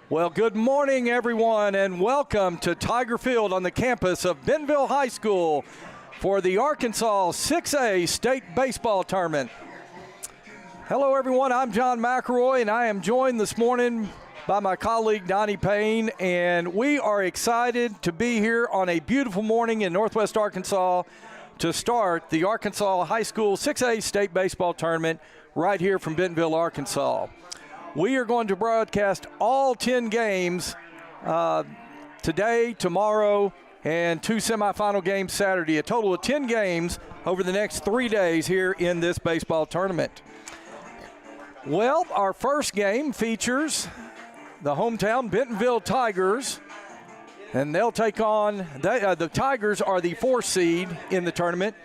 Well, good morning, everyone, and welcome to Tiger Field on the campus of Bentonville High School for the Arkansas 6A State Baseball Tournament. Hello, everyone. I'm John McElroy, and I am joined this morning by my colleague, Donnie Payne, and we are excited to be here on a beautiful morning in Northwest Arkansas to start the Arkansas High School 6A State Baseball Tournament right here from Bentonville, Arkansas. We are going to broadcast all 10 games today, tomorrow, and 2 semifinal games Saturday. A total of 10 games over the next 3 days here in this baseball tournament. Well, our first game features the hometown Bentonville Tigers, and they'll take on, the Tigers are the 4 seed in the tournament.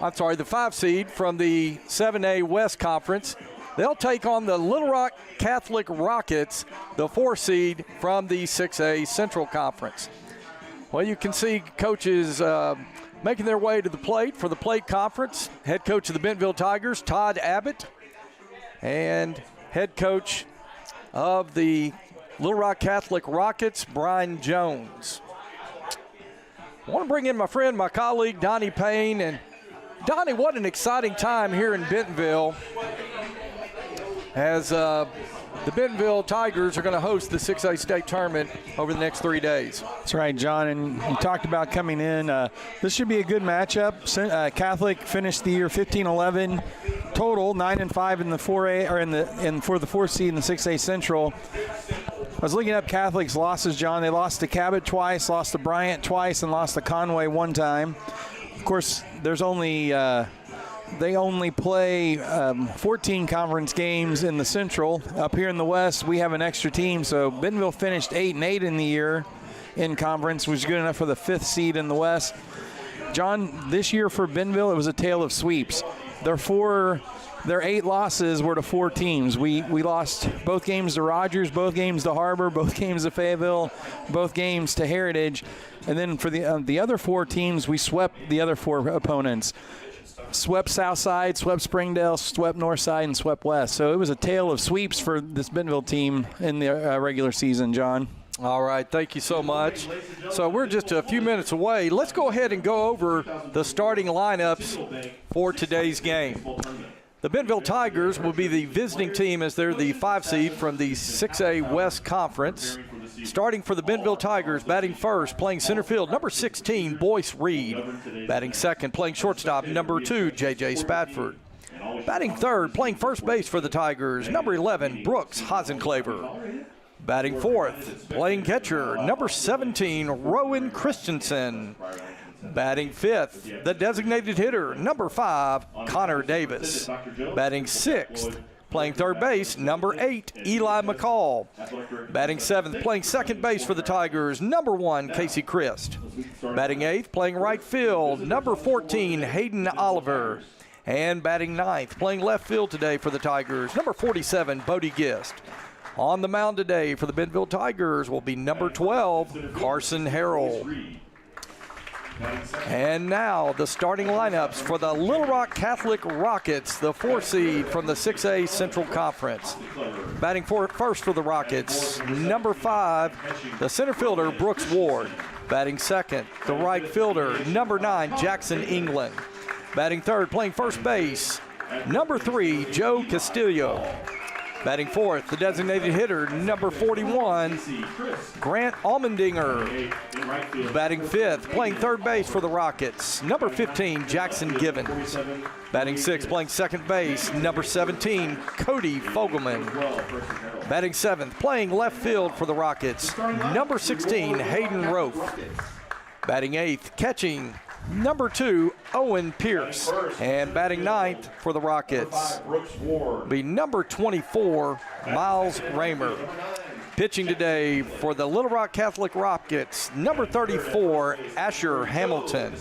I'm sorry, the 5 seed from the 7A West Conference. They'll take on the Little Rock Catholic Rockets, the 4 seed from the 6A Central Conference. Well, you can see coaches making their way to the plate for the plate conference. Head coach of the Bentonville Tigers, Todd Abbott, and head coach of the Little Rock Catholic Rockets, Brian Jones. I want to bring in my friend, my colleague, Donnie Payne. And Donnie, what an exciting time here in Bentonville as the Bentonville Tigers are going to host the 6A State Tournament over the next 3 days. That's right, John, and you talked about coming in. This should be a good matchup. Catholic finished the year 15-11 total, 9-5 in the 4A or for the 4 seed in the 6A Central. I was looking up Catholic's losses, John. They lost to Cabot twice, lost to Bryant twice, and lost to Conway 1 time. Of course, there's only they only play 14 conference games in the Central. Up here in the West, we have an extra team. So Bentonville finished 8-8 in the year in conference, which is good enough for the 5th seed in the West. John, this year for Bentonville, it was a tale of sweeps. Their 8 losses were to 4 teams. We lost both games to Rogers, both games to Harbor, both games to Fayetteville, both games to Heritage. And then for the other 4 teams, we swept the other 4 opponents. Swept Southside, swept Springdale, swept Northside, and swept West. So it was a tale of sweeps for this Bentonville team in the regular season, John. All right, thank you so much. So we're just a few minutes away. Let's go ahead and go over the starting lineups for today's game. The Bentonville Tigers will be the visiting team as they're the 5 seed from the 6A West Conference. Starting for the Bentonville Tigers, batting first, playing center field, number 16, Boyce Reed. Batting second, playing shortstop, number 2, J.J. Spadford. Batting third, playing first base for the Tigers, number 11, Brooks Hosenclaver. Batting fourth, playing catcher, number 17, Rowan Christensen. Batting fifth, the designated hitter, number 5, Connor Davis. Batting sixth, playing third base, number 8, Eli McCall. Batting seventh, playing second base for the Tigers, number 1, Casey Christ. Batting eighth, playing right field, number 14, Hayden Oliver. And batting ninth, playing left field today for the Tigers, number 47, Bodie Gist. On the mound today for the Bentonville Tigers will be number 12, Carson Harrell. And now the starting lineups for the Little Rock Catholic Rockets, the 4 seed from the 6A Central Conference. Batting first for the Rockets, number 5, the center fielder, Brooks Ward. Batting second, the right fielder, number 9, Jackson England. Batting third, playing first base, number 3, Joe Castillo. Batting fourth, the designated hitter, number 41, Grant Almendinger. Batting fifth, playing third base for the Rockets, number 15, Jackson Givens. Batting sixth, playing second base, number 17, Cody Fogelman. Batting seventh, playing left field for the Rockets, number 16, Hayden Roaf. Batting eighth, catching, number 2, Owen Pierce. And batting ninth for the Rockets be number 24, Miles Raymer. Pitching today for the Little Rock Catholic Rockets, number 34, Asher Hamilton.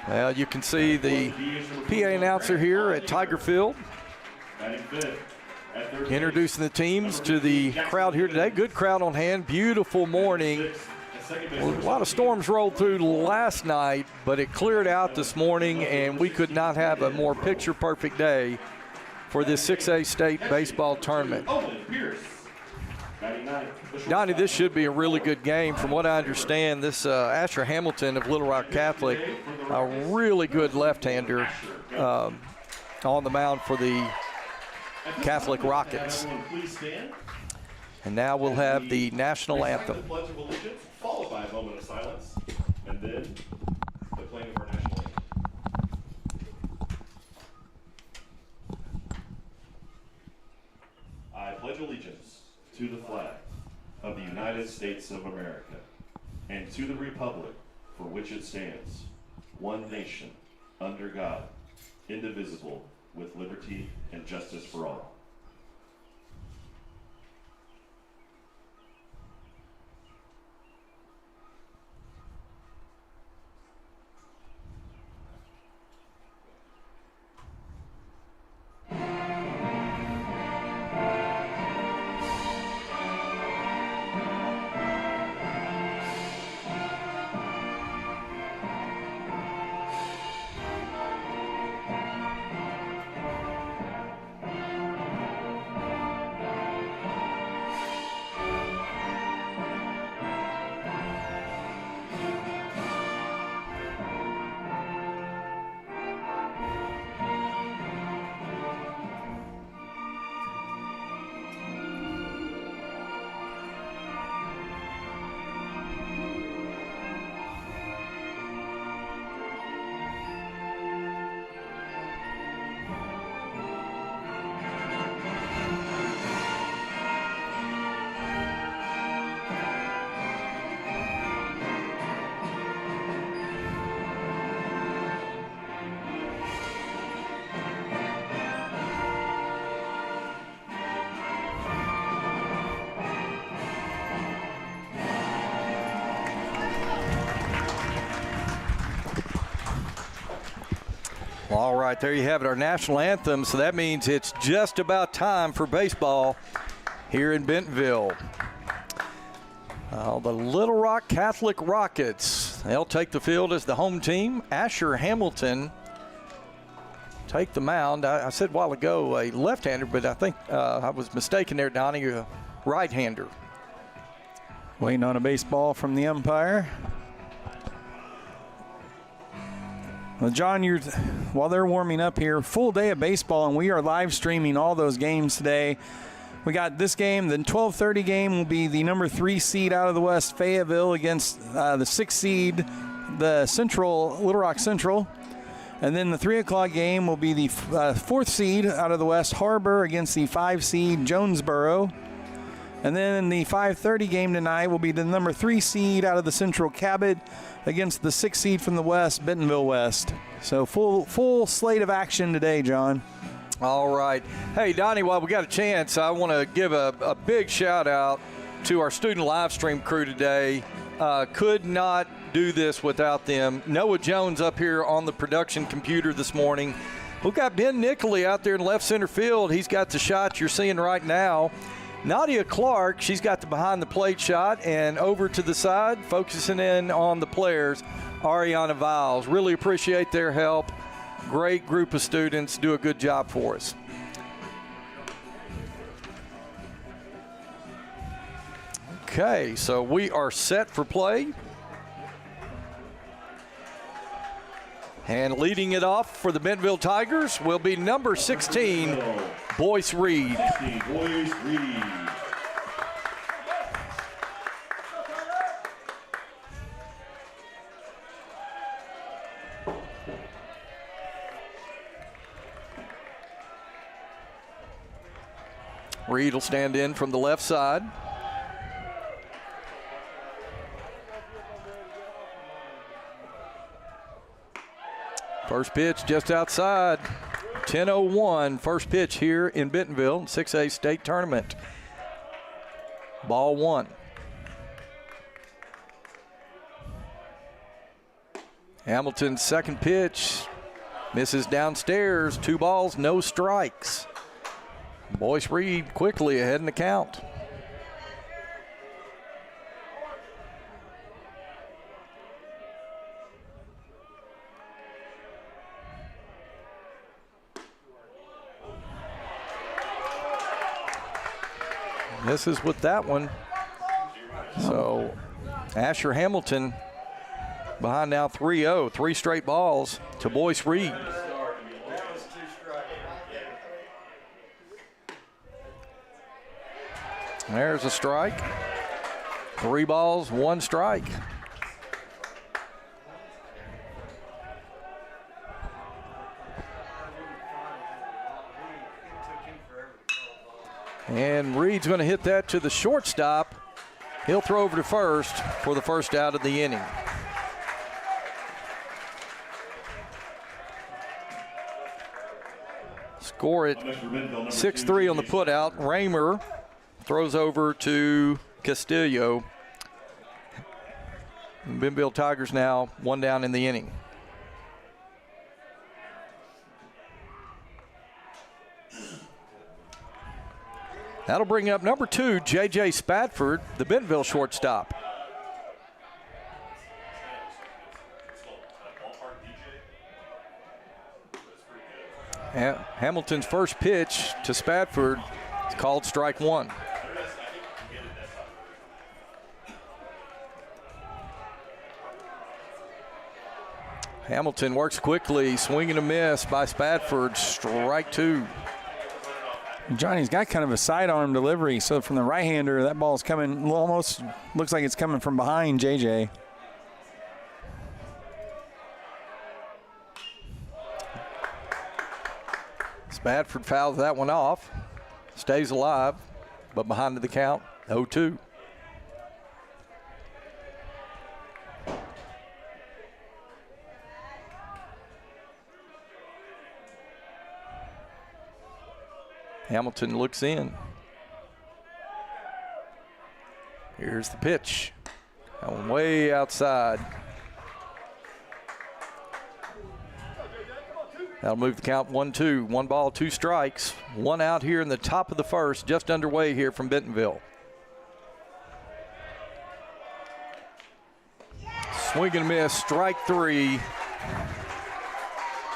Well, you can see the PA announcer here at Tiger Field introducing the teams to the crowd here today. Good crowd on hand, beautiful morning. Well, a lot of storms rolled through last night, but it cleared out this morning, and we could not have a more picture-perfect day for this 6A state baseball tournament. Donnie, this should be a really good game. From what I understand, this Asher Hamilton of Little Rock Catholic, a really good left-hander on the mound for the Catholic Rockets. And now we'll have the national anthem. Pledge of Allegiance, followed by a moment of silence, and then the playing of our national anthem. I pledge allegiance to the flag of the United States of America and to the republic for which it stands, one nation, under God, indivisible, with liberty and justice for all. All right, there you have it, our national anthem. So that means it's just about time for baseball here in Bentonville. The Little Rock Catholic Rockets, they'll take the field as the home team. Asher Hamilton take the mound. I said a while ago a left-hander, but I think I was mistaken there, Donnie, a right-hander. Waiting on a baseball from the umpire. Well, John, while they're warming up here, full day of baseball, and we are live streaming all those games today. We got this game. The 12:30 game will be the number 3 seed out of the West, Fayetteville, against the 6 seed, the Little Rock Central. And then the 3 o'clock game will be the 4th seed out of the West, Harbor, against the 5 seed, Jonesboro. And then the 5:30 game tonight will be the number 3 seed out of the Central, Cabot, against the 6 seed from the West, Bentonville West. So full slate of action today, John. All right. Hey, Donnie, while we got a chance, I want to give a big shout out to our student live stream crew today. Could not do this without them. Noah Jones up here on the production computer this morning. We've got Ben Nickley out there in left center field. He's got the shot you're seeing right now. Nadia Clark, she's got the behind the plate shot, and over to the side, focusing in on the players, Ariana Viles. Really appreciate their help. Great group of students, do a good job for us. Okay, so we are set for play. And leading it off for the Bentonville Tigers will be number 16, Boyce Reed. Boyce Reed. Reed will stand in from the left side. First pitch just outside. 10:01, first pitch here in Bentonville, 6A state tournament. Ball one. Hamilton's second pitch misses downstairs. 2 balls, no strikes. Boyce Reed quickly ahead in the count. misses with that one. So Asher Hamilton behind now 3-0, 3 straight balls to Boyce Reed. There's a strike. 3 balls, 1 strike. And Reed's going to hit that to the shortstop. He'll throw over to first for the first out of the inning. Score it 6-3 on the putout. Raymer throws over to Castillo. Bentonville Tigers now 1 down in the inning. That'll bring up number 2, J.J. Spatford, the Bentonville shortstop. Hamilton's first pitch to Spatford is called strike 1. Hamilton works quickly, swing and a miss by Spatford, strike 2. Johnny's got kind of a sidearm delivery, so from the right-hander, that ball's coming, almost looks like it's coming from behind JJ. Spatford fouls that one off, stays alive, but behind the count, 0-2. Hamilton looks in. Here's the pitch. That one way outside. That'll move the count 1-2. 1 ball, 2 strikes. 1 out here in the top of the first, just underway here from Bentonville. Swing and a miss, strike 3.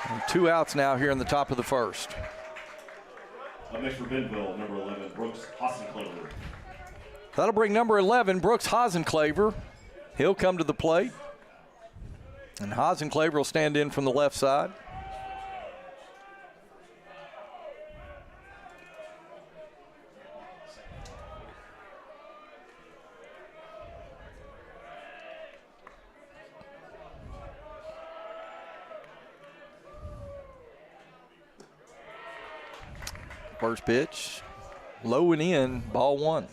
And 2 outs now here in the top of the first. Next for Bentonville, number 11, Brooks Hasenclaver. That'll bring number 11, Brooks Hasenclaver. He'll come to the plate. And Hasenclaver will stand in from the left side. First pitch, low and in, ball 1.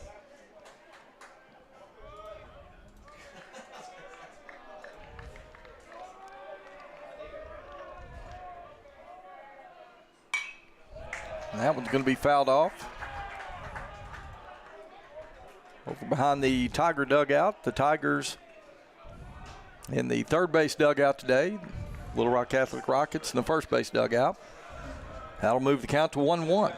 And that one's going to be fouled off. Over behind the Tiger dugout, the Tigers in the third base dugout today, Little Rock Catholic Rockets in the first base dugout. That'll move the count to 1-1.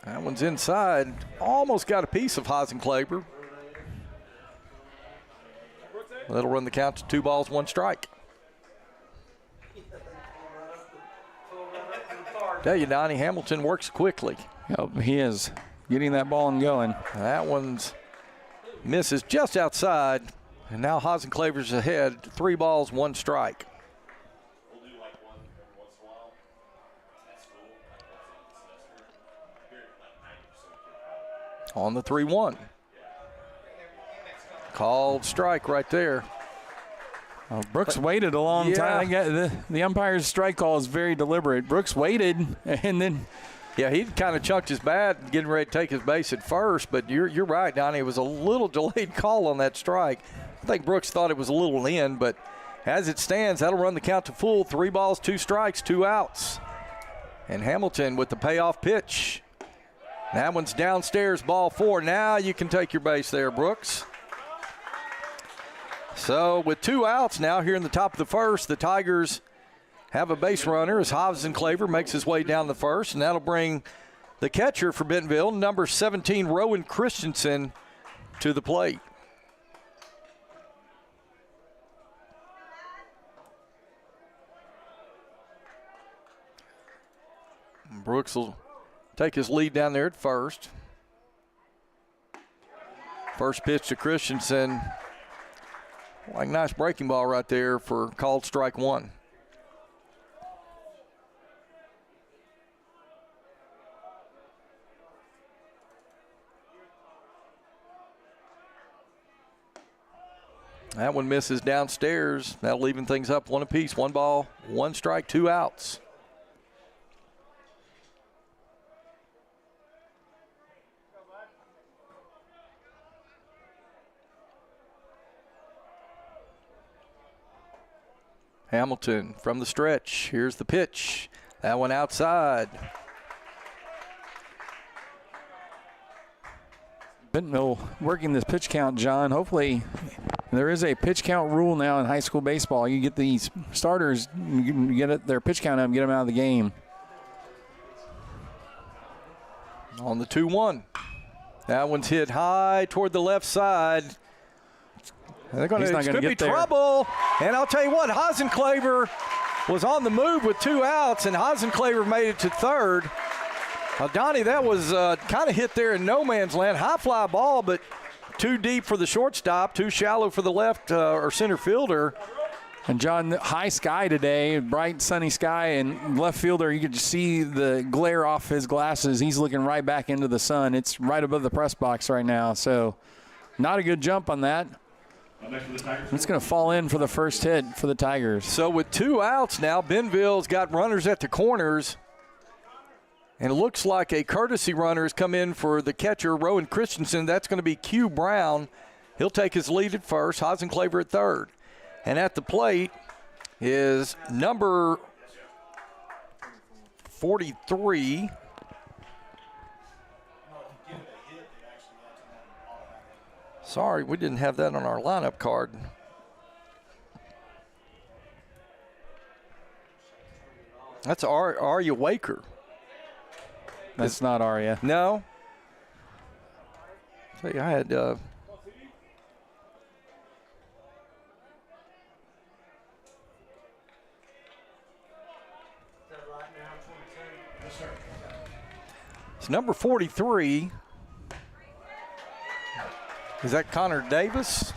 That one's inside. Almost got a piece of Hasenclaver. That'll run the count to 2 balls, 1 strike. Tell you, Donnie, Hamilton works quickly. Yep, he is getting that ball and going. That one's misses just outside. And now Hasenclaver's ahead. 3 balls, 1 strike. On the 3-1. Called strike right there. Brooks waited a long time. The umpire's strike call is very deliberate. Brooks waited and then. Yeah, he kind of chucked his bat, getting ready to take his base at first, but you're right, Donnie. It was a little delayed call on that strike. I think Brooks thought it was a little in, but as it stands, that'll run the count to full. 3 balls, 2 strikes, 2 outs. And Hamilton with the payoff pitch. That one's downstairs, ball 4. Now you can take your base there, Brooks. So with 2 outs now here in the top of the first, the Tigers have a base runner as Hasenclaver makes his way down the first, and that'll bring the catcher for Bentonville, number 17, Rowan Christensen, to the plate. Brooks will take his lead down there at first. First pitch to Christensen. Like nice breaking ball right there for called strike one. That one misses downstairs. That'll even things up one apiece. 1 ball, 1 strike, 2 outs. Hamilton from the stretch. Here's the pitch. That one outside. Bentonville working this pitch count, John. Hopefully there is a pitch count rule now in high school baseball. You get these starters, you get their pitch count up and get them out of the game. On the 2-1. That one's hit high toward the left side. They're going to could be trouble. And I'll tell you what, Hasenclaver was on the move with 2 outs, and Hasenclaver made it to third. Donnie, that was kind of hit there in no man's land. High fly ball, but too deep for the shortstop, too shallow for the left or center fielder. And, John, high sky today, bright sunny sky, and left fielder, you could see the glare off his glasses. He's looking right back into the sun. It's right above the press box right now, so not a good jump on that. It's going to fall in for the first hit for the Tigers. So with 2 outs now, Bentonville's got runners at the corners. And it looks like a courtesy runner has come in for the catcher, Rowan Christensen. That's going to be Q Brown. He'll take his lead at first, Hasenclaver at third. And at the plate is number 43. Sorry, we didn't have that on our lineup card. That's Arya Waker. That's not Arya. No. See, I had it's number 43. Is that Connor Davis?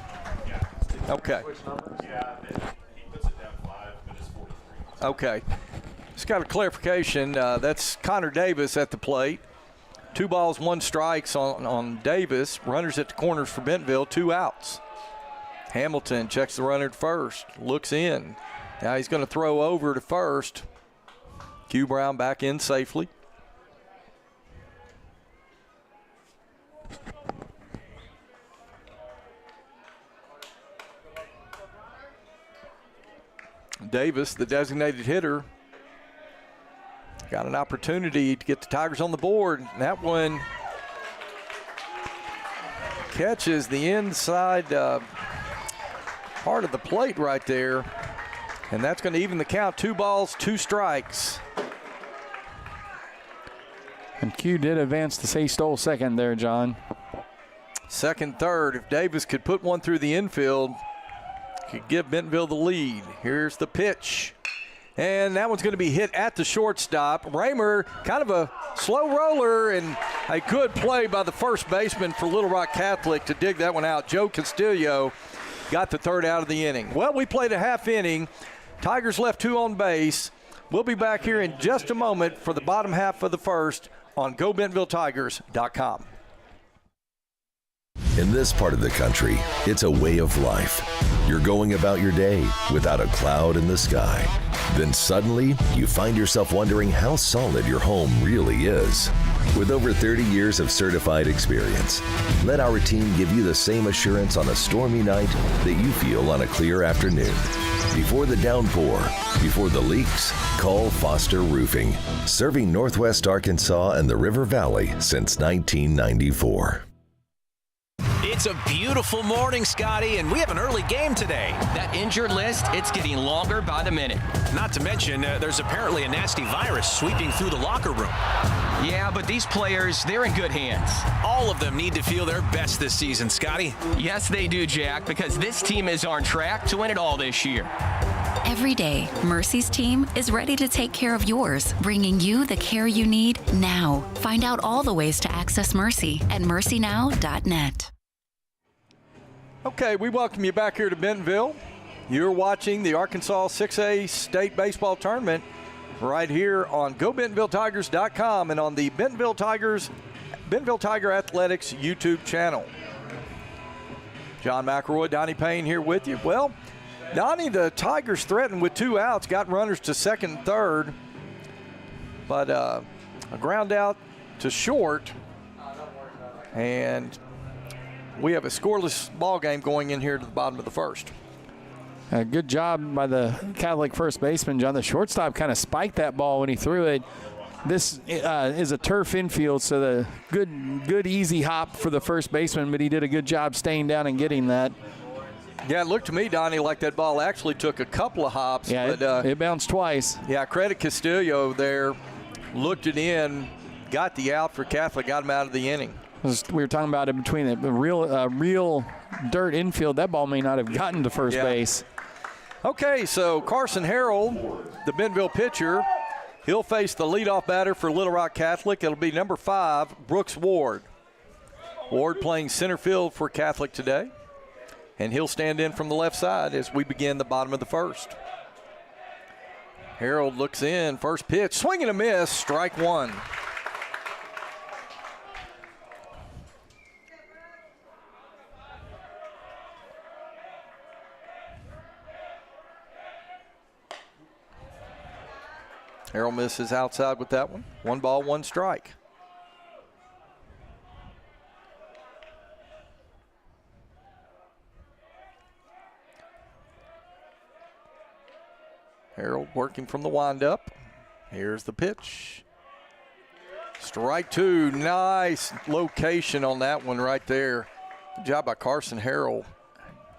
Okay. Yeah, he puts it down 5, but it's 43. Okay. Just got a clarification. That's Connor Davis at the plate. 2 balls, 1 strikes on Davis. Runners at the corners for Bentonville, 2 outs. Hamilton checks the runner at first, looks in. Now he's going to throw over to first. Q Brown back in safely. Davis, the designated hitter, got an opportunity to get the Tigers on the board. That one catches the inside part of the plate right there, and that's going to even the count. 2 balls, 2 strikes. And Q did advance to say stole second there, John. Second, third. If Davis could put one through the infield, could give Bentonville the lead. Here's the pitch. And that one's going to be hit at the shortstop. Raymer, kind of a slow roller, and a good play by the first baseman for Little Rock Catholic to dig that one out. Joe Castillo got the third out of the inning. Well, we played a half inning. Tigers left 2 on base. We'll be back here in just a moment for the bottom half of the first on GoBentonvilleTigers.com. In this part of the country, it's a way of life. You're going about your day without a cloud in the sky. Then suddenly, you find yourself wondering how solid your home really is. With over 30 years of certified experience, let our team give you the same assurance on a stormy night that you feel on a clear afternoon. Before the downpour, before the leaks, call Foster Roofing, serving Northwest Arkansas and the River Valley since 1994. It's a beautiful morning, Scotty, and we have an early game today. That injured list, it's getting longer by the minute. Not to mention, there's apparently a nasty virus sweeping through the locker room. Yeah, but these players, they're in good hands. All of them need to feel their best this season, Scotty. Yes, they do, Jack, because this team is on track to win it all this year. Every day, Mercy's team is ready to take care of yours, bringing you the care you need now. Find out all the ways to access Mercy at mercynow.net. Okay, we welcome you back here to Bentonville. You're watching the Arkansas 6A State Baseball Tournament right here on GoBentonvilleTigers.com and on the Bentonville Tiger Athletics YouTube channel. John McElroy, Donnie Payne here with you. Well, Donnie, the Tigers threatened with 2 outs, got runners to second and third, but a ground out to short, and we have a scoreless ball game going in here to the bottom of the first. Good job by the Catholic first baseman, John. The shortstop kind of spiked that ball when he threw it. This is a turf infield, so the good easy hop for the first baseman, but he did a good job staying down and getting that. Yeah, it looked to me, Donnie, like that ball actually took a couple of hops. Yeah, but, it bounced twice. Yeah, credit Castillo there, looked it in, got the out for Catholic, got him out of the inning. We were talking about it between the real dirt infield. That ball may not have gotten to first base. Okay, so Carson Harrell, the Bentonville pitcher, he'll face the leadoff batter for Little Rock Catholic. It'll be number 5, Brooks Ward. Ward playing center field for Catholic today, and he'll stand in from the left side as we begin the bottom of the first. Harold looks in, first pitch, swing and a miss, strike 1. Harold misses outside with that one. 1 ball, 1 strike. Harold working from the windup. Here's the pitch. Strike 2. Nice location on that one right there. Good job by Carson Harold,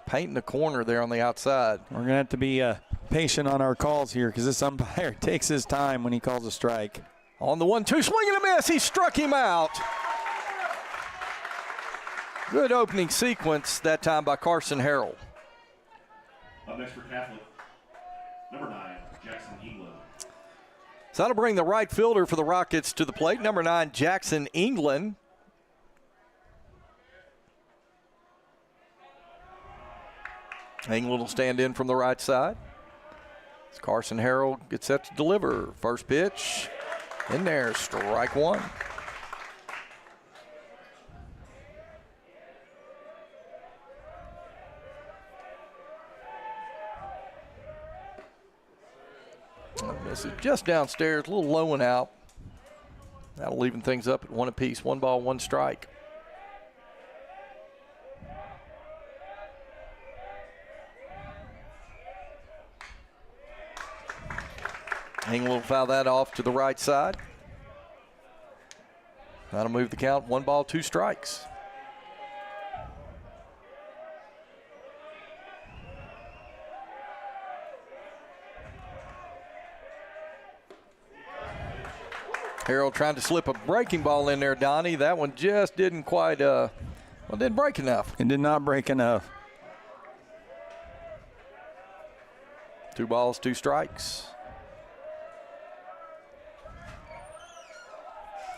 painting the corner there on the outside. We're going to have to be patient on our calls here because this umpire takes his time when he calls a strike. On the 1-2, swing and a miss. He struck him out. Good opening sequence that time by Carson Harrell. Up next for Catholic, number 9, Jackson England. So that'll bring the right fielder for the Rockets to the plate, number 9, Jackson England. England will stand in from the right side. As Carson Harrell gets set to deliver. First pitch, in there, strike 1. This is just downstairs, a little low and out. That'll even things up at 1 apiece. 1 ball, 1 strike. England will foul that off to the right side. That'll move the count. 1 ball, 2 strikes. Harold trying to slip a breaking ball in there, Donnie. That one just didn't quite, didn't break enough. It did not break enough. 2 balls, 2 strikes.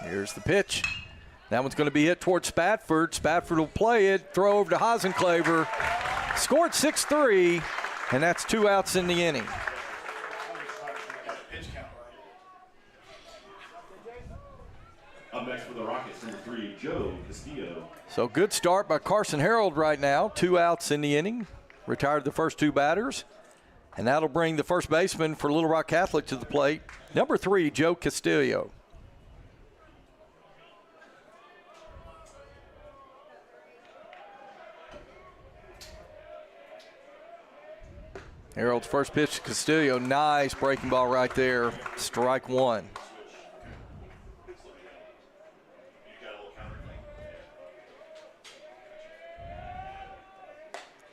Here's the pitch. That one's going to be hit towards Spatford. Spatford will play it, throw over to Hosenclaver. Scored 6-3, and that's 2 outs in the inning. Up next for the Rockets, number 3, Joe Castillo. So good start by Carson Harold right now. 2 outs in the inning. Retired the first 2 batters. And that'll bring the first baseman for Little Rock Catholic to the plate. Number 3, Joe Castillo. Harold's first pitch to Castillo. Nice breaking ball right there. Strike 1.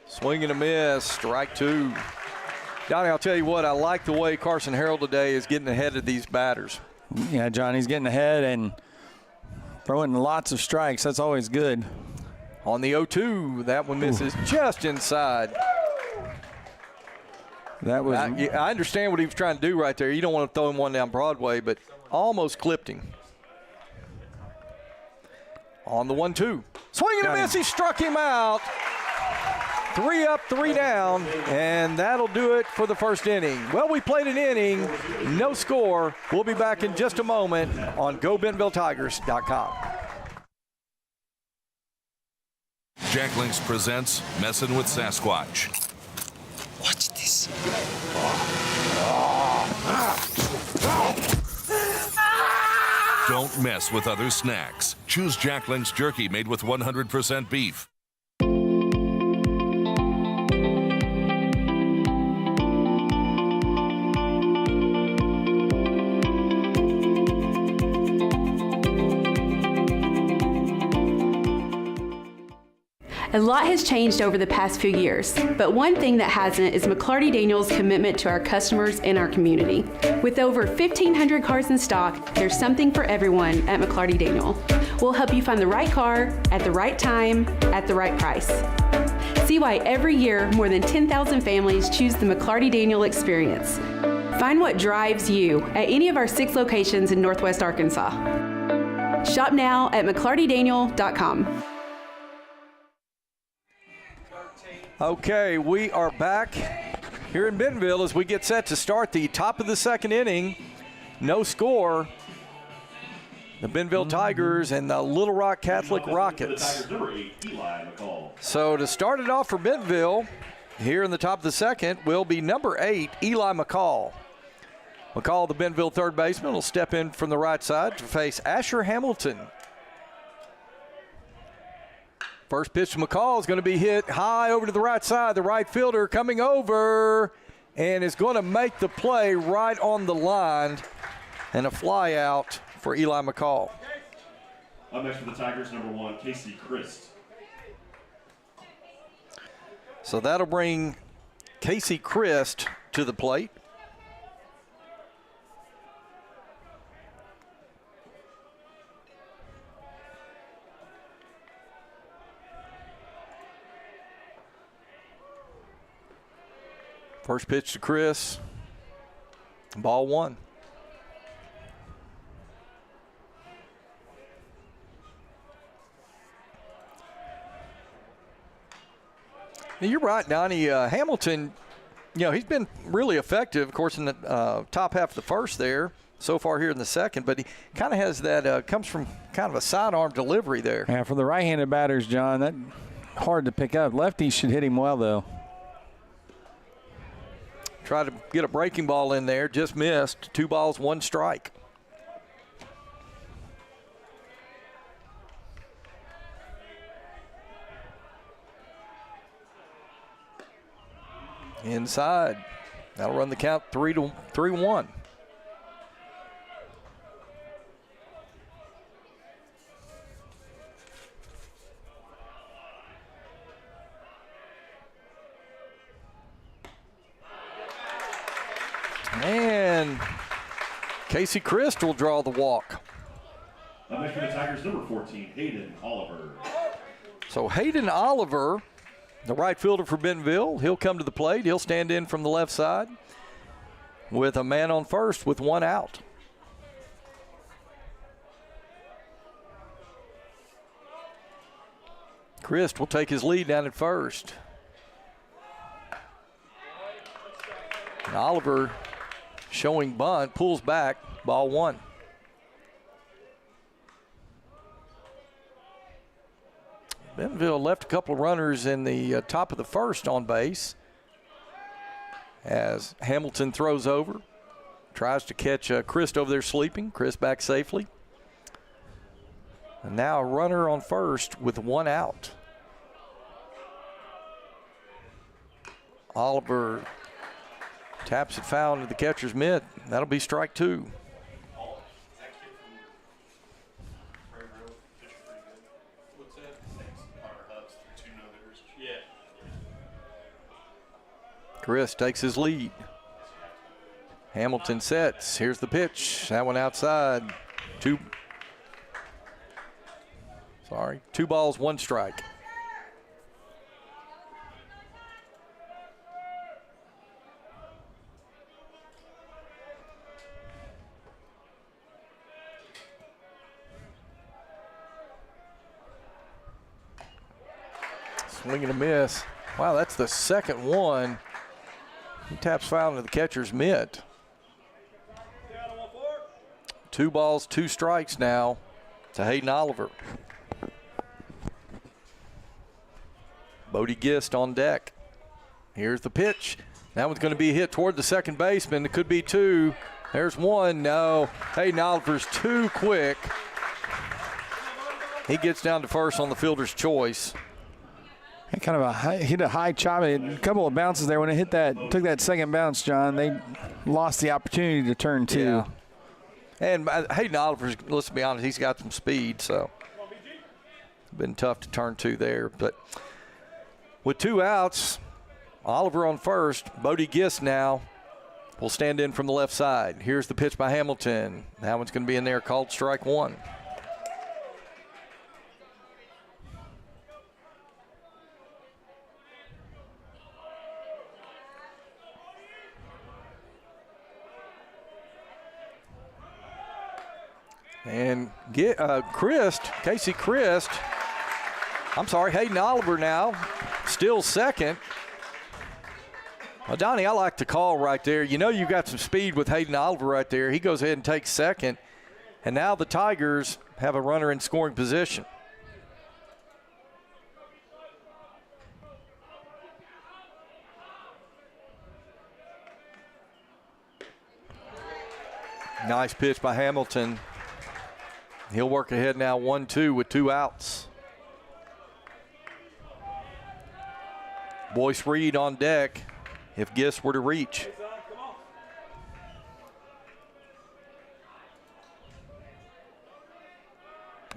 Swing and a miss. Strike 2. Donnie, I'll tell you what, I like the way Carson Harold today is getting ahead of these batters. Yeah, John, he's getting ahead and throwing lots of strikes. That's always good. On the 0-2, that one misses just inside. That was. I understand what he was trying to do right there. You don't want to throw him one down Broadway, but almost clipped him. On the 1-2. Swing and a miss. He struck him out. 3 up, 3 down, and that'll do it for the first inning. Well, we played an inning, no score. We'll be back in just a moment on GoBentonvilleTigers.com. Jack Links presents Messin' with Sasquatch. Watch this. Don't mess with other snacks. Choose Jack Links jerky made with 100% beef. A lot has changed over the past few years, but one thing that hasn't is McClarty Daniels' commitment to our customers and our community. With over 1,500 cars in stock, there's something for everyone at McClarty Daniel. We'll help you find the right car at the right time at the right price. See why every year more than 10,000 families choose the McClarty Daniel experience. Find what drives you at any of our 6 locations in Northwest Arkansas. Shop now at McClartyDaniel.com. Okay, we are back here in Bentonville as we get set to start the top of the second inning. No score. The Bentonville Tigers and the Little Rock Catholic Rockets. So to start it off for Bentonville, here in the top of the second will be number 8, Eli McCall. McCall, the Bentonville third baseman, will step in from the right side to face Asher Hamilton. First pitch to McCall is going to be hit high over to the right side. The right fielder coming over and is going to make the play right on the line, and a fly out for Eli McCall. Up next for the Tigers, number 1, Casey Christ. So that'll bring Casey Christ to the plate. First pitch to Chris. Ball 1. You're right, Donnie. Hamilton, he's been really effective, of course, in the top half of the first there so far here in the second, but he kind of has that, comes from kind of a sidearm delivery there. Yeah, for the right-handed batters, John, that's hard to pick up. Lefties should hit him well, though. Tried to get a breaking ball in there, just missed. 2 balls, 1 strike. Inside. That'll run the count 3-1. And Casey Christ will draw the walk. Up next for the Tigers, number 14, Hayden Oliver. So Hayden Oliver, the right fielder for Bentonville, he'll come to the plate. He'll stand in from the left side with a man on first with 1 out. Christ will take his lead down at first. And Oliver, showing bunt, pulls back, ball 1. Bentonville left a couple of runners in the top of the first on base as Hamilton throws over, tries to catch Christ over there sleeping. Christ back safely. And now a runner on first with 1 out. Oliver taps it foul into the catcher's mitt. That'll be strike 2. Chris takes his lead. Hamilton sets. Here's the pitch. That one outside. 2 balls, 1 strike. Swing and a miss. Wow, that's the second one. He taps foul into the catcher's mitt. 2 balls, 2 strikes now to Hayden Oliver. Bodie Gist on deck. Here's the pitch. That one's going to be hit toward the second baseman. It could be 2. There's 1. No. Hayden Oliver's too quick. He gets down to first on the fielder's choice. Kind of hit a high chop. A couple of bounces there. When it took that second bounce, John, they lost the opportunity to turn 2. Yeah. And Hayden Oliver's, let's be honest, he's got some speed, so it's been tough to turn 2 there. But with 2 outs, Oliver on first. Bodie Gist now will stand in from the left side. Here's the pitch by Hamilton. That one's going to be in there, called strike 1. And Casey Christ, Hayden Oliver now, still second. Well, Donnie, I like the call right there. You know you've got some speed with Hayden Oliver right there. He goes ahead and takes second. And now the Tigers have a runner in scoring position. Nice pitch by Hamilton. He'll work ahead now 1-2 with 2 outs. Boyce Reed on deck if Gist were to reach.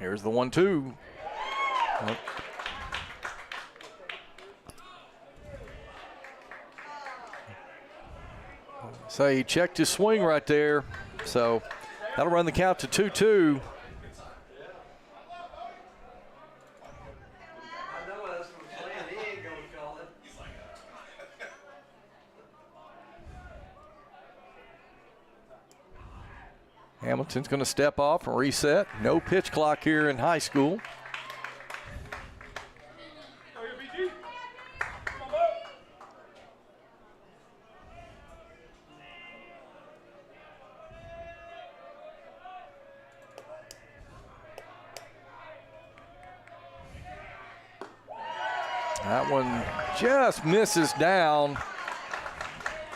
Here's the 1-2. So he checked his swing right there. So that'll run the count to 2-2. Hamilton's going to step off and reset. No pitch clock here in high school. That one just misses down.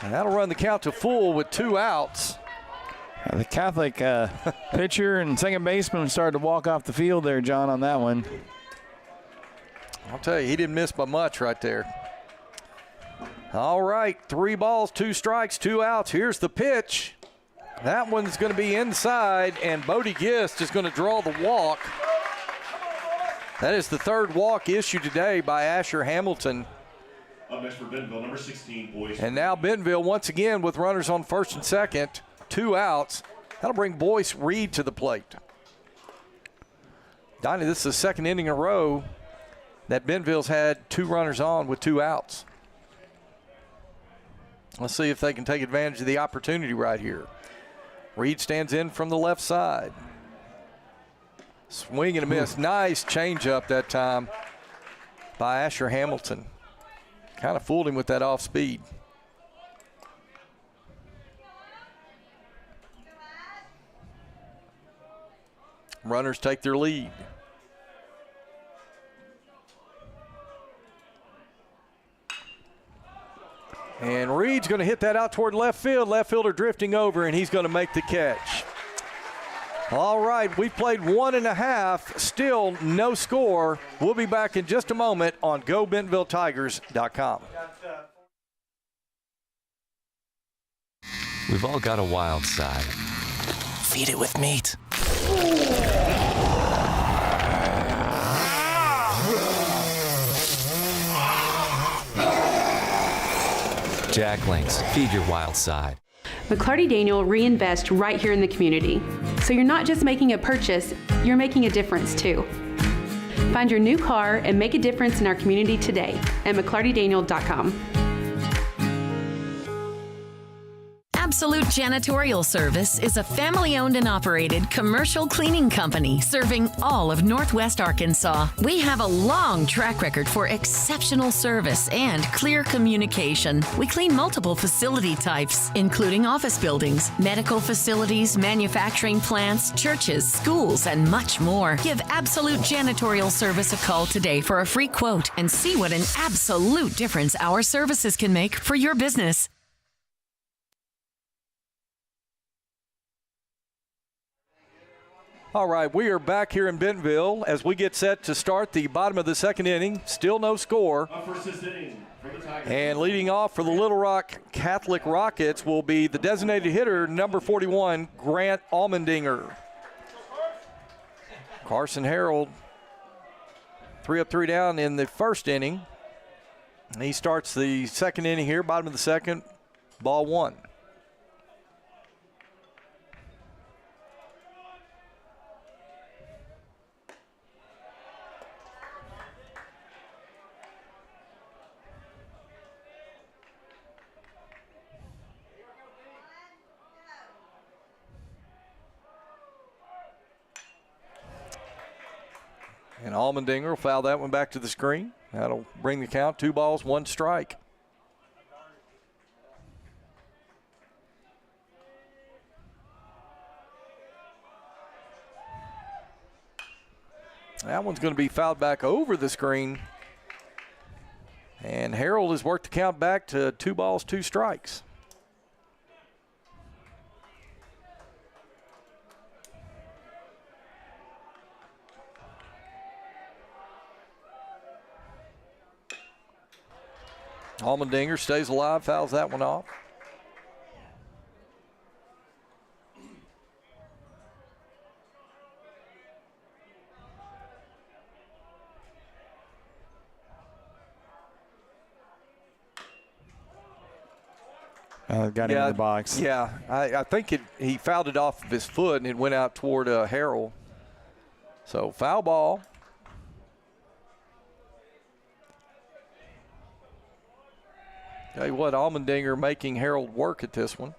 And that'll run the count to full with 2 outs. The Catholic pitcher and second baseman started to walk off the field there, John, on that one. I'll tell you, he didn't miss by much right there. All right, 3 balls, 2 strikes, 2 outs. Here's the pitch. That one's going to be inside, and Bodie Gist is going to draw the walk. That is the 3rd walk issued today by Asher Hamilton. Up next for Bentonville, number 16, Boyce. And now Bentonville once again with runners on first and second. 2 outs. That'll bring Boyce Reed to the plate. Donnie, this is the 2nd inning in a row that Bentonville's had 2 runners on with 2 outs. Let's see if they can take advantage of the opportunity right here. Reed stands in from the left side. Swing and a miss. Nice changeup that time by Asher Hamilton. Kind of fooled him with that off speed. Runners take their lead. And Reed's going to hit that out toward left field. Left fielder drifting over, and he's going to make the catch. All right, we played 1.5, still no score. We'll be back in just a moment on GoBentonvilleTigers.com. We've all got a wild side. Feed it with meat. Jack Links, feed your wild side. McClarty Daniel reinvest right here in the community. So you're not just making a purchase, you're making a difference too. Find your new car and make a difference in our community today at McClartyDaniel.com. Absolute Janitorial Service is a family-owned and operated commercial cleaning company serving all of Northwest Arkansas. We have a long track record for exceptional service and clear communication. We clean multiple facility types, including office buildings, medical facilities, manufacturing plants, churches, schools, and much more. Give Absolute Janitorial Service a call today for a free quote and see what an absolute difference our services can make for your business. All right, we are back here in Bentonville as we get set to start the bottom of the second inning. Still no score. And leading off for the Little Rock Catholic Rockets will be the designated hitter, number 41, Grant Almendinger. Carson Harold, 3 up, 3 down in the first inning. And he starts the second inning here, bottom of the second, ball 1. And Almendinger will foul that one back to the screen. That'll bring the count, 2 balls, 1 strike. That one's going to be fouled back over the screen. And Harold has worked the count back to 2 balls, 2 strikes. Almendinger stays alive, fouls that one off. Got him in the box. Yeah, I think he fouled it off of his foot and it went out toward Harold. So foul ball. Tell you what, Almendinger making Harold work at this one.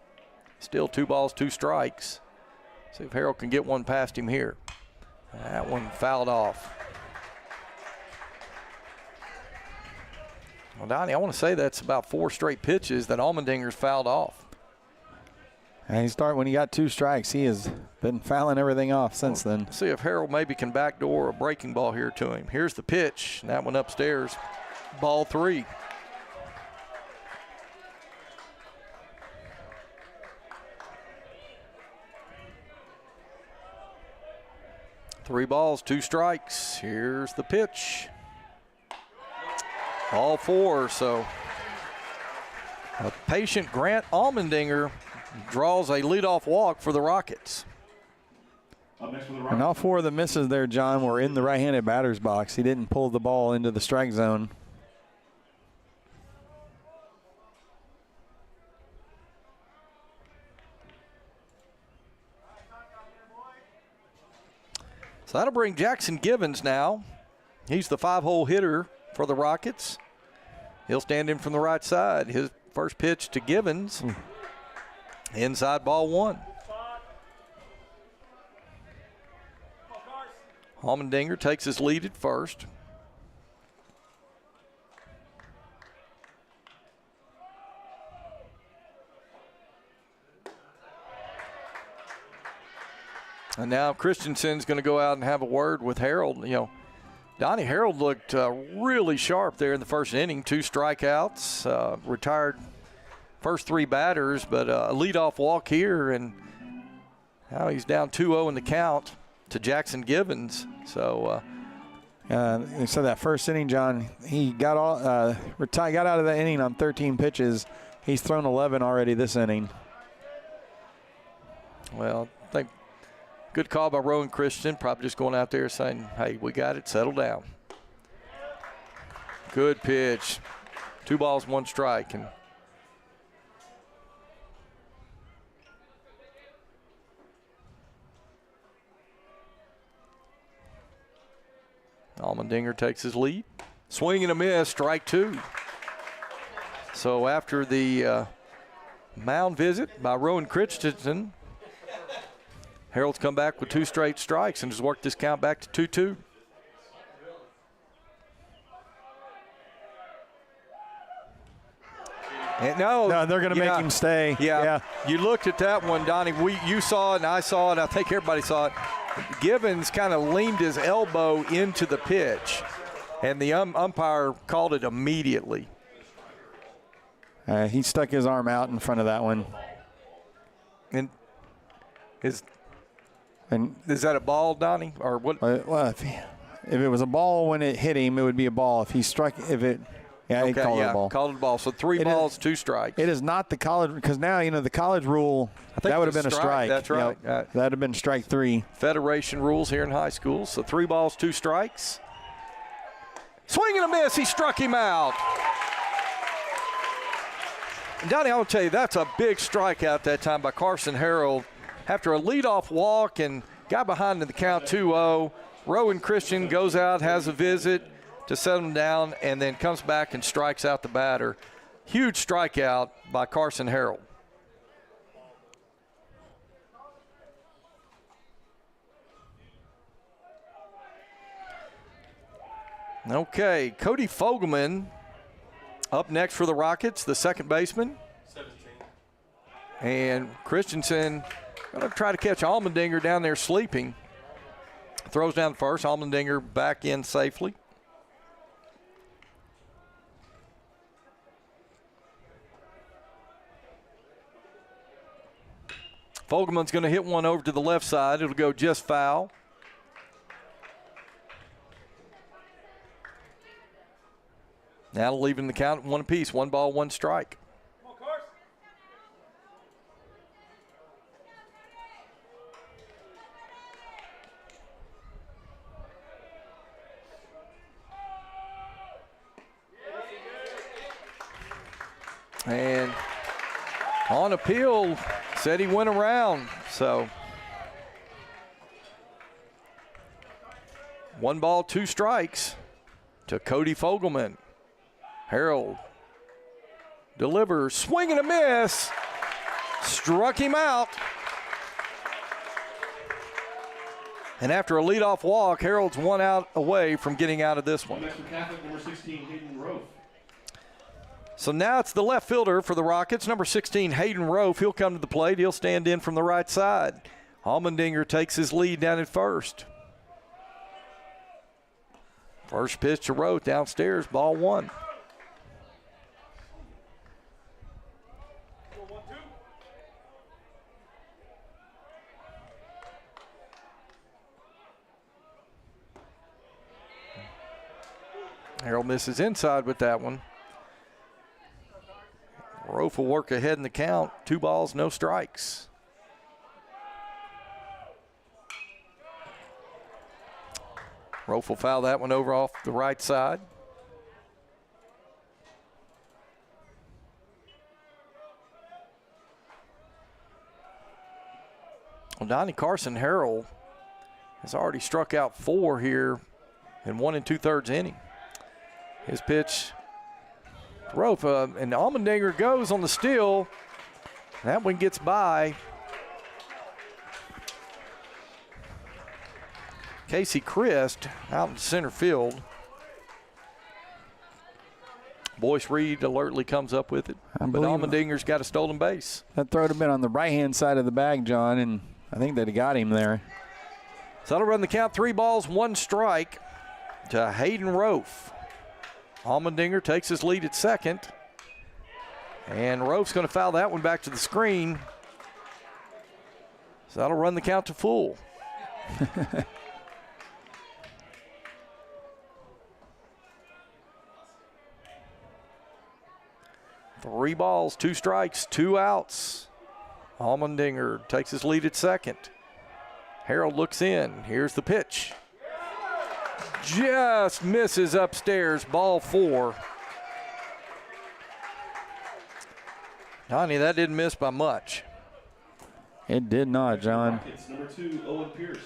Still 2 balls, 2 strikes. See if Harold can get one past him here. That one fouled off. Well, Donnie, I want to say that's about 4 straight pitches that Almendinger's fouled off. And when he got 2 strikes, he has been fouling everything off since then. See if Harold maybe can backdoor a breaking ball here to him. Here's the pitch. That one upstairs. Ball 3. Three balls, 2 strikes. Here's the pitch. All 4, so a patient Grant Almendinger draws a leadoff walk for the Rockets. And all 4 of the misses there, John, were in the right-handed batter's box. He didn't pull the ball into the strike zone. So that'll bring Jackson Givens now. He's the 5-hole hitter for the Rockets. He'll stand in from the right side. His first pitch to Givens. Inside ball 1. Almendinger takes his lead at first. And now Christensen's going to go out and have a word with Harold. You know, Donnie Harold looked really sharp there in the first inning. 2 strikeouts, retired first 3 batters, but a leadoff walk here, and now he's down 2-0 in the count to Jackson Givens. So, that first inning, John, he got out of that inning on 13 pitches. He's thrown 11 already this inning. Well, I think good call by Rowan Christian. Probably just going out there saying, hey, we got it, settle down. Good pitch. 2 balls, 1 strike. And Almendinger takes his lead. Swing and a miss, strike 2. So after the Mound visit by Rowan Christensen. Harold's come back with 2 straight strikes and has worked this count back to 2-2. No, they're going to make him stay. Yeah. You looked at that one, Donnie. You saw it and I saw it. I think everybody saw it. Givens kind of leaned his elbow into the pitch, and the umpire called it immediately. He stuck his arm out in front of that one. And is that a ball, Donnie, or what? Well, if it was a ball when it hit him, it would be a ball. If he struck, he called it a ball. Called it a ball. So 3 balls, 2 strikes. It is not the college, because now, the college rule, that would have been a strike. That's right. That would have been strike 3. Federation rules here in high school. So 3 balls, 2 strikes. Swing and a miss. He struck him out. And Donnie, I will tell you, that's a big strikeout that time by Carson Harold. After a leadoff walk and got behind in the count 2-0, Rowan Christian goes out, has a visit to set him down, and then comes back and strikes out the batter. Huge strikeout by Carson Harold. Okay, Cody Fogelman up next for the Rockets, the second baseman. 17. And Christensen going to try to catch Allmendinger down there sleeping. Throws down first. Allmendinger back in safely. Fogelman's going to hit one over to the left side. It'll go just foul. Now leaving the count 1 apiece. 1 ball, 1 strike. And on appeal, said he went around. So 1 ball, 2 strikes to Cody Fogelman. Harold delivers, swing and a miss, struck him out. And after a leadoff walk, Harold's 1 out away from getting out of this one. Next for Catholic, number 16, Hayden Rowe. So now it's the left fielder for the Rockets, number 16, Hayden Rowe. He'll come to the plate. He'll stand in from the right side. Allmendinger takes his lead down at first. First pitch to Rowe downstairs, ball 1. Harold misses inside with that one. Rofe will work ahead in the count. 2 balls, no strikes. Rofe will foul that one over off the right side. Well, Donnie Carson Harold has already struck out 4 here in 1 2/3 inning. His pitch, Rofe, and Allmendinger goes on the steal. That one gets by. Casey Christ out in center field. Boyce Reed alertly comes up with it, but Allmendinger's got a stolen base. That throw would have been on the right-hand side of the bag, John, and I think that he got him there. So that'll run the count 3 balls, 1 strike to Hayden Rofe. Allmendinger takes his lead at second. And Rofe's going to foul that one back to the screen. So that'll run the count to full. 3 balls, 2 strikes, 2 outs. Allmendinger takes his lead at second. Harold looks in. Here's the pitch. Just misses upstairs, ball 4. Donnie, that didn't miss by much. It did not, John. It's number 2, Owen Pierce.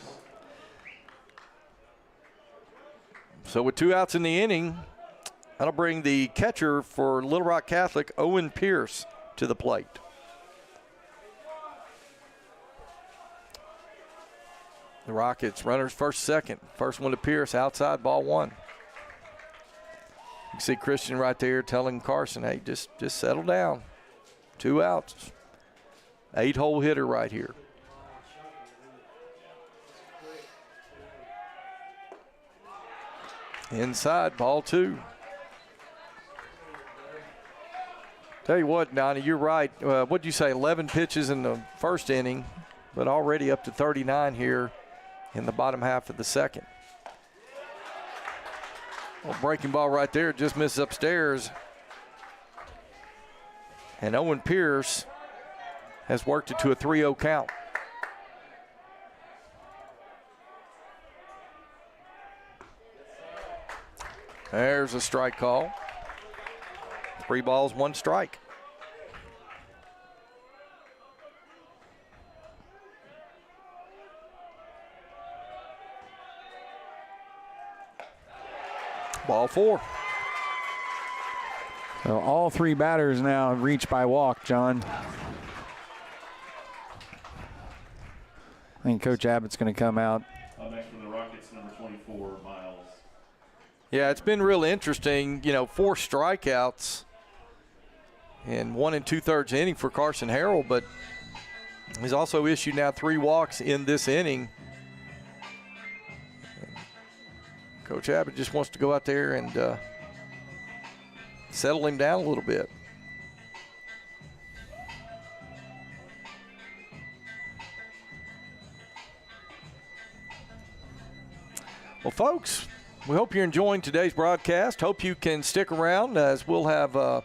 So with 2 outs in the inning, that'll bring the catcher for Little Rock Catholic, Owen Pierce, to the plate. The Rockets runners first, second. First one to Pierce, outside, ball one. You can see Christian right there telling Carson, hey, just settle down. 2 outs. 8-hole hitter right here. Inside, ball two. Tell you what, Donnie, you're right. What'd you say, 11 pitches in the first inning, but already up to 39 here in the bottom half of the second. Well, breaking ball right there, just misses upstairs. And Owen Pierce has worked it to a 3-0 count. There's a strike call. 3 balls, 1 strike. Ball 4. So all 3 batters now have reached by walk, John. I think Coach Abbott's going to come out. Next from the Rockets, number 24, Miles. Yeah, it's been really interesting. 4 strikeouts in 1 2/3 inning for Carson Harrell, but he's also issued now 3 walks in this inning. Coach Abbott just wants to go out there and settle him down a little bit. Well, folks, we hope you're enjoying today's broadcast. Hope you can stick around as we'll have at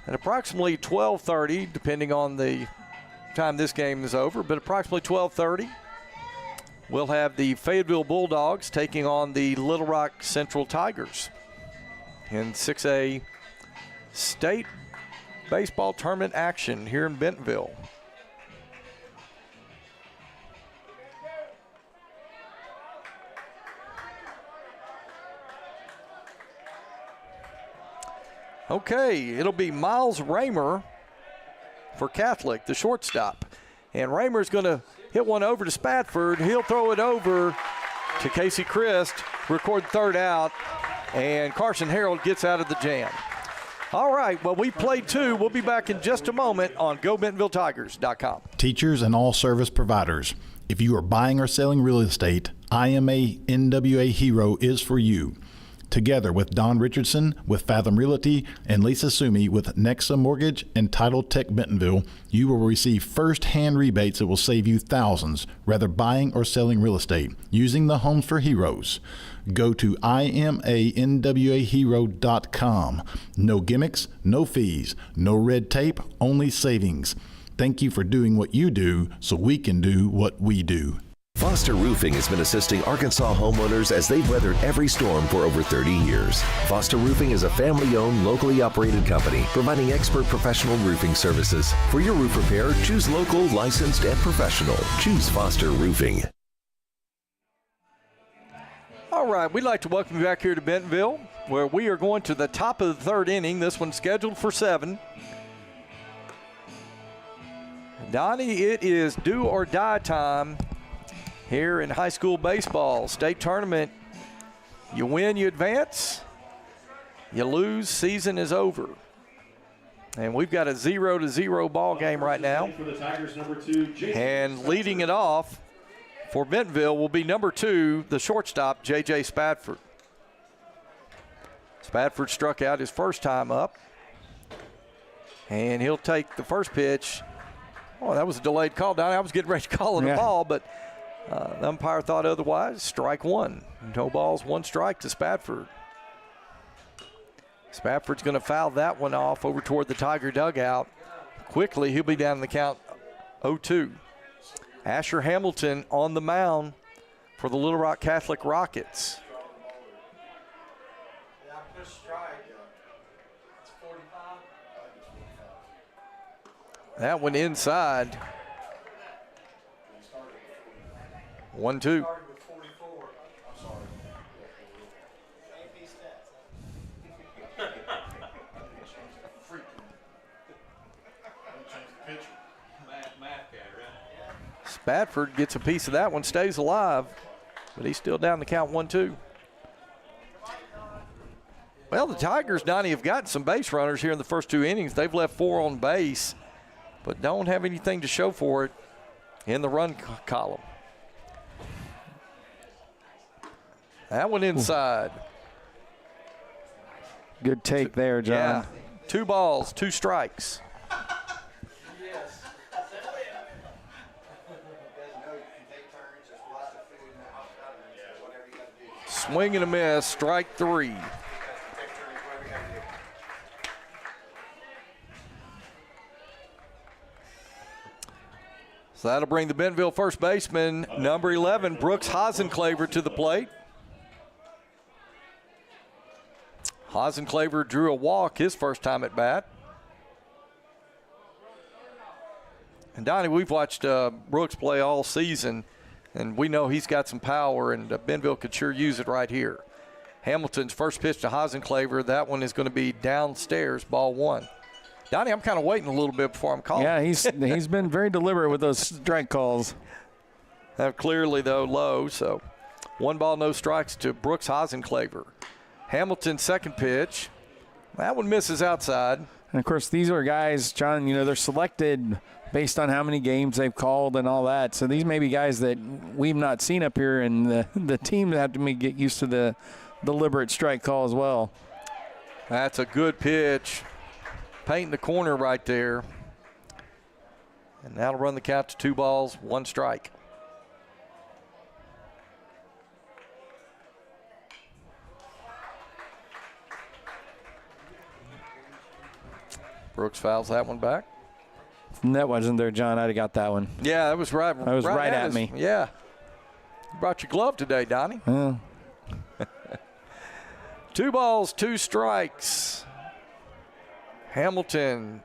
approximately 12:30, depending on the time this game is over, but approximately 12:30, we'll have the Fayetteville Bulldogs taking on the Little Rock Central Tigers in 6A state baseball tournament action here in Bentonville. Okay, it'll be Miles Raymer for Catholic, the shortstop. And Raymer's going to hit one over to Spadford. He'll throw it over to Casey Christ, record third out, and Carson Harrell gets out of the jam. All right, well, we played 2. We'll be back in just a moment on GoBentonvilleTigers.com. Teachers and all service providers, if you are buying or selling real estate, IMA NWA Hero is for you. Together with Don Richardson with Fathom Realty and Lisa Sumi with Nexa Mortgage and Title Tech Bentonville, you will receive first-hand rebates that will save you thousands, whether buying or selling real estate, using the Homes for Heroes. Go to IMANWAHero.com. No gimmicks, no fees, no red tape, only savings. Thank you for doing what you do so we can do what we do. Foster Roofing has been assisting Arkansas homeowners as they've weathered every storm for over 30 years. Foster Roofing is a family-owned, locally operated company providing expert professional roofing services. For your roof repair, choose local, licensed, and professional. Choose Foster Roofing. All right, we'd like to welcome you back here to Bentonville, where we are going to the top of the 3rd inning. This one's scheduled for 7. Donnie, it is do or die time here in high school baseball. State tournament, you win, you advance. You lose, season is over. And we've got a 0-0 ball game right now. And leading it off for Bentonville will be number 2, the shortstop, J.J. Spadford. Spadford struck out his first time up. And he'll take the first pitch. Oh, that was a delayed call, Donnie. I was getting ready to call it a ball, but the umpire thought otherwise. Strike 1. No balls, 1 strike to Spadford. Spadford's going to foul that one off over toward the Tiger dugout. Quickly, he'll be down in the count 0-2. Asher Hamilton on the mound for the Little Rock Catholic Rockets. That one inside. 1-2. Spadford gets a piece of that one, stays alive, but he's still down the count 1-2. Well, the Tigers, Donnie, have gotten some base runners here in the first 2 innings. They've left 4 on base, but don't have anything to show for it in the run column. That one inside. Good take there, John. Yeah, 2 balls, 2 strikes. Swing and a miss, strike 3. So that'll bring the Bentonville first baseman, number 11, Brooks Hasenclaver, to the plate. Hasenclaver drew a walk his first time at bat. And Donnie, we've watched Brooks play all season, and we know he's got some power, and Bentonville could sure use it right here. Hamilton's first pitch to Hasenclaver, that one is going to be downstairs, ball 1. Donnie, I'm kind of waiting a little bit before I'm calling. Yeah, he's been very deliberate with those strike calls. Clearly, though, low, so 1 ball, no strikes to Brooks Hasenclaver. Hamilton's second pitch, that one misses outside. And, of course, these are guys, John, they're selected based on how many games they've called and all that. So these may be guys that we've not seen up here, and the team have to get used to the deliberate strike call as well. That's a good pitch. Painting the corner right there. And that'll run the count to 2 balls, 1 strike. Brooks fouls that one back. And that wasn't there, John. I'd have got that one. Yeah, that was right. That was right at me. Yeah. You brought your glove today, Donnie. 2 balls, 2 strikes. Hamilton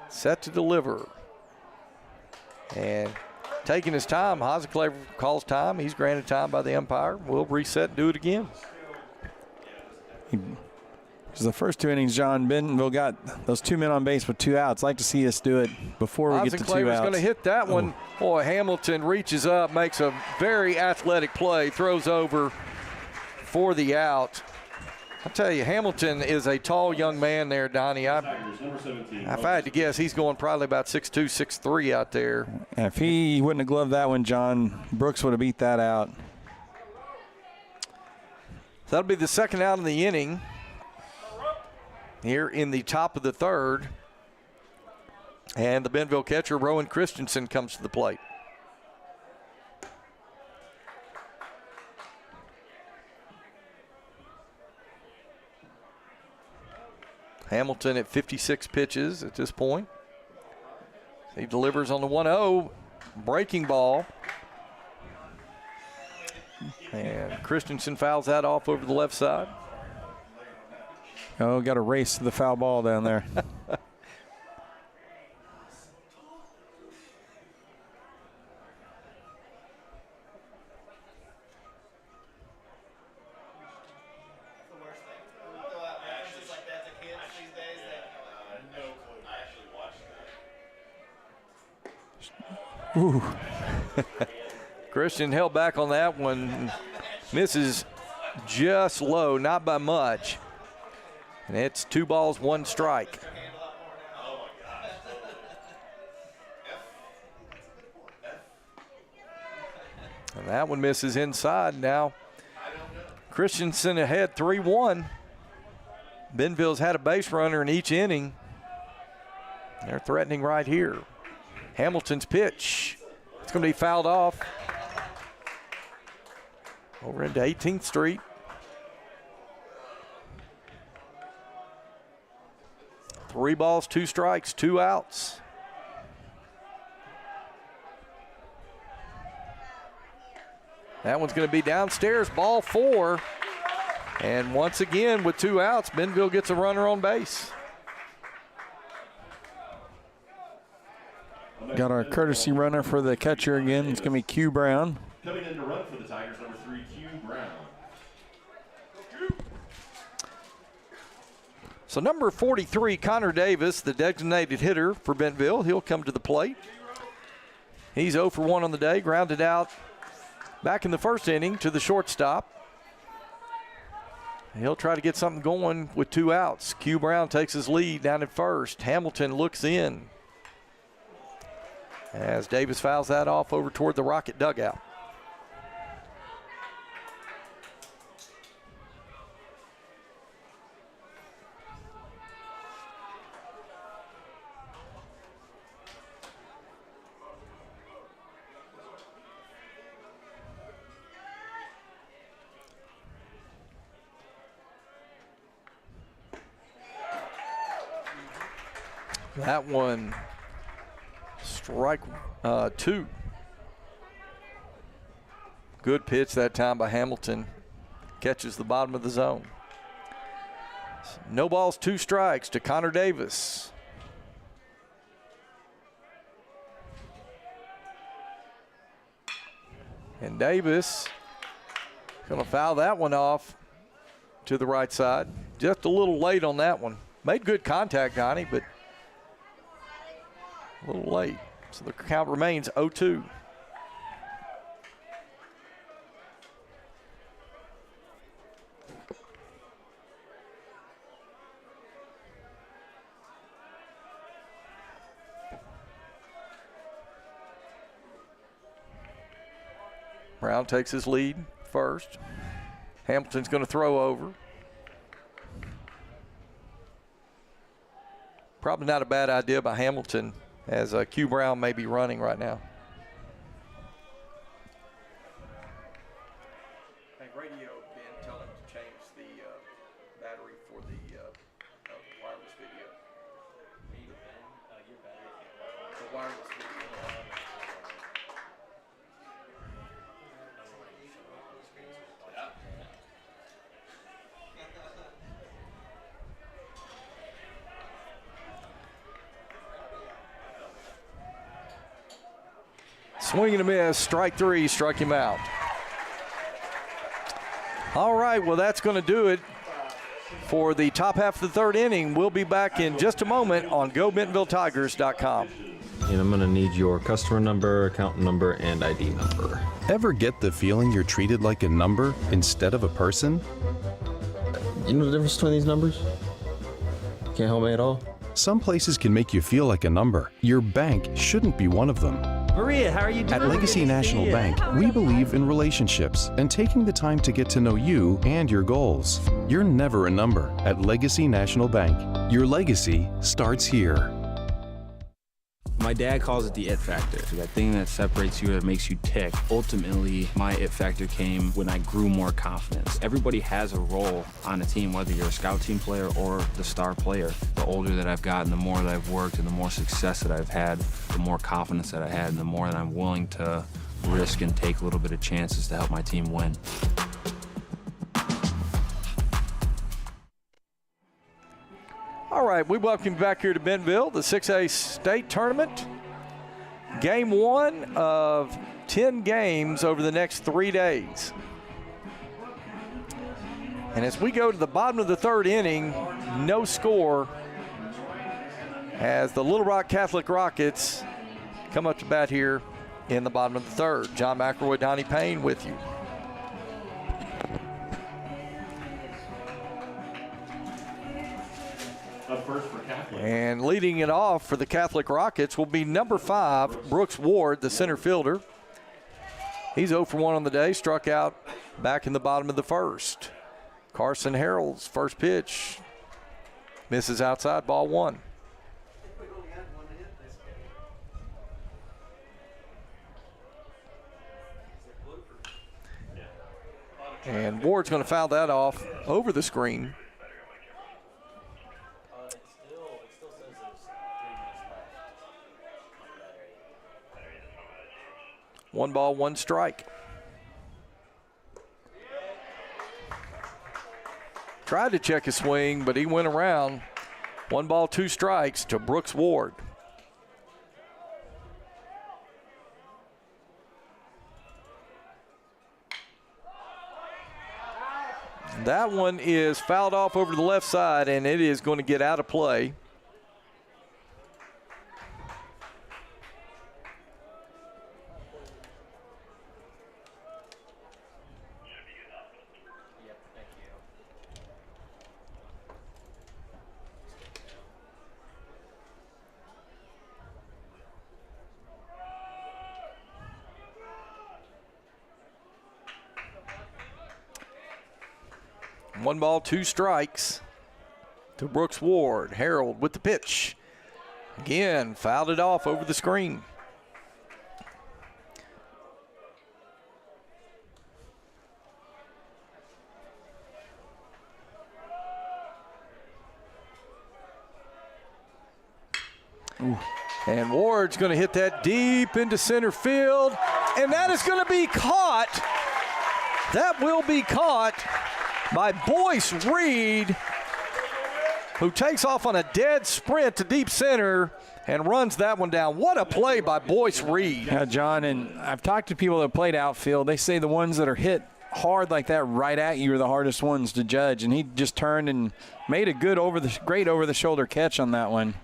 set to deliver. And taking his time, Hasenclaver calls time. He's granted time by the umpire. We'll reset and do it again. Because the first 2 innings, John, Bentonville got those 2 men on base with 2 outs. I'd like to see us do it before we get to 2 outs. Hasenclaver's going to hit that one. Boy, Hamilton reaches up, makes a very athletic play, throws over for the out. I tell you, Hamilton is a tall young man there, Donnie. If I had to guess, he's going probably about 6'2", 6'3" out there. And if he wouldn't have gloved that one, John, Brooks would have beat that out. So that'll be the second out in the inning here in the top of the 3rd. And the Bentonville catcher, Rowan Christensen, comes to the plate. Hamilton at 56 pitches at this point. He delivers on the 1-0, breaking ball. And Christensen fouls that off over the left side. Oh, got a race to the foul ball down there. Ooh. Christian held back on that one. Misses just low, not by much. And it's 2 balls, 1 strike. And that one misses inside. Now Christensen ahead 3-1. Bentonville's had a base runner in each inning. They're threatening right here. Hamilton's pitch. It's going to be fouled off. Over into 18th Street. Three balls, 2 strikes, 2 outs. That one's going to be downstairs, ball 4. And once again, with 2 outs, Bentonville gets a runner on base. Got our courtesy runner for the catcher again. It's going to be Q Brown. Coming in to run for the Tigers, number 3, Q Brown. So number 43, Connor Davis, the designated hitter for Bentonville, he'll come to the plate. He's 0 for 1 on the day, grounded out back in the first inning to the shortstop. He'll try to get something going with 2 outs. Q Brown takes his lead down at first. Hamilton looks in as Davis fouls that off over toward the Rocket dugout. That one, strike 2. Good pitch that time by Hamilton. Catches the bottom of the zone. No balls, 2 strikes to Connor Davis. And Davis gonna foul that one off to the right side. Just a little late on that one. Made good contact, Donnie, but a little late. So the count remains 0-2. Brown takes his lead first. Hamilton's going to throw over. Probably not a bad idea by Hamilton, as Q Brown may be running right now. Hey, radio, Ben, tell him to change the battery for the wireless video. The wireless video. Swing and a miss, strike 3, struck him out. All right, well, that's going to do it for the top half of the 3rd inning. We'll be back in just a moment on GoBentonvilleTigers.com. And I'm going to need your customer number, account number, and ID number. Ever get the feeling you're treated like a number instead of a person? You know the difference between these numbers? Can't help me at all? Some places can make you feel like a number. Your bank shouldn't be one of them. Maria, how are you doing? At Legacy National Bank, we believe in relationships and taking the time to get to know you and your goals. You're never a number at Legacy National Bank. Your legacy starts here. My dad calls it the it factor, that thing that separates you, that makes you tick. Ultimately, my it factor came when I grew more confidence. Everybody has a role on a team, whether you're a scout team player or the star player. The older that I've gotten, the more that I've worked and the more success that I've had, the more confidence that I had, and the more that I'm willing to risk and take a little bit of chances to help my team win. All right, we welcome you back here to Bentonville, the 6A state tournament. Game 1 of 10 games over the next 3 days. And as we go to the bottom of the 3rd inning, no score as the Little Rock Catholic Rockets come up to bat here in the bottom of the 3rd. John McElroy, Donnie Payne with you. And leading it off for the Catholic Rockets will be number 5, Brooks Ward, the center fielder. He's 0 for 1 on the day, struck out back in the bottom of the 1st. Carson Harrell's first pitch misses outside, ball 1. And Ward's going to foul that off over the screen. One ball, one strike. Tried to check his swing, but he went around. 1 ball, 2 strikes to Brooks Ward. That one is fouled off over to the left side, and it is going to get out of play. 1 ball, 2 strikes to Brooks Ward. Harold with the pitch. Again, fouled it off over the screen. Ooh. And Ward's going to hit that deep into center field, and that is going to be caught. That will be caught by Boyce Reed, who takes off on a dead sprint to deep center and runs that one down. What a play by Boyce Reed. Yeah, John, and I've talked to people that played outfield. They say the ones that are hit hard like that right at you are the hardest ones to judge, and he just turned and made a great over-the-shoulder catch on that one.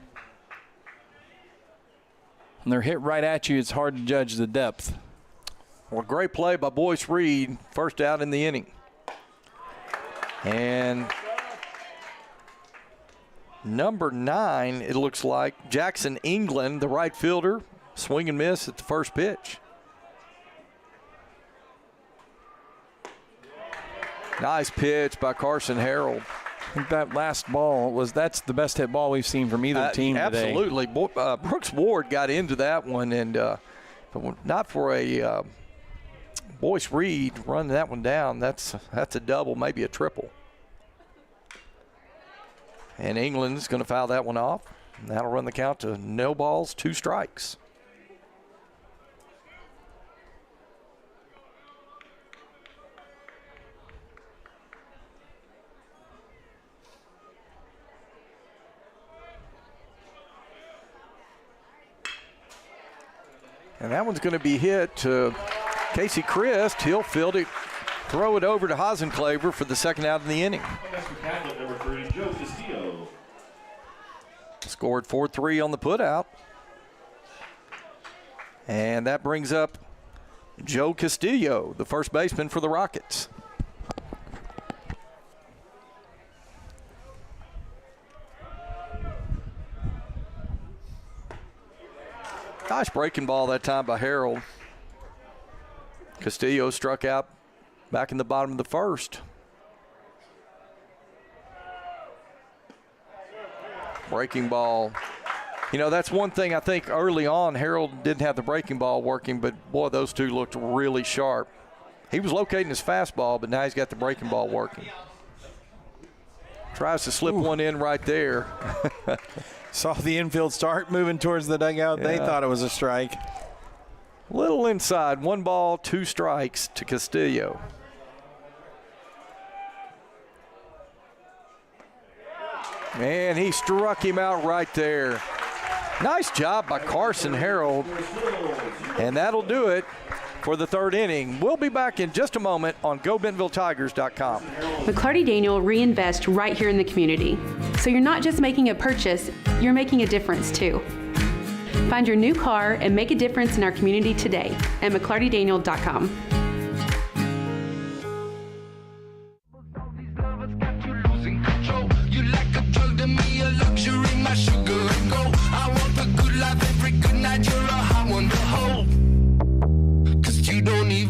When they're hit right at you, it's hard to judge the depth. Well, great play by Boyce Reed, first out in the inning. And number 9, it looks like, Jackson England, the right fielder, swing and miss at the first pitch. Nice pitch by Carson Harold. I think that last ball that's the best hit ball we've seen from either team today. Absolutely. Brooks Ward got into that one, and not for a Boyce Reed running that one down. That's a double, maybe a triple. And England's going to foul that one off. And that'll run the count to no balls, 2 strikes. And that one's going to be hit to Casey Christ. He'll field it, throw it over to Hasenclaver for the second out in the inning. Number 3, Joe Castillo. Scored 4-3 on the putout. And that brings up Joe Castillo, the first baseman for the Rockets. Nice breaking ball that time by Harold. Castillo struck out back in the bottom of the first. Breaking ball. You know, that's one thing I think early on, Harold didn't have the breaking ball working, but boy, those two looked really sharp. He was locating his fastball, but now he's got the breaking ball working. Tries to slip one in right there. Saw the infield start moving towards the dugout. Yeah. They thought it was a strike. Little inside, 1 ball, 2 strikes to Castillo. And he struck him out right there. Nice job by Carson Harold. And that'll do it for the 3rd inning. We'll be back in just a moment on GoBentonvilleTigers.com. McClarty Daniel reinvest right here in the community. So you're not just making a purchase, you're making a difference too. Find your new car and make a difference in our community today at McClartyDaniel.com.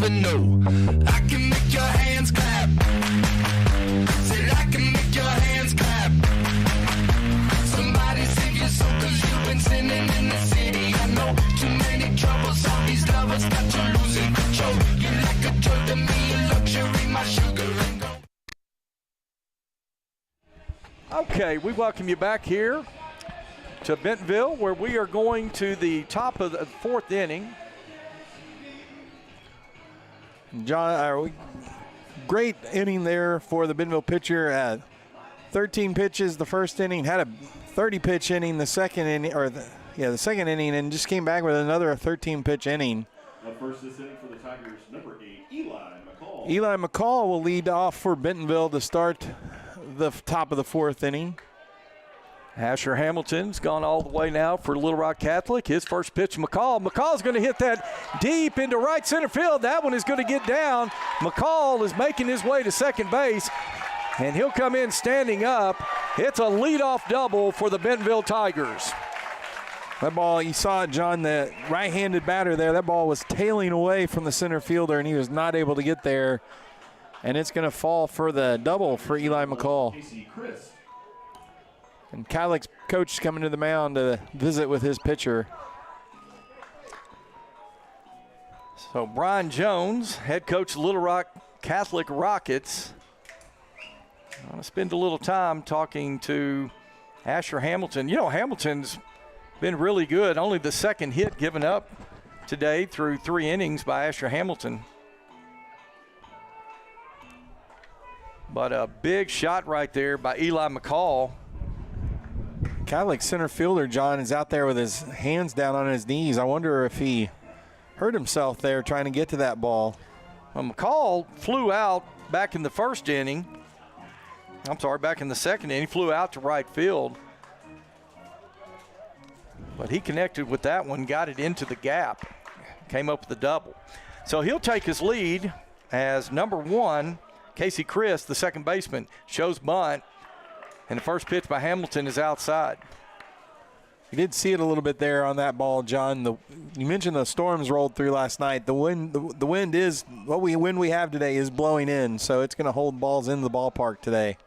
Know I can make your hands clap. Said I can make your hands clap. Somebody save your soul, 'cause you've been sinning in the city. I know too many troubles, all these lovers got you losing control. You're like a drug to me, a luxury, my sugar and gold. Okay, we welcome you back here to Bentonville, where we are going to the top of the 4th inning. John, great inning there for the Bentonville pitcher. 13 pitches the first inning, had a 30-pitch inning the second inning, the second inning, and just came back with another 13-pitch inning. Up first this inning for the Tigers, number 8, Eli McCall. Eli McCall will lead off for Bentonville to start the top of the 4th inning. Asher Hamilton's gone all the way now for Little Rock Catholic. His first pitch, McCall. McCall's going to hit that deep into right center field. That one is going to get down. McCall is making his way to second base, and he'll come in standing up. It's a leadoff double for the Bentonville Tigers. That ball, you saw it, John, the right-handed batter there. That ball was tailing away from the center fielder, and he was not able to get there. And it's going to fall for the double for Eli McCall. And Catholic's coach is coming to the mound to visit with his pitcher. So Brian Jones, head coach of Little Rock Catholic Rockets. I'm going to spend a little time talking to Asher Hamilton. You know, Hamilton's been really good. Only the second hit given up today through 3 innings by Asher Hamilton. But a big shot right there by Eli McCall. Catholic center fielder, John, is out there with his hands down on his knees. I wonder if he hurt himself there trying to get to that ball. Well, McCall flew out back in the first inning. Back in the second inning. He flew out to right field. But he connected with that one, got it into the gap. Came up with a double. So he'll take his lead as number 1, Casey Chris, the second baseman, shows bunt. And the first pitch by Hamilton is outside. You did see it a little bit there on that ball, John. You mentioned the storms rolled through last night. The wind is what we have today is blowing in, so it's going to hold balls in the ballpark today.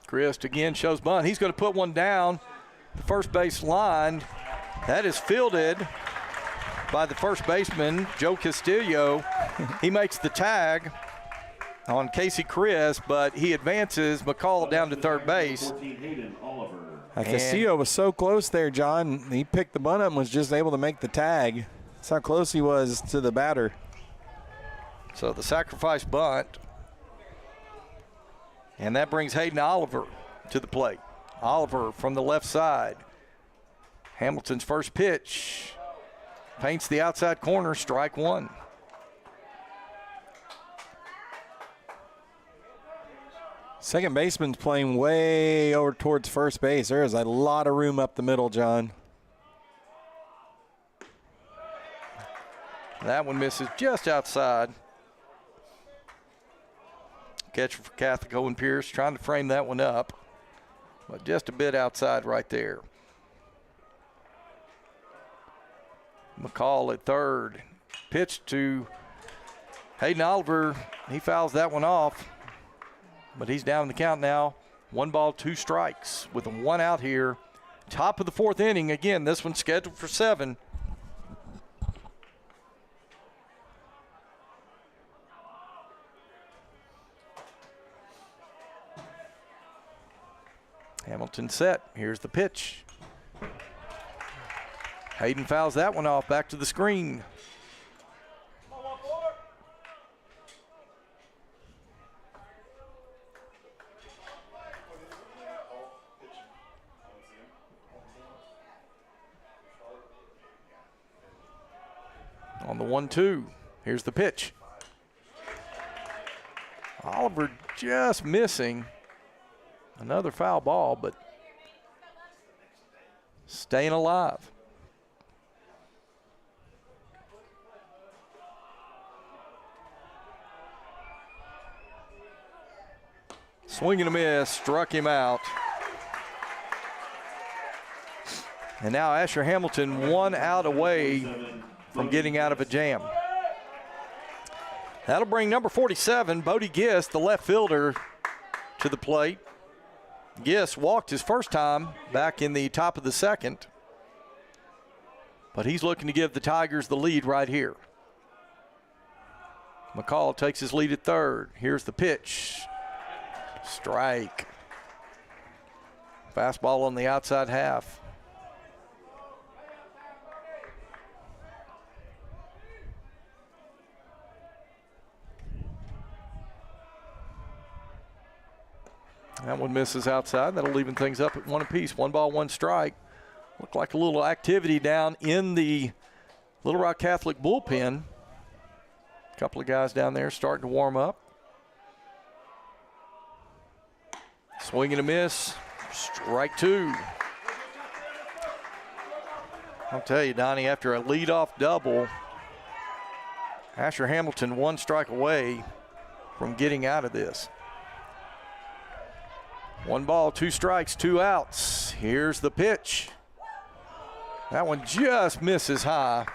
Chris again shows bunt. He's going to put one down the first base line. That is fielded by the first baseman, Joe Castillo. He makes the tag on Casey Chris, but he advances McCall down to third base. Castillo was so close there, John. He picked the bunt up and was just able to make the tag. That's how close he was to the batter. So the sacrifice bunt. And that brings Hayden Oliver to the plate. Oliver from the left side. Hamilton's first pitch. Paints the outside corner, strike 1. Second baseman's playing way over towards first base. There is a lot of room up the middle, John. That one misses just outside. Catcher for Catholic, Owen Pierce, trying to frame that one up, but just a bit outside right there. McCall at third. Pitch to Hayden Oliver. He fouls that one off. But he's down in the count now. 1 ball, 2 strikes with a 1 out here. Top of the 4th inning. Again, this one's scheduled for 7. Hamilton set. Here's the pitch. Hayden fouls that one off. Back to the screen. On the 1-2, here's the pitch. Oliver just missing. Another foul ball, but staying alive. Swing and a miss, struck him out. And now Asher Hamilton 1 out away from getting out of a jam. That'll bring number 47, Bodie Gist, the left fielder, to the plate. Gist walked his first time back in the top of the second, but he's looking to give the Tigers the lead right here. McCall takes his lead at third. Here's the pitch. Strike. Fastball on the outside half. That one misses outside. That'll even things up at 1 apiece. 1 ball, 1 strike. Looked like a little activity down in the Little Rock Catholic bullpen. A couple of guys down there starting to warm up. Swing and a miss. Strike 2. I'll tell you, Donnie, after a leadoff double, Asher Hamilton 1 strike away from getting out of this. 1 ball, 2 strikes, 2 outs. Here's the pitch. That one just misses high.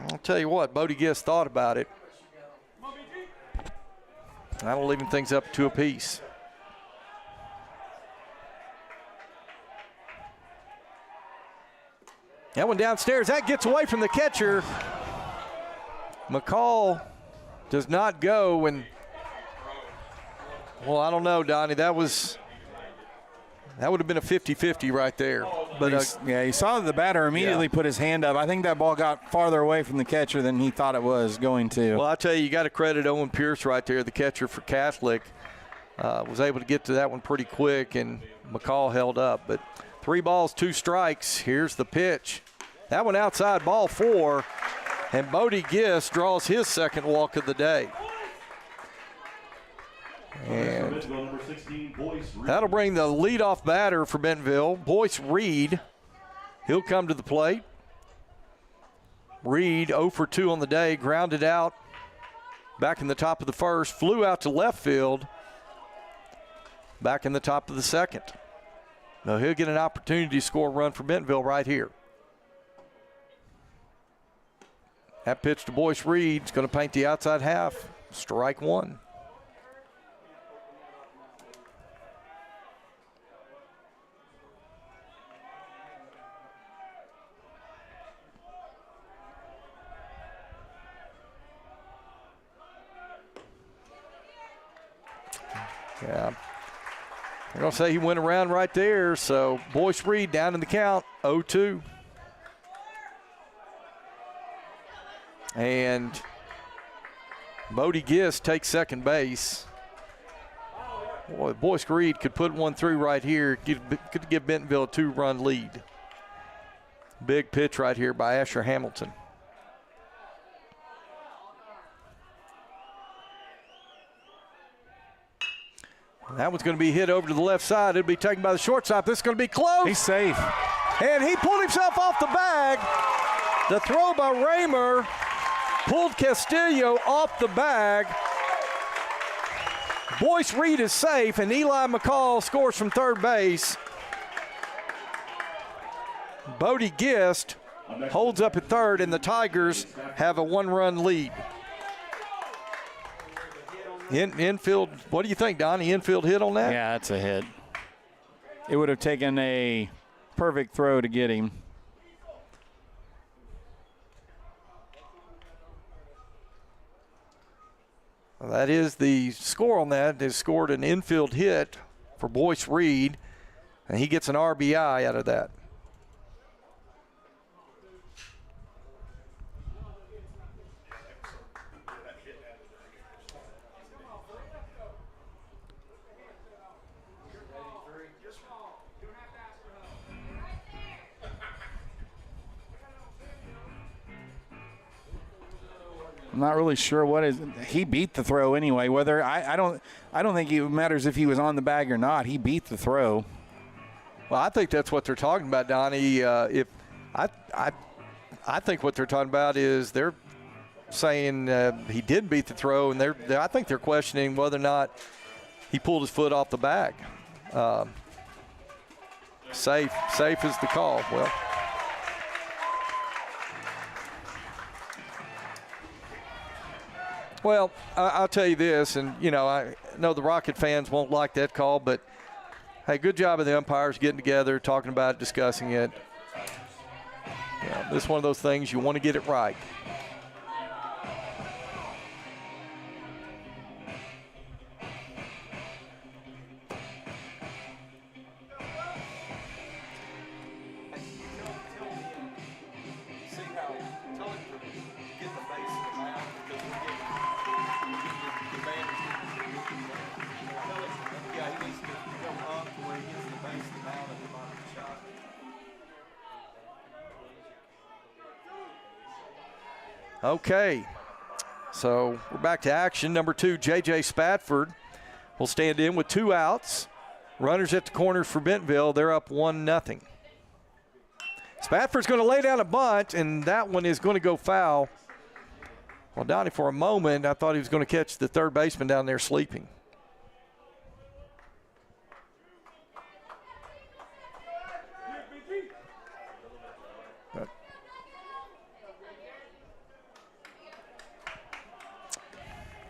I'll tell you what, Bodie Gist thought about it. That'll leave things up 2 apiece. That one downstairs. That gets away from the catcher. McCall does not go. And, well, I don't know, Donnie. That would have been a 50-50 right there. But you saw the batter immediately put his hand up. I think that ball got farther away from the catcher than he thought it was going to. Well, I tell you got to credit Owen Pierce right there, the catcher for Catholic. Was able to get to that one pretty quick, and McCall held up. But 3 balls, 2 strikes. Here's the pitch. That one outside, ball 4, and Bodie Gist draws his second walk of the day. And that'll bring the leadoff batter for Bentonville, Boyce Reed. He'll come to the plate. Reed 0 for 2 on the day, grounded out back in the top of the first, flew out to left field back in the top of the second. Now he'll get an opportunity to score a run for Bentonville right here. That pitch to Boyce Reed is going to paint the outside half. Strike 1. Yeah. I'm going to say he went around right there, so Boyce Reed down in the count, 0-2. And Bodie Gist takes second base. Boy, Boyce Reed could put one through right here, could give Bentonville a 2-run lead. Big pitch right here by Asher Hamilton. That one's going to be hit over to the left side. It'll be taken by the shortstop. This is going to be close. He's safe. And he pulled himself off the bag. The throw by Raymer pulled Castillo off the bag. Boyce Reed is safe, and Eli McCall scores from third base. Bodie Gist holds up at third, and the Tigers have a 1-run lead. Infield, what do you think, Donnie? Infield hit on that? Yeah, that's a hit. It would have taken a perfect throw to get him. Well, that is the score on that. They scored an infield hit for Boyce Reed, and he gets an RBI out of that. I'm not really sure what is. He beat the throw anyway. Whether I don't think it matters if he was on the bag or not. He beat the throw. Well, I think that's what they're talking about, Donnie. I think what they're talking about is they're saying he did beat the throw, and I think they're questioning whether or not he pulled his foot off the bag. Safe is the call. Well. Well, I'll tell you this, and, I know the Rocket fans won't like that call, but, hey, good job of the umpires getting together, talking about it, discussing it. This is one of those things you want to get it right. Okay, so we're back to action. Number 2, J.J. Spatford will stand in with 2 outs. Runners at the corners for Bentonville. They're up 1-0. Spatford's going to lay down a bunt, and that one is going to go foul. Well, Donnie, for a moment, I thought he was going to catch the third baseman down there sleeping.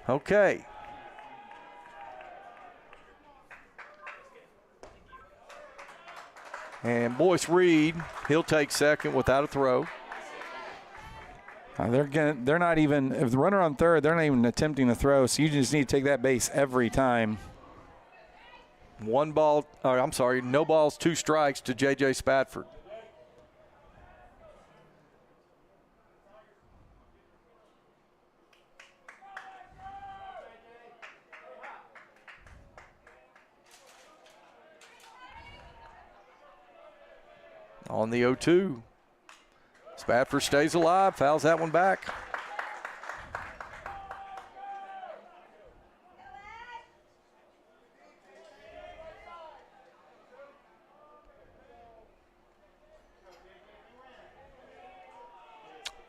Okay. And Boyce Reed, he'll take second without a throw. They're not even, if the runner on third, they're not even attempting to throw, so you just need to take that base every time. No balls, 2 strikes to J.J. Spatford. On the 0-2. Spatford stays alive, fouls that one back.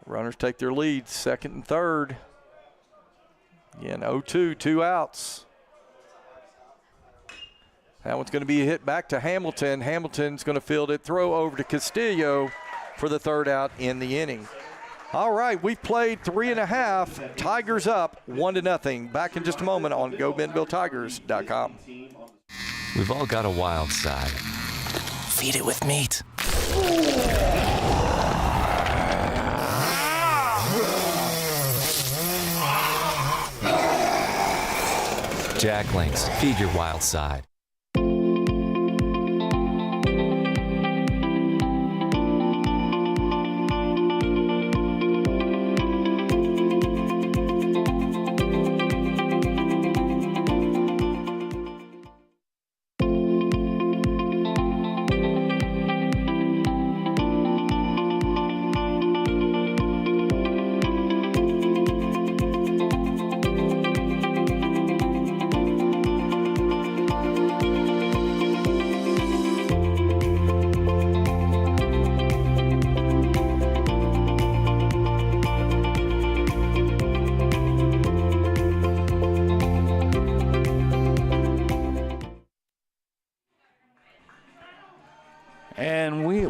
Runners take their lead, second and third. Again, 0-2, 2 outs. That one's going to be a hit back to Hamilton. Hamilton's going to field it, throw over to Castillo for the third out in the inning. All right, we've played 3.5. Tigers up 1-0. Back in just a moment on GoBentonvilleTigers.com. We've all got a wild side. Feed it with meat. Jack Links, feed your wild side.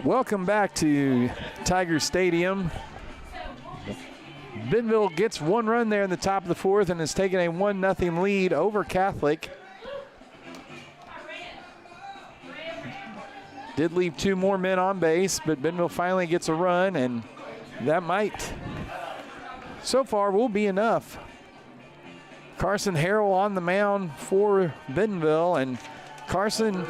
Welcome back to Tiger Stadium. Bentonville gets one run there in the top of the fourth and has taken a 1-0 lead over Catholic. Did leave 2 more men on base, but Bentonville finally gets a run, and that might, so far, will be enough. Carson Harrell on the mound for Bentonville, and Carson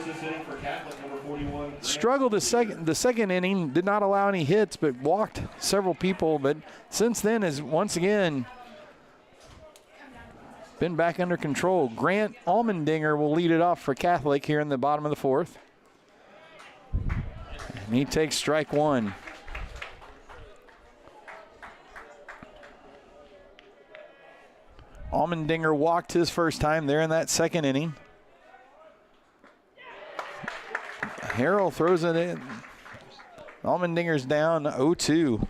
struggled the second inning, did not allow any hits, but walked several people. But since then has once again been back under control. Grant Almendinger will lead it off for Catholic here in the bottom of the fourth. And he takes strike one. Almendinger walked his first time there in that second inning. Harrell throws it in. Almendinger's down 0-2.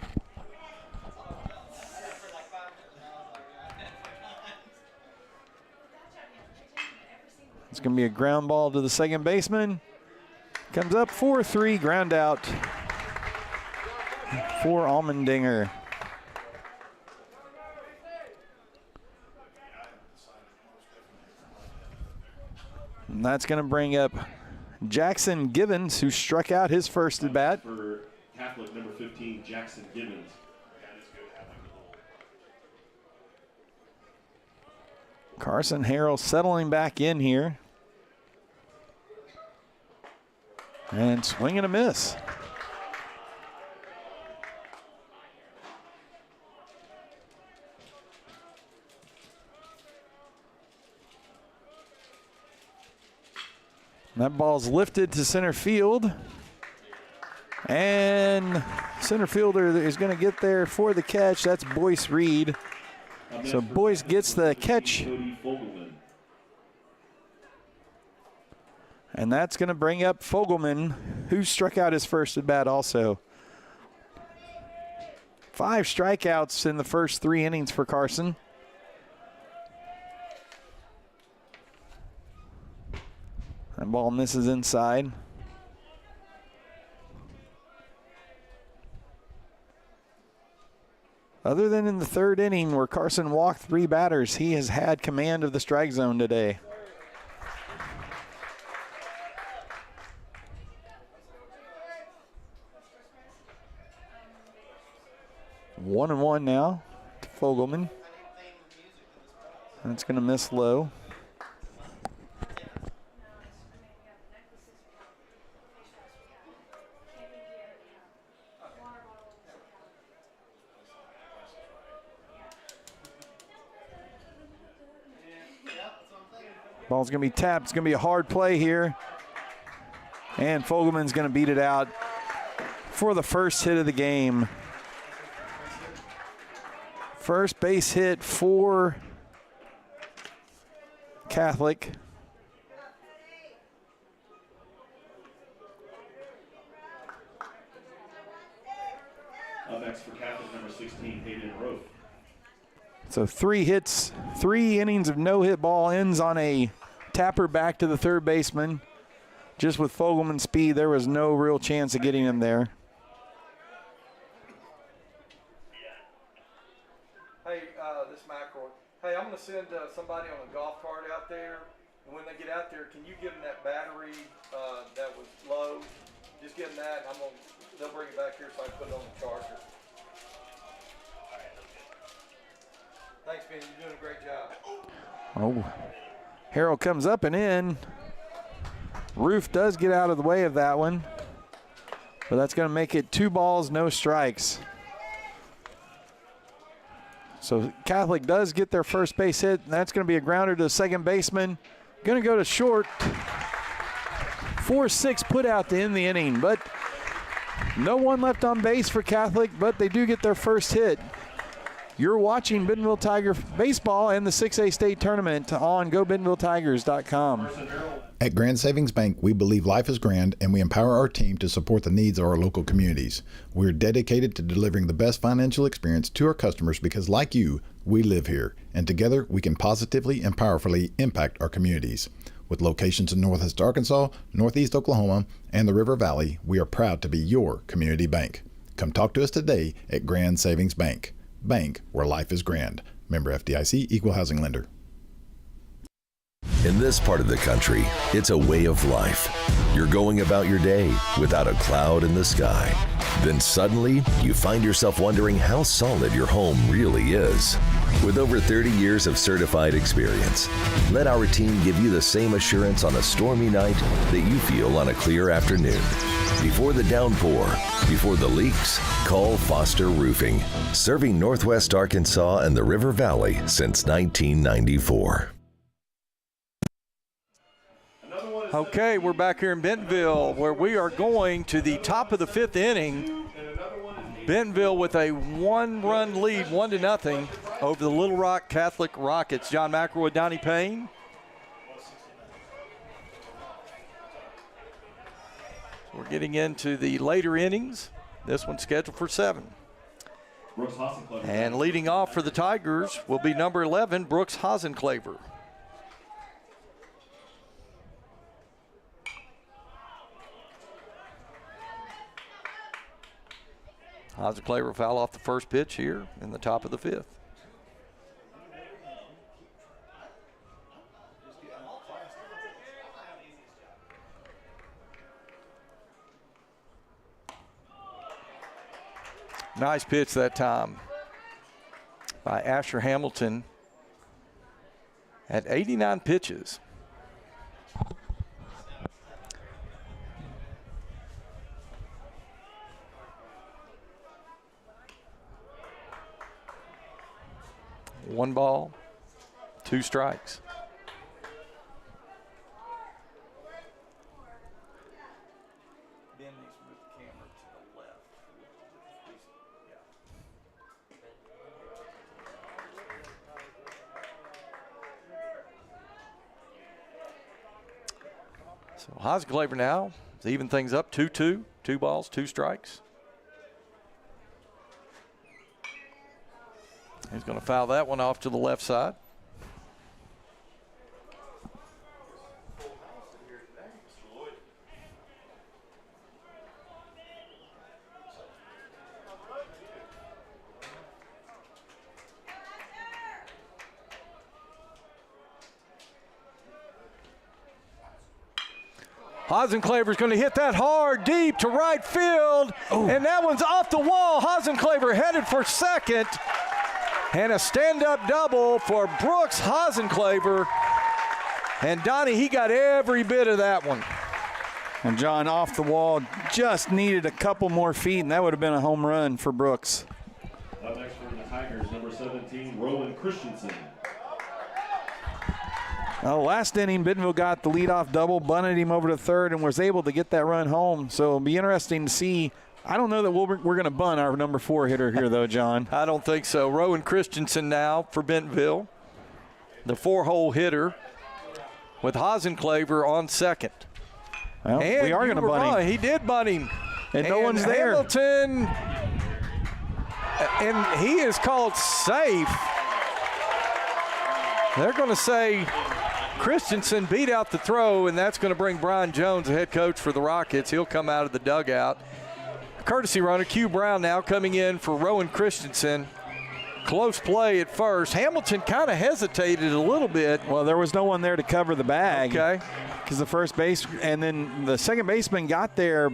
It's going to be a ground ball to the second baseman. Comes up 4-3, ground out for Almendinger. And that's going to bring up Jackson Gibbons, who struck out his first at bat. For Catholic, number 15, Jackson Gibbons. Carson Harrell settling back in here. And swing and a miss. That ball's lifted to center field. And center fielder is going to get there for the catch. That's Boyce Reed. So Boyce gets the catch. And that's going to bring up Fogelman, who struck out his first at bat also. 5 strikeouts in the first 3 innings for Carson. That ball misses inside. Other than in the 3rd inning where Carson walked 3 batters, he has had command of the strike zone today. 1-1 now to Fogelman. That's going to miss low. Ball's going to be tapped. It's going to be a hard play here. And Fogelman's going to beat it out for the first hit of the game. First base hit for Catholic. Up next for Catholic, number 16, Hayden Rowe. So 3 hits, 3 innings of no-hit ball ends on a tapper back to the third baseman. Just with Fogelman's speed, there was no real chance of getting him there. Hey, this mackerel. Hey, I'm going to send somebody on a golf cart out there. And when they get out there, can you give them that battery that was low? Just give them that, and they'll bring it back here so I can put it on the charger. Thanks, Ben. You're doing a great job. Oh, Harrell comes up and in. Roof does get out of the way of that one, but that's going to make it 2 balls, no strikes. So Catholic does get their first base hit, and that's going to be a grounder to the second baseman. Going to go to short. 4-6 put out to end the inning, but no one left on base for Catholic, but they do get their first hit. You're watching Bentonville Tiger baseball and the 6A state tournament on GoBentonvilleTigers.com. At Grand Savings Bank, we believe life is grand and we empower our team to support the needs of our local communities. We're dedicated to delivering the best financial experience to our customers because, like you, we live here, and together we can positively and powerfully impact our communities. With locations in Northwest Arkansas, Northeast Oklahoma, and the River Valley, we are proud to be your community bank. Come talk to us today at Grand Savings Bank. Bank where life is grand. Member FDIC, Equal Housing Lender. In this part of the country, it's a way of life. You're going about your day without a cloud in the sky. Then suddenly, you find yourself wondering how solid your home really is. With over 30 years of certified experience, let our team give you the same assurance on a stormy night that you feel on a clear afternoon. Before the downpour, before the leaks, call Foster Roofing, serving Northwest Arkansas and the River Valley since 1994. Okay, we're back here in Bentonville where we are going to the top of the 5th inning. Bentonville with a 1-run lead, 1-0 over the Little Rock Catholic Rockets. John McElroy, Donnie Payne. We're getting into the later innings. This one's scheduled for 7. And leading off for the Tigers will be number 11, Brooks Hasenclaver. Hasenclaver foul off the first pitch here in the top of the 5th. Nice pitch that time by Asher Hamilton at 89 pitches. One ball, 2 strikes. Ben needs to move the camera to the left. So Hasenclaver now to even things up, 2-2, 2 balls, 2 strikes. He's going to foul that one off to the left side. Hasenclaver's going to hit that hard, deep to right field, and that one's off the wall. Hasenclaver headed for second, and a stand-up double for Brooks Hasenclaver. And Donnie, he got every bit of that one. And John, off the wall, just needed a couple more feet, and that would have been a home run for Brooks. Up next for the Tigers, number 17, Rowan Christensen. Last inning, Bentonville got the leadoff double, bunted him over to third, and was able to get that run home. So it'll be interesting to see. I don't know that we're going to bunt our number 4 hitter here, though, John. I don't think so. Rowan Christensen now for Bentonville, the 4-hole hitter, with Hasenclaver on second. Well, we are going to bunt him. He did bunt him. And no one's there. Hamilton, and he is called safe. They're going to say Christensen beat out the throw, and that's going to bring Brian Jones, the head coach for the Rockets. He'll come out of the dugout. Courtesy runner, Q Brown now coming in for Rowan Christensen. Close play at first. Hamilton kind of hesitated a little bit. Well, there was no one there to cover the bag. Okay. Because the first base, and then the second baseman got there,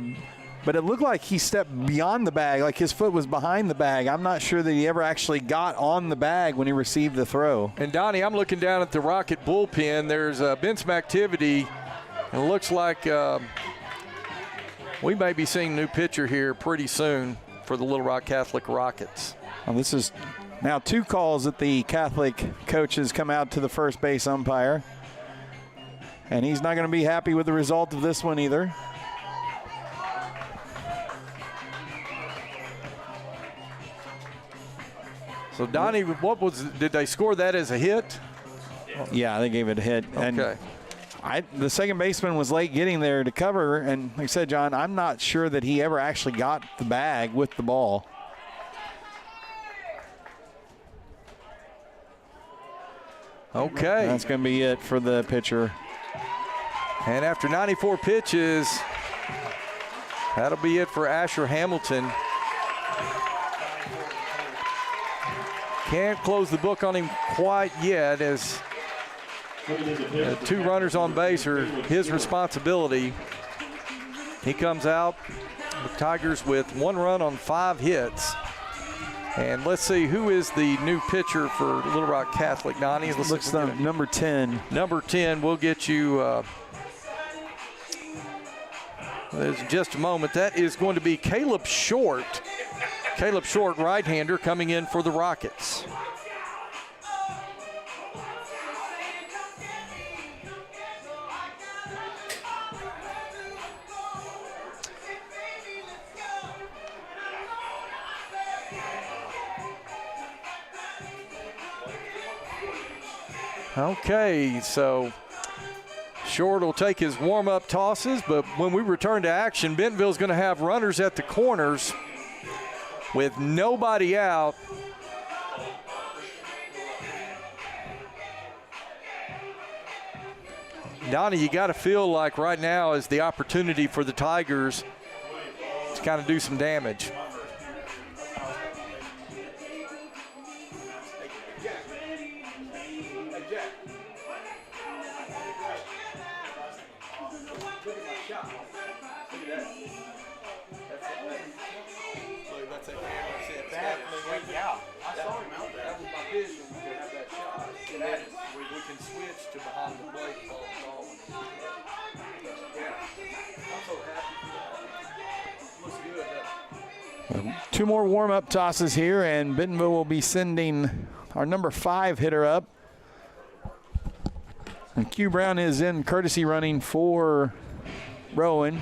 but it looked like he stepped beyond the bag, like his foot was behind the bag. I'm not sure that he ever actually got on the bag when he received the throw. And Donnie, I'm looking down at the Rocket bullpen. There's been some activity, and it looks like we may be seeing a new pitcher here pretty soon for the Little Rock Catholic Rockets. Well, this is now 2 calls that the Catholic coaches come out to the first base umpire. And he's not going to be happy with the result of this one either. So, Donnie, did they score that as a hit? Yeah, they gave it a hit. Okay. And the second baseman was late getting there to cover, and like I said, John, I'm not sure that he ever actually got the bag with the ball. Okay. That's going to be it for the pitcher. And after 94 pitches, that'll be it for Asher Hamilton. Can't close the book on him quite yet, as 2 runners on base are his responsibility. He comes out with Tigers with 1 run on 5 hits. And let's see, who is the new pitcher for Little Rock Catholic, Donnie? Looks like number 10. Number 10, we'll get you there's just a moment. That is going to be Caleb Short. Caleb Short, right-hander, coming in for the Rockets. Okay, so Short will take his warm-up tosses, but when we return to action, Bentonville's going to have runners at the corners with nobody out. Donnie, you got to feel like right now is the opportunity for the Tigers to kind of do some damage. Two more warm-up tosses here, and Bentonville will be sending our number 5 hitter up. And Q Brown is in courtesy running for Rowan.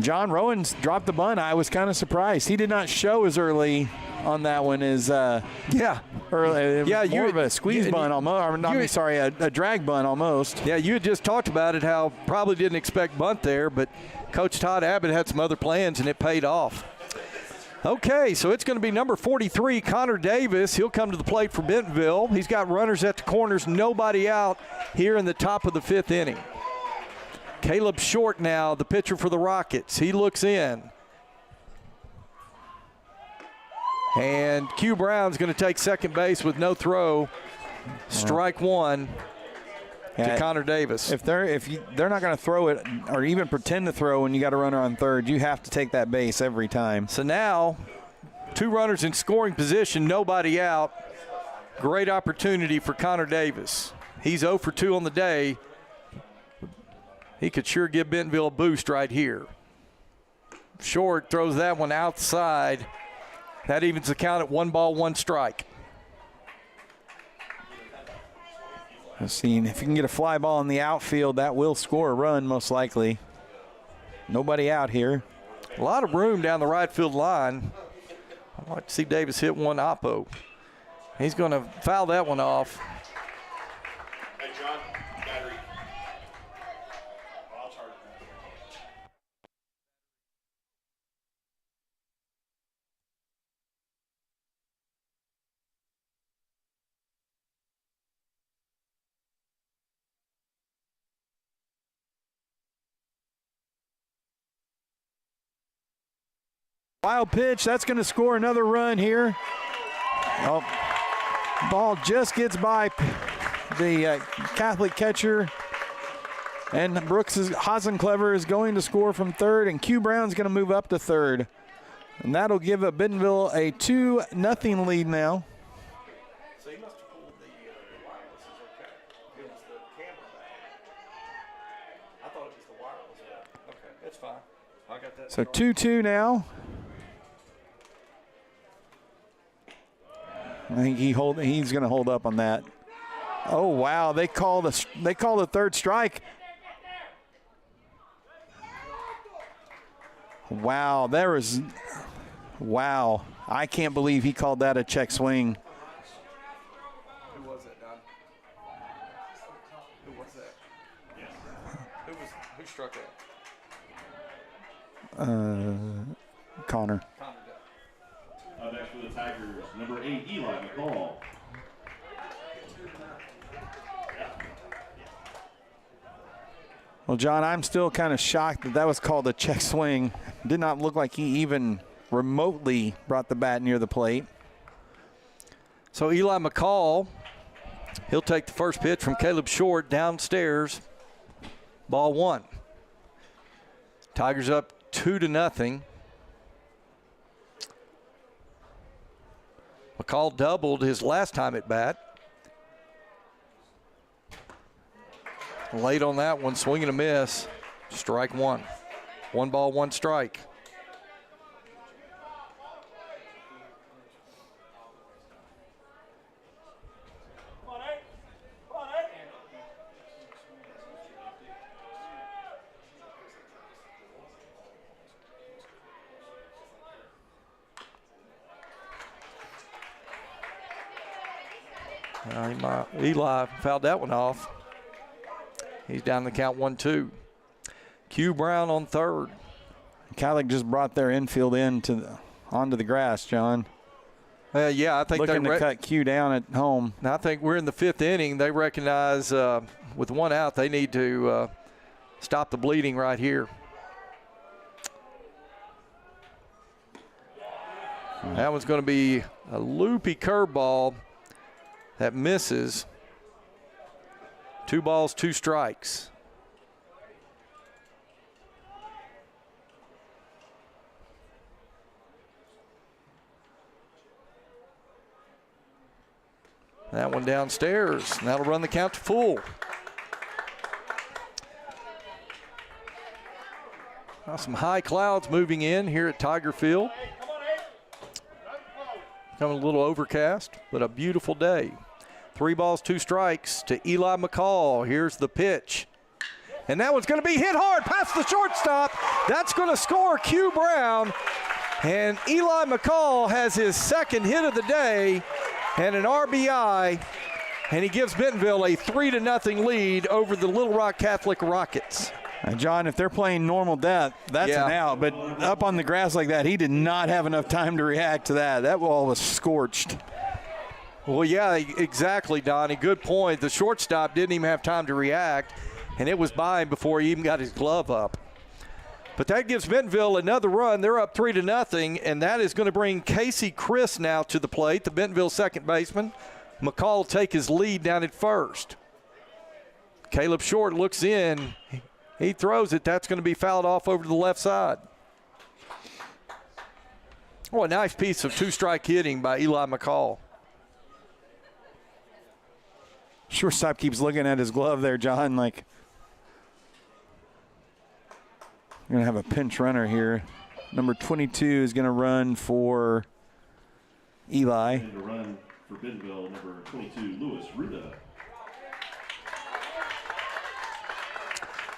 John Rowan's dropped the bunt. I was kind of surprised. He did not show as early on that one as early. Yeah, more of a squeeze bunt almost. A drag bunt almost. Yeah, you had just talked about it, how probably didn't expect bunt there, but Coach Todd Abbott had some other plans, and it paid off. Okay, so it's going to be number 43, Connor Davis. He'll come to the plate for Bentonville. He's got runners at the corners, nobody out here in the top of the 5th inning. Caleb Short now, the pitcher for the Rockets. He looks in. And Q Brown's going to take second base with no throw. Strike 1. to Connor Davis. If they're not going to throw it or even pretend to throw when you got a runner on third, you have to take that base every time. So now 2 runners in scoring position, nobody out. Great opportunity for Connor Davis. He's 0 for 2 on the day. He could sure give Bentonville a boost right here. Short throws that one outside. That evens the count at 1 ball, 1 strike. Let's see, if you can get a fly ball in the outfield, that will score a run most likely. Nobody out here. A lot of room down the right field line. I'd like to see Davis hit one oppo. He's going to foul that one off. Hey, John, battery. Wild pitch, that's going to score another run here. Oh, ball just gets by the Catholic catcher. And Hasenclever is going to score from third, and Q Brown's going to move up to third. And that'll give Bentonville a 2-0 lead now. So you must have pulled the wireless is okay. It was the camera back. I thought it was the wireless back. Okay, that's fine. I got that. So 2-2 now. I think he's going to hold up on that. Oh wow, they called a third strike. Wow, wow. I can't believe he called that a check swing. Who was that, Don? Who was that? Who struck that? Connor. Next for the Tigers, number 8, Eli McCall. Well, John, I'm still kind of shocked that was called a check swing. Did not look like he even remotely brought the bat near the plate. So Eli McCall, he'll take the first pitch from Caleb Short downstairs. Ball 1. Tigers up 2-0. McCall doubled his last time at bat. Late on that one, swing and a miss. Strike 1. 1 ball, 1 strike. Eli fouled that one off. He's down the count 1-2. Q Brown on third. Catholic just brought their infield onto the grass, John. Yeah, I think looking to cut Q down at home. I think we're in the 5th inning. They recognize with 1 out, they need to stop the bleeding right here. That one's going to be a loopy curveball that misses. 2 balls, 2 strikes. That one downstairs, and that'll run the count to full. Now some high clouds moving in here at Tiger Field. Becoming a little overcast, but a beautiful day. 3 balls, 2 strikes to Eli McCall. Here's the pitch. And that one's going to be hit hard past the shortstop. That's going to score Q Brown. And Eli McCall has his 2nd hit of the day and an RBI. And he gives Bentonville a 3-0 lead over the Little Rock Catholic Rockets. John, if they're playing normal death, that's an out. But up on the grass like that, he did not have enough time to react to that. That ball was scorched. Well, yeah, exactly, Donnie. Good point. The shortstop didn't even have time to react, and it was by him before he even got his glove up. But that gives Bentonville another run. They're up 3-0, and that is going to bring Casey Chris now to the plate, the Bentonville second baseman. McCall will take his lead down at first. Caleb Short looks in. He throws it. That's going to be fouled off over to the left side. Oh, a nice piece of two-strike hitting by Eli McCall. Shortstop keeps looking at his glove there, John, like you're going to have a pinch runner here. Number 22 is going to run for Eli. And to run for Bentonville, number 22, Louis Ruda.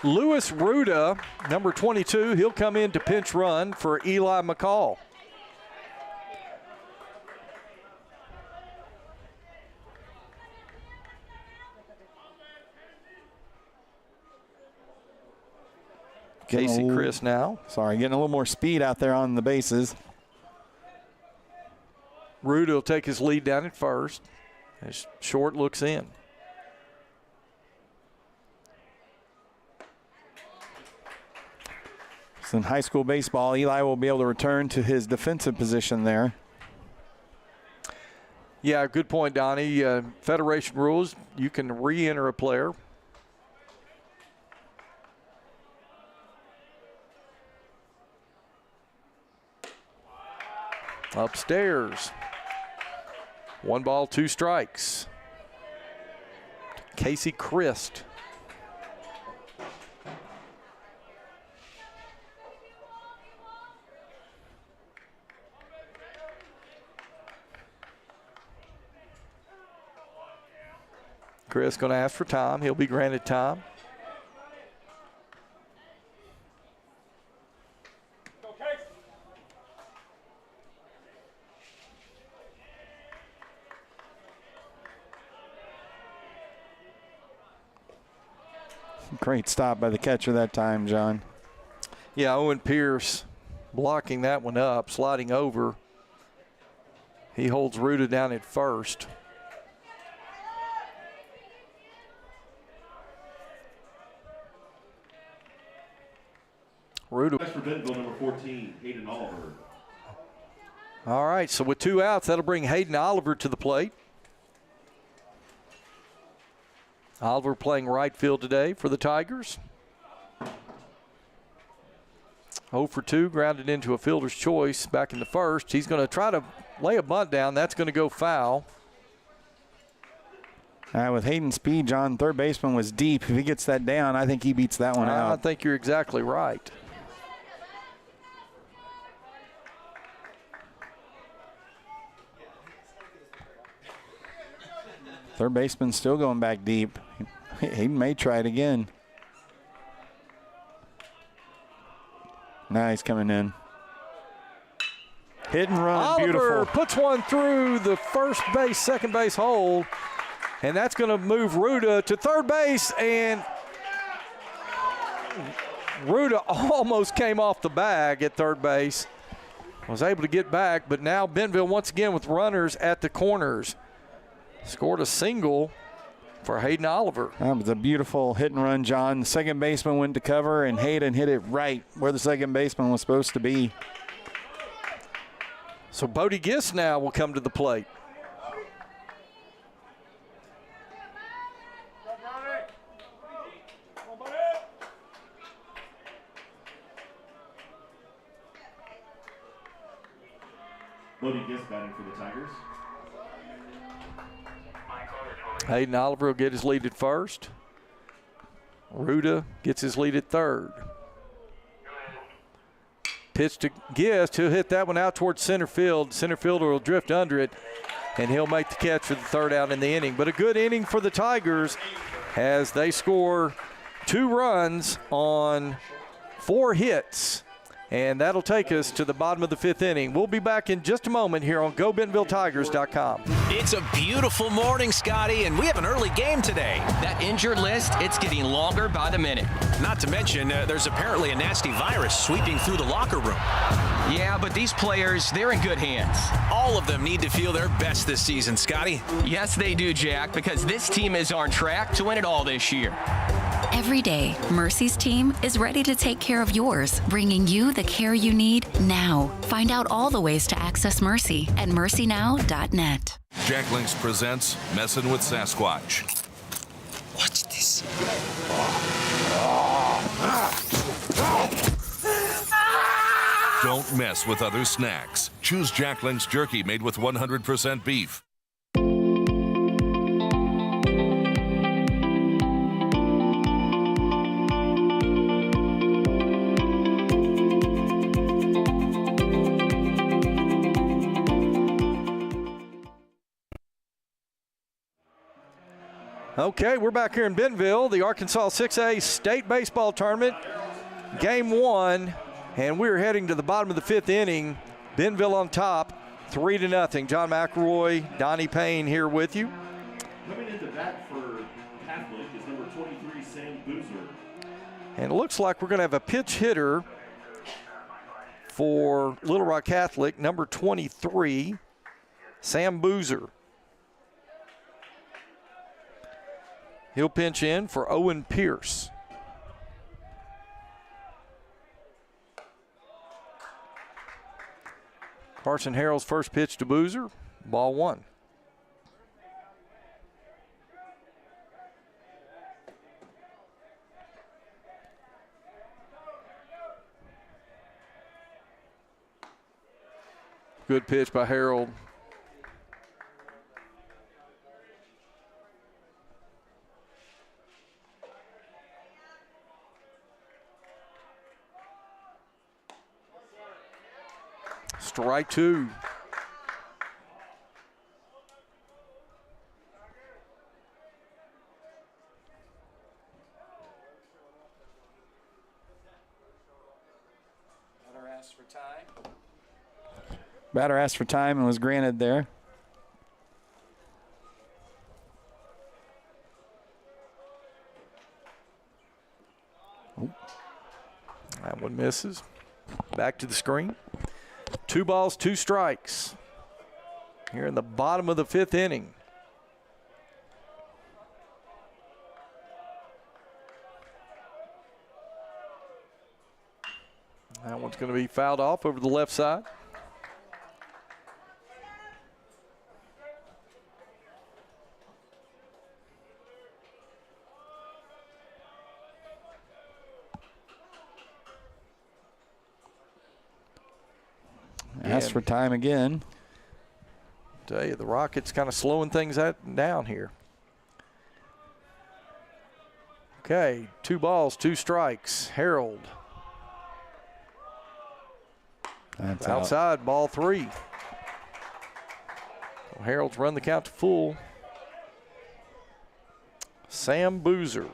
Louis Ruda, number 22, he'll come in to pinch run for Eli McCall. Casey Chris now. Sorry, getting a little more speed out there on the bases. Ruda will take his lead down at first as Short looks in. So in high school baseball, Eli will be able to return to his defensive position there. Yeah, good point, Donnie. Federation rules, you can re-enter a player. Upstairs. 1 ball, 2 strikes. Casey Christ. Chris going to ask for time. He'll be granted time. Great stop by the catcher that time, John. Yeah, Owen Pierce blocking that one up, sliding over. He holds Ruda down at first. Ruda. Next for Bentonville, number 14, Hayden Oliver. All right, so with 2 outs, that'll bring Hayden Oliver to the plate. Oliver playing right field today for the Tigers. 0 for 2, grounded into a fielder's choice back in the first. He's going to try to lay a bunt down. That's going to go foul. With Hayden's speed, John, third baseman was deep. If he gets that down, I think he beats that one out. I think you're exactly right. Third baseman still going back deep. He may try it again. Now he's coming in. Hit and run, Oliver beautiful. Puts one through the first base, second base hole, and that's going to move Ruda to third base, and Ruda almost came off the bag at third base. Was able to get back, but now Bentonville once again with runners at the corners. Scored a single for Hayden Oliver. That was a beautiful hit and run, John. The second baseman went to cover, and Hayden hit it right where the second baseman was supposed to be. So Bodie Gist now will come to the plate. Bodie Gist batting for the Tigers. Hayden Oliver will get his lead at first. Ruda gets his lead at third. Pitch to Gist. He'll hit that one out towards center field. Center fielder will drift under it, and he'll make the catch for the third out in the inning. But a good inning for the Tigers as they score 2 runs on 4 hits. And that'll take us to the bottom of the 5th inning. We'll be back in just a moment here on GoBentonvilleTigers.com. It's a beautiful morning, Scotty, and we have an early game today. That injured list, it's getting longer by the minute. Not to mention, there's apparently a nasty virus sweeping through the locker room. Yeah, but these players, they're in good hands. All of them need to feel their best this season, Scotty. Yes, they do, Jack, because this team is on track to win it all this year. Every day, Mercy's team is ready to take care of yours, bringing you the care you need now. Find out all the ways to access Mercy at mercynow.net. Jack Links presents Messin' with Sasquatch. Watch this. snacks. Don't mess with other snacks. Choose Jack Link's jerky made with 100% beef. Okay, we're back here in Bentonville, the Arkansas 6A State Baseball Tournament, Game 1, and we're heading to the bottom of the 5th inning. Bentonville on top, 3-0. John McElroy, Donnie Payne here with you. Coming into bat for Catholic is number 23, Sam Boozer. And it looks like we're going to have a pitch hitter for Little Rock Catholic, number 23, Sam Boozer. He'll pinch in for Owen Pierce. Carson Harrell's first pitch to Boozer, ball 1. Good pitch by Harrell. Strike 2. Batter asked for time. Batter asked for time and was granted there. That one misses. Back to the screen. 2 balls, 2 strikes here in the bottom of the 5th inning. That one's going to be fouled off over the left side. Asked for time again. Tell you, the Rockets kind of slowing things down here. Okay, 2 balls, 2 strikes. Harold. That's outside, ball 3. So Harold's run the count to full. Sam Boozer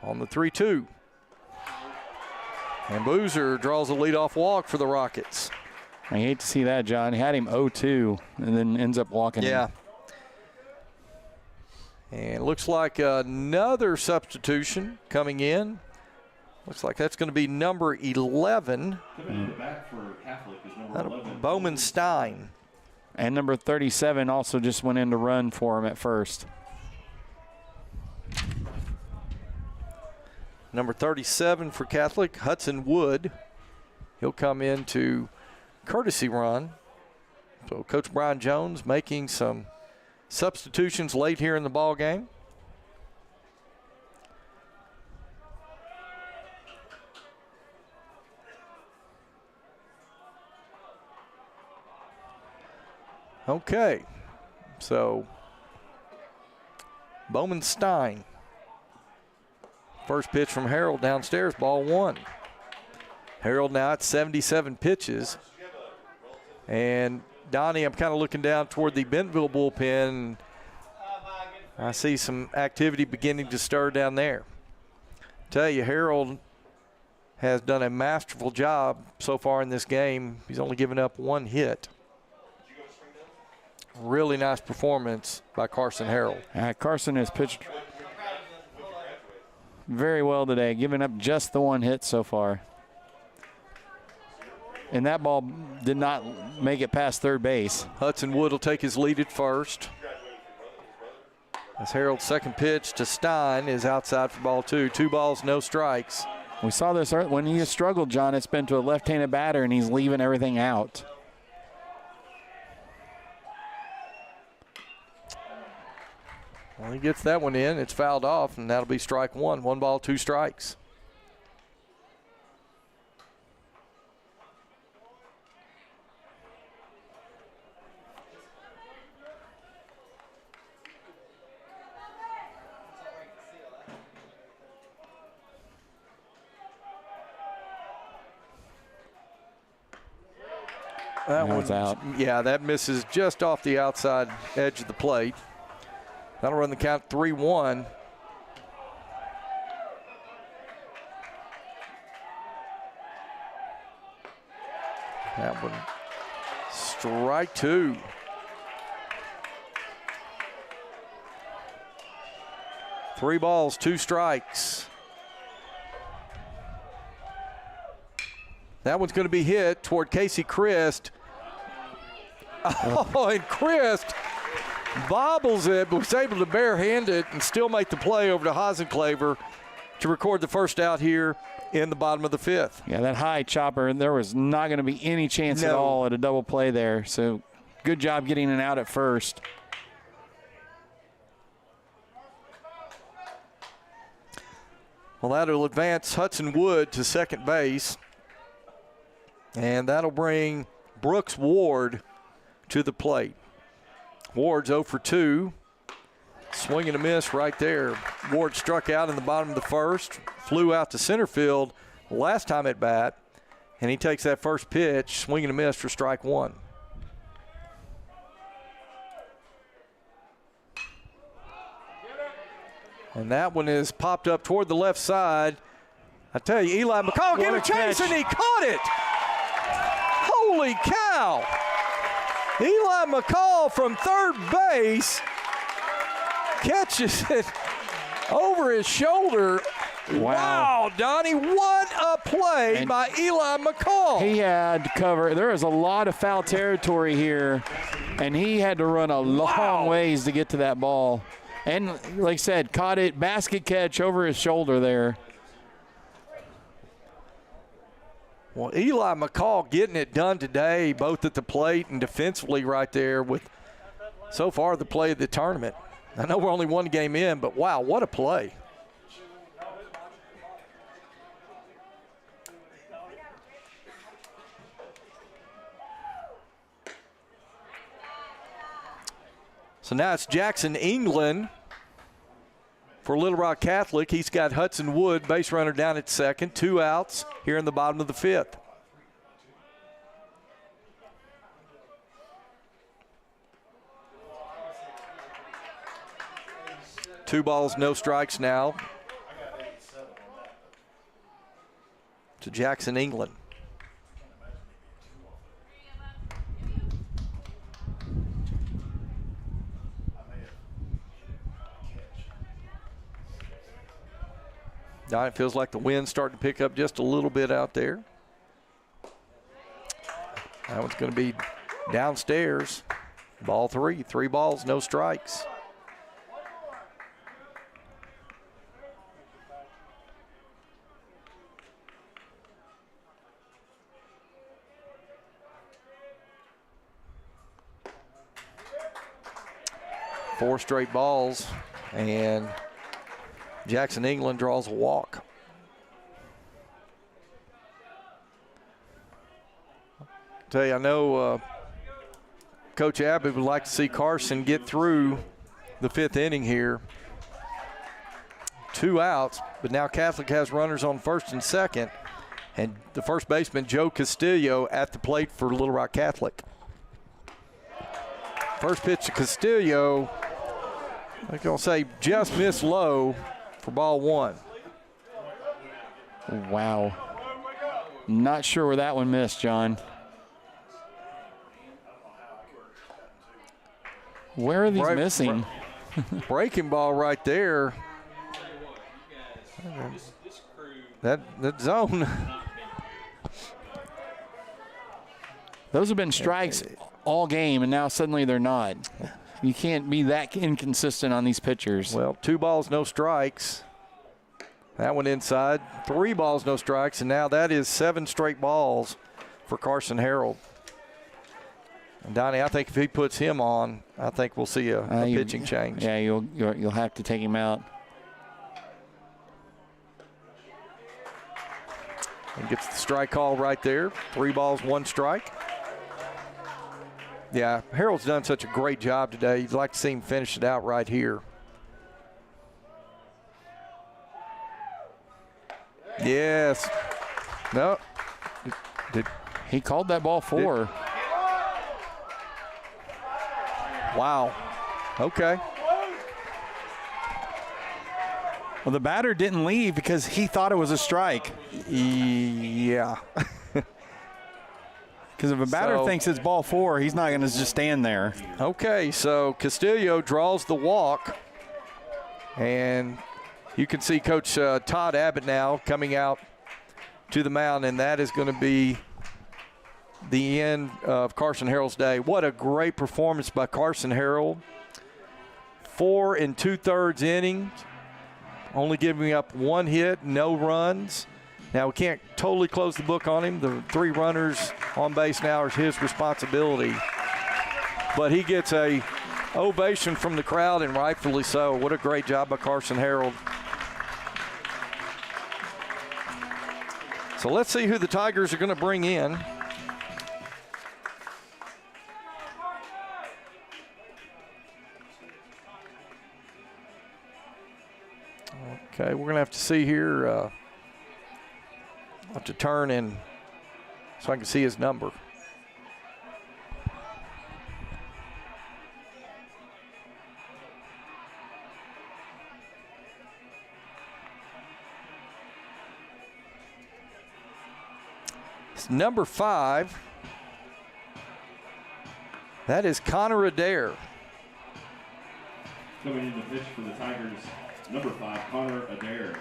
on the 3-2. And Boozer draws a leadoff walk for the Rockets. I hate to see that, John. He had him 0-2 and then ends up walking. Yeah. And looks like another substitution coming in. Looks like that's going to be number 11. Coming in the back for Catholic is number 11. Bowman Stein. And number 37 also just went in to run for him at first. Number 37 for Catholic, Hudson Wood. He'll come in to courtesy run. So Coach Brian Jones making some substitutions late here in the ball game. Okay, so Bowman Stein. First pitch from Harold downstairs, ball 1. Harold now at 77 pitches. And Donnie, I'm kind of looking down toward the Bentonville bullpen. I see some activity beginning to stir down there. Tell you, Harold has done a masterful job so far in this game. He's only given up 1 hit. Really nice performance by Carson Harold. Carson has pitched very well today, giving up just the 1 hit so far. And that ball did not make it past third base. Hudson Wood will take his lead at first. As Harold's second pitch to Stein is outside for ball 2. 2 balls, no strikes. We saw this when he has struggled, John. It's been to a left-handed batter, and he's leaving everything out. Well, he gets that one in. It's fouled off, and that'll be strike one. 1 ball, 2 strikes. That one's out. Yeah, that misses just off the outside edge of the plate. That'll run the count 3-1. That one, strike 2. Three balls, 2 strikes. That one's going to be hit toward Casey Christ. Oh, and Christ bobbles it, but was able to barehand it and still make the play over to Hasenclaver to record the first out here in the bottom of the 5th. Yeah, that high chopper, there was not going to be any chance at all at a double play there. So good job getting it out at first. Well, that'll advance Hudson Wood to second base. And that'll bring Brooks Ward to the plate. Ward's 0 for 2. Swing and a miss right there. Ward struck out in the bottom of the 1st, flew out to center field last time at bat, and he takes that first pitch, swing and a miss for strike 1. And that one is popped up toward the left side. I tell you, Eli McCall gave a chase and he caught it. Holy cow. Eli McCall from third base catches it over his shoulder. Wow, Donnie, what a play by Eli McCall. He had cover. There is a lot of foul territory here, and he had to run a long ways to get to that ball. And like I said, caught it, basket catch over his shoulder there. Well, Eli McCall getting it done today, both at the plate and defensively right there with so far the play of the tournament. I know we're only one game in, but wow, what a play. So now it's Jackson England for Little Rock Catholic. He's got Hudson Wood, base runner, down at second. 2 outs here in the bottom of the 5th. Two balls, no strikes now to Jackson England. Now it feels like the wind's starting to pick up just a little bit out there. That one's going to be downstairs. Ball 3. 3 balls, no strikes. Four straight balls, and Jackson England draws a walk. Tell you, I know Coach Abbott would like to see Carson get through the 5th inning here. 2 outs, but now Catholic has runners on first and second, and the first baseman, Joe Castillo, at the plate for Little Rock Catholic. First pitch to Castillo, I'm going to say just missed low for ball 1. Wow. Not sure where that one missed, John. Where are these missing? Breaking ball right there. That zone. Those have been strikes all game, and now suddenly they're not. You can't be that inconsistent on these pitchers. Well, 2 balls, no strikes. That one inside. 3 balls, no strikes, and now that is 7 straight balls for Carson Harold. And Donnie, I think if he puts him on, I think we'll see a pitching change. Yeah, you'll have to take him out. And gets the strike call right there. 3 balls, 1 strike. Yeah, Harold's done such a great job today. You'd like to see him finish it out right here. Yes. No. He called that ball 4. Wow. Okay. Well, the batter didn't leave because he thought it was a strike. Yeah. Because if a batter thinks it's ball 4, he's not going to just stand there. Okay, so Castillo draws the walk. And you can see Coach Todd Abbott now coming out to the mound, and that is going to be the end of Carson Harold's day. What a great performance by Carson Harold. 4 2/3 innings, only giving up 1 hit, no runs. Now, we can't totally close the book on him. The 3 runners on base now is his responsibility. But he gets a ovation from the crowd, and rightfully so. What a great job by Carson Harold. So let's see who the Tigers are going to bring in. Okay, we're going to have to see here. I'll have to turn in so I can see his number. It's number 5. That is Connor Adair. Coming in to pitch for the Tigers, number 5, Connor Adair.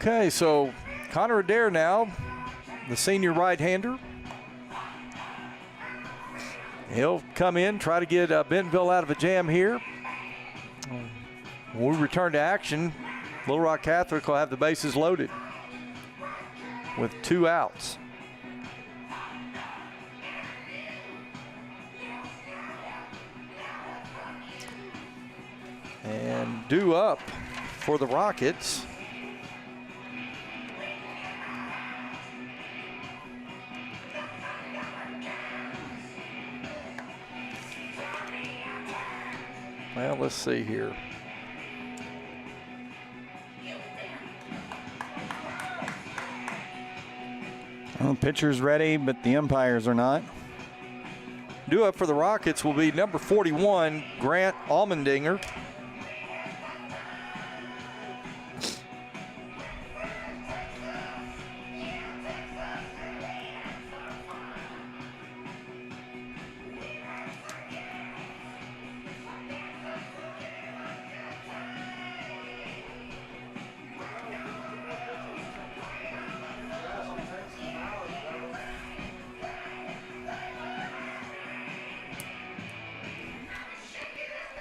Okay, so Connor Adair now, the senior right-hander. He'll come in, try to get Bentonville out of a jam here. When we return to action, Little Rock Catholic will have the bases loaded with 2 outs. And due up for the Rockets. Well, let's see here. Well, the pitcher's ready, but the umpires are not. Due up for the Rockets will be number 41, Grant Allmendinger.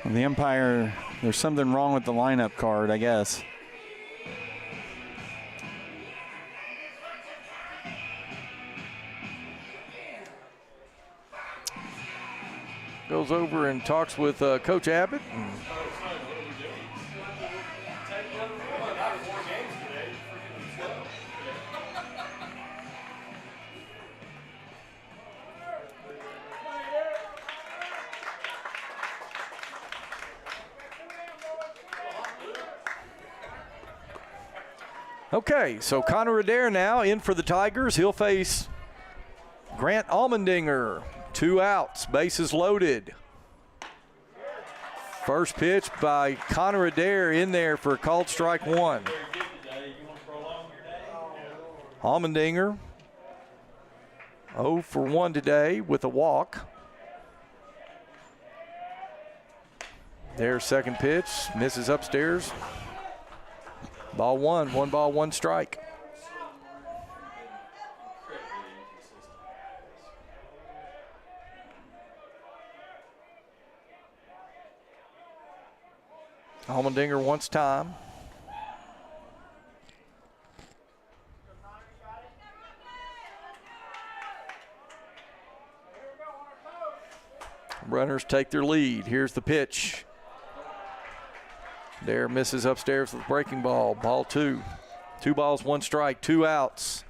The umpire, there's something wrong with the lineup card, I guess. Goes over and talks with Coach Abbott. Okay, so Connor Adair now in for the Tigers. He'll face Grant Allmendinger. 2 outs, bases loaded. First pitch by Connor Adair in there for a called strike 1. Allmendinger 0 for 1 today with a walk. Their second pitch, misses upstairs. Ball one, 1 ball, 1 strike. Allmendinger wants time. Runners take their lead. Here's the pitch. There, misses upstairs with the breaking ball. Ball 2. 2 balls, 1 strike, 2 outs.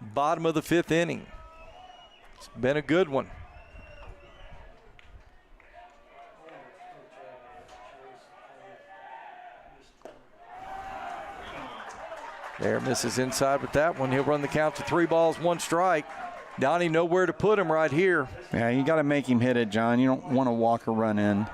Bottom of the 5th inning. It's been a good one. There, misses inside with that one. He'll run the count to 3 balls, 1 strike. Donnie, nowhere to put him right here. Yeah, you got to make him hit it, John. You don't want to walk or run in.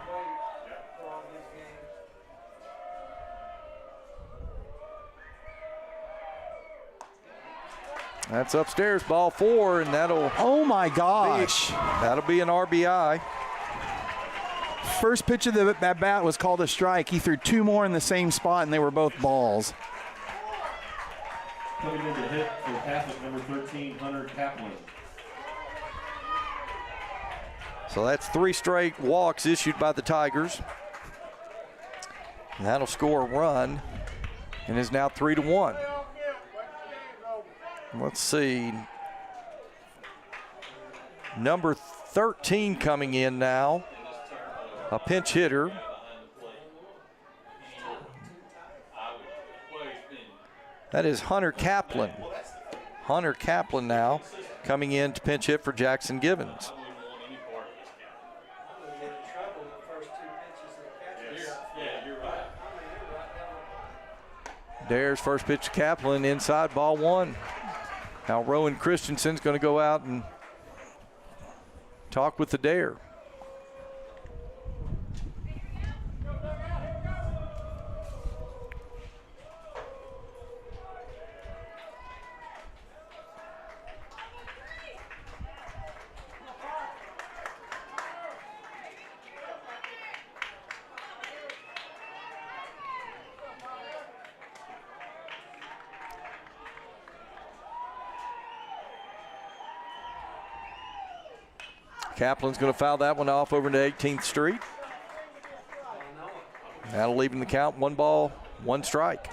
That's upstairs, ball 4, and that'll. Oh my gosh! That'll be an RBI. First pitch of that bat was called a strike. He threw 2 more in the same spot, and they were both balls. Coming in to hit for Catholic, number 13, Hunter Kaplan. So that's 3 straight walks issued by the Tigers. And that'll score a run, and is now 3-1. Let's see. Number 13 coming in now, a pinch hitter. That is Hunter Kaplan. Hunter Kaplan now coming in to pinch hit for Jackson Givens. There's first pitch to Kaplan, inside, ball 1. Now Rowan Christensen's going to go out and talk with the Dare. Kaplan's going to foul that one off over into 18th Street. That'll leave him the count, 1 ball, 1 strike.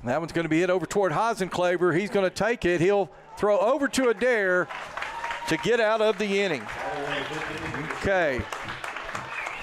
That one's going to be hit over toward Heisenclaver. He's going to take it. He'll throw over to Adair to get out of the inning. Okay.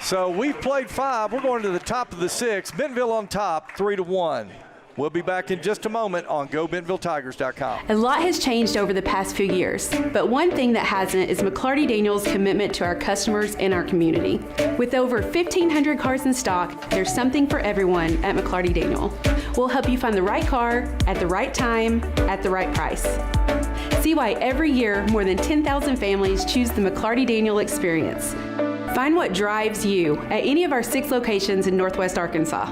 So we've played 5. We're going to the top of the 6th. Bentonville on top, 3-1. We'll be back in just a moment on GoBentonvilleTigers.com. A lot has changed over the past few years, but one thing that hasn't is McClarty Daniels' commitment to our customers and our community. With over 1,500 cars in stock, there's something for everyone at McClarty Daniel. We'll help you find the right car at the right time at the right price. See why every year more than 10,000 families choose the McClarty Daniel experience. Find what drives you at any of our 6 locations in Northwest Arkansas.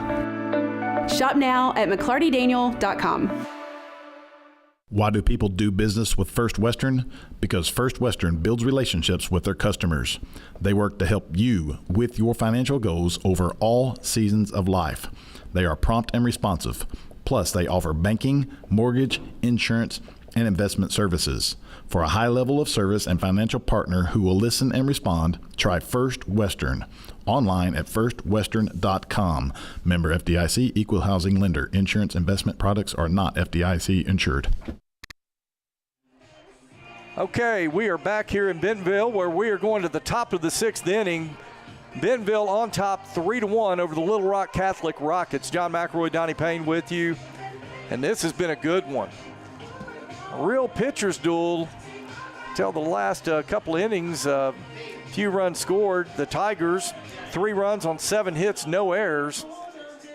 Shop now at McClartyDaniel.com. Why do people do business with First Western? Because First Western builds relationships with their customers. They work to help you with your financial goals over all seasons of life. They are prompt and responsive. Plus, they offer banking, mortgage, insurance, and investment services. For a high level of service and financial partner who will listen and respond, try First Western. Online at firstwestern.com. Member FDIC, equal housing lender. Insurance investment products are not FDIC insured. Okay, we are back here in Bentonville where we are going to the top of the 6th inning. Bentonville on top 3-1 over the Little Rock Catholic Rockets. John McElroy, Donnie Payne with you. And this has been a good one. A real pitcher's duel till the last couple of innings. Few runs scored. The Tigers, 3 runs on 7 hits, no errors.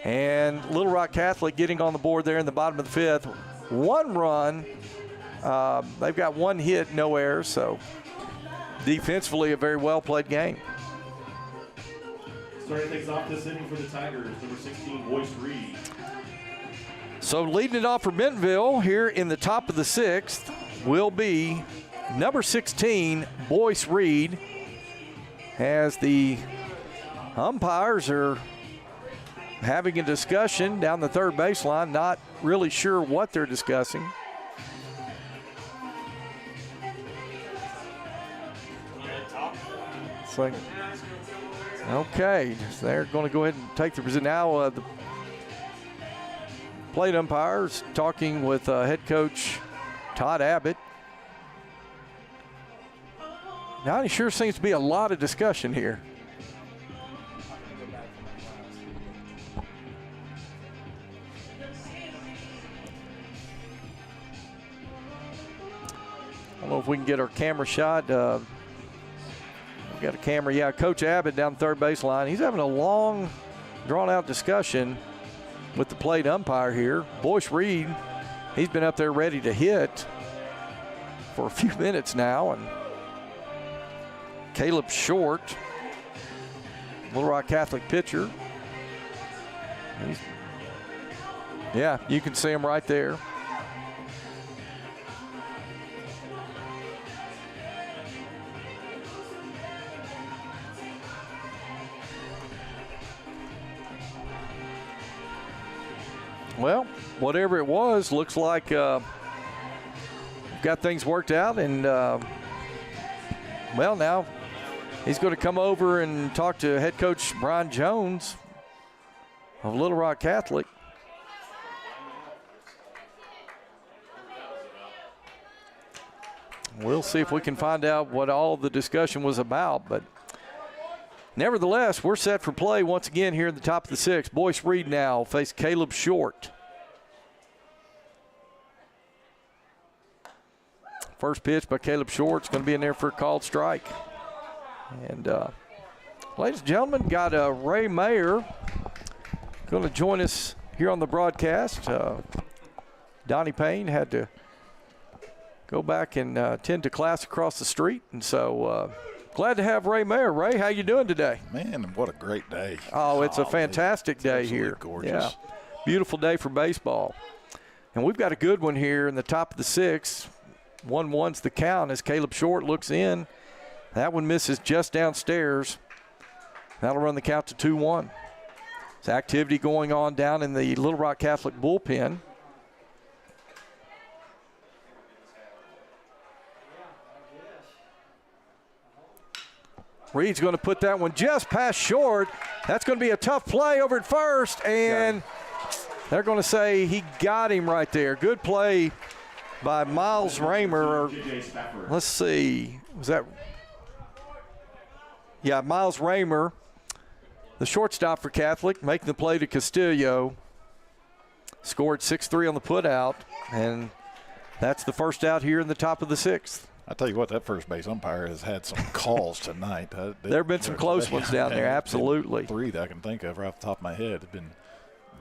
And Little Rock Catholic getting on the board there in the bottom of the 5th. 1 run. They've got 1 hit, no errors. So defensively, a very well-played game. Starting things off this inning for the Tigers, number 16, Boyce Reed. So leading it off for Bentonville here in the top of the 6th will be number 16, Boyce Reed, as the umpires are having a discussion down the third baseline, not really sure what they're discussing. It's like, okay, so they're going to go ahead and take the position. Now the plate umpires talking with head coach Todd Abbott. Now it sure seems to be a lot of discussion here. I don't know if we can get our camera shot. We got a camera. Yeah, Coach Abbott down the third baseline. He's having a long, drawn-out discussion with the plate umpire here. Boyce Reed, he's been up there ready to hit for a few minutes now. And Caleb Short, Little Rock Catholic pitcher. Yeah, you can see him right there. Well, whatever it was, looks like got things worked out, and well, now he's going to come over and talk to head coach Brian Jones of Little Rock Catholic. We'll see if we can find out what all the discussion was about, but nevertheless, we're set for play once again here in the top of the 6th. Boyce Reed now face Caleb Short. First pitch by Caleb Short is going to be in there for a called strike. And ladies and gentlemen, got Ray Mayer going to join us here on the broadcast. Donnie Payne had to go back and attend to class across the street, and so glad to have Ray Mayer. Ray, how you doing today? Man, what a great day. Oh, it's a fantastic day here. Gorgeous. Yeah, beautiful day for baseball. And we've got a good one here in the top of the 6th. 1-1's the count as Caleb Short looks in. That one misses just downstairs. That'll run the count to 2-1. There's activity going on down in the Little Rock Catholic bullpen. Reed's going to put that one just past short. That's going to be a tough play over at first, and they're going to say he got him right there. Good play by Miles Raymer. Let's see. Was that? Yeah, Miles Raymer, the shortstop for Catholic, making the play to Castillo. Scored 6-3 on the putout, and that's the first out here in the top of the 6th. I tell you what, that first base umpire has had some calls tonight. There have been some close ones down there, absolutely. 3 that I can think of right off the top of my head have been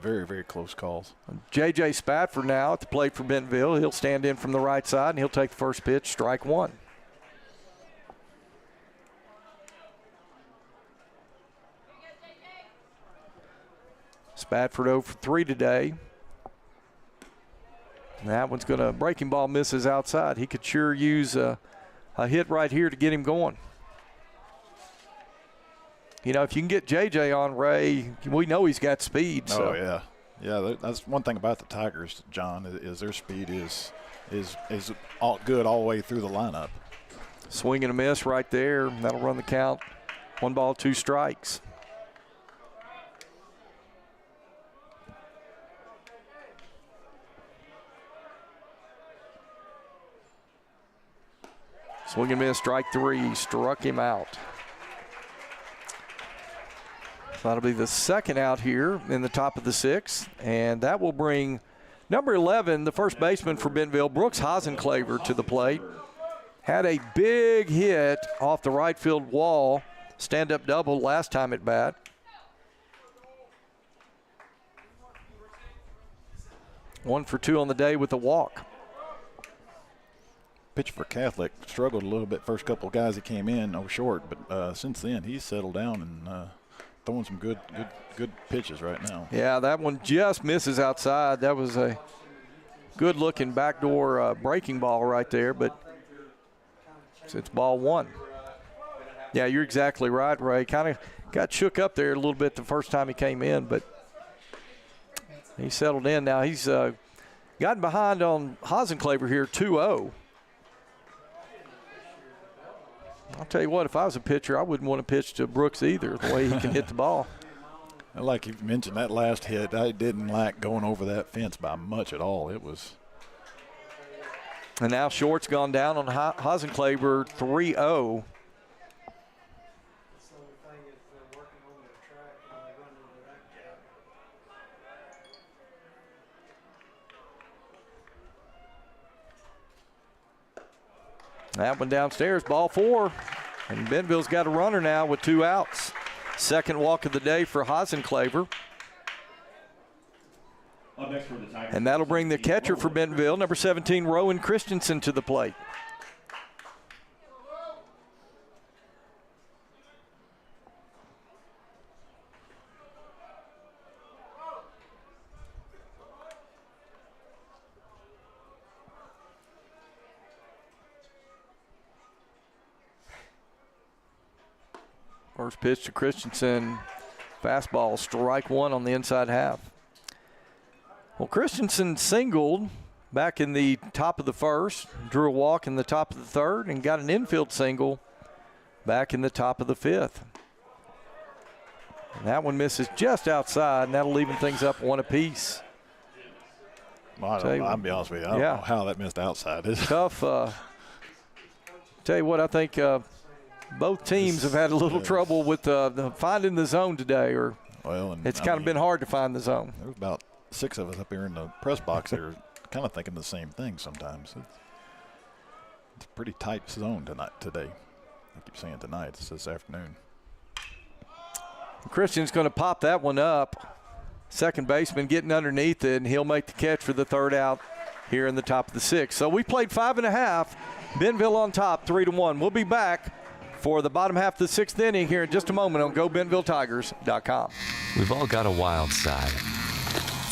very, very close calls. J.J. Spatford now at the plate for Bentonville. He'll stand in from the right side, and he'll take the first pitch, strike 1. Spatford 0 for 3 today. And that one's going to, breaking ball misses outside. He could sure use a hit right here to get him going. You know, if you can get J.J. on, Ray, we know he's got speed. So. Oh, yeah. Yeah, that's one thing about the Tigers, John, is their speed is all good all the way through the lineup. Swing and a miss right there. That'll run the count. 1 ball, 2 strikes. Swing and miss, strike 3, struck him out. So that'll be the second out here in the top of the 6th, and that will bring number 11, the first baseman for Bentonville, Brooks Hosenclaver, to the plate. Had a big hit off the right field wall, stand-up double last time at bat. One for 2 on the day with a walk. Pitcher for Catholic struggled a little bit first couple of guys that came in, Short, but since then he's settled down and throwing some good pitches right now. Yeah, that one just misses outside. That was a good-looking backdoor breaking ball right there, but it's ball one. Yeah, you're exactly right, Ray. Kind of got shook up there a little bit the first time he came in, but he settled in. Now he's gotten behind on Hasenclaver here, 2-0. I'll tell you what, if I was a pitcher, I wouldn't want to pitch to Brooks either, the way he can hit the ball. Like you mentioned, that last hit, I didn't like going over that fence by much at all. It was. And now Short's gone down on Hasenclaver, 3-0. That one downstairs, ball 4. And Bentonville's got a runner now with 2 outs. Second walk of the day for Hasenclaver. And that'll bring the catcher for Bentonville, number 17, Rowan Christensen, to the plate. First pitch to Christensen, fastball, strike 1 on the inside half. Well, Christensen singled back in the top of the first, drew a walk in the top of the third, and got an infield single back in the top of the fifth. And that one misses just outside, and that'll leave things up 1 apiece. Well, I'll be honest with you. I don't know how that missed outside. It's tough. Tell you what, I think both teams have had a little trouble with finding the zone today, or it's kind of been hard to find the zone. There was about 6 of us up here in the press box that are kind of thinking the same thing sometimes. It's a pretty tight zone today. I keep saying tonight. It's this afternoon. Christian's going to pop that one up. Second baseman getting underneath it, and he'll make the catch for the 3rd out here in the top of the 6th. So we played 5.5. Bentonville on top, 3-1. We'll be back for the bottom half of the 6th inning here in just a moment on GoBentonvilleTigers.com. We've all got a wild side.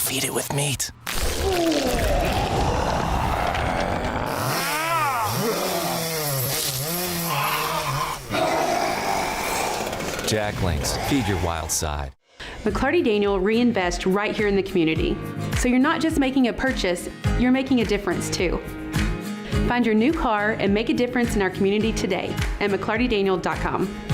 Feed it with meat. Jacklings, feed your wild side. McClarty Daniel reinvest right here in the community. So you're not just making a purchase, you're making a difference too. Find your new car and make a difference in our community today at McClartyDaniel.com.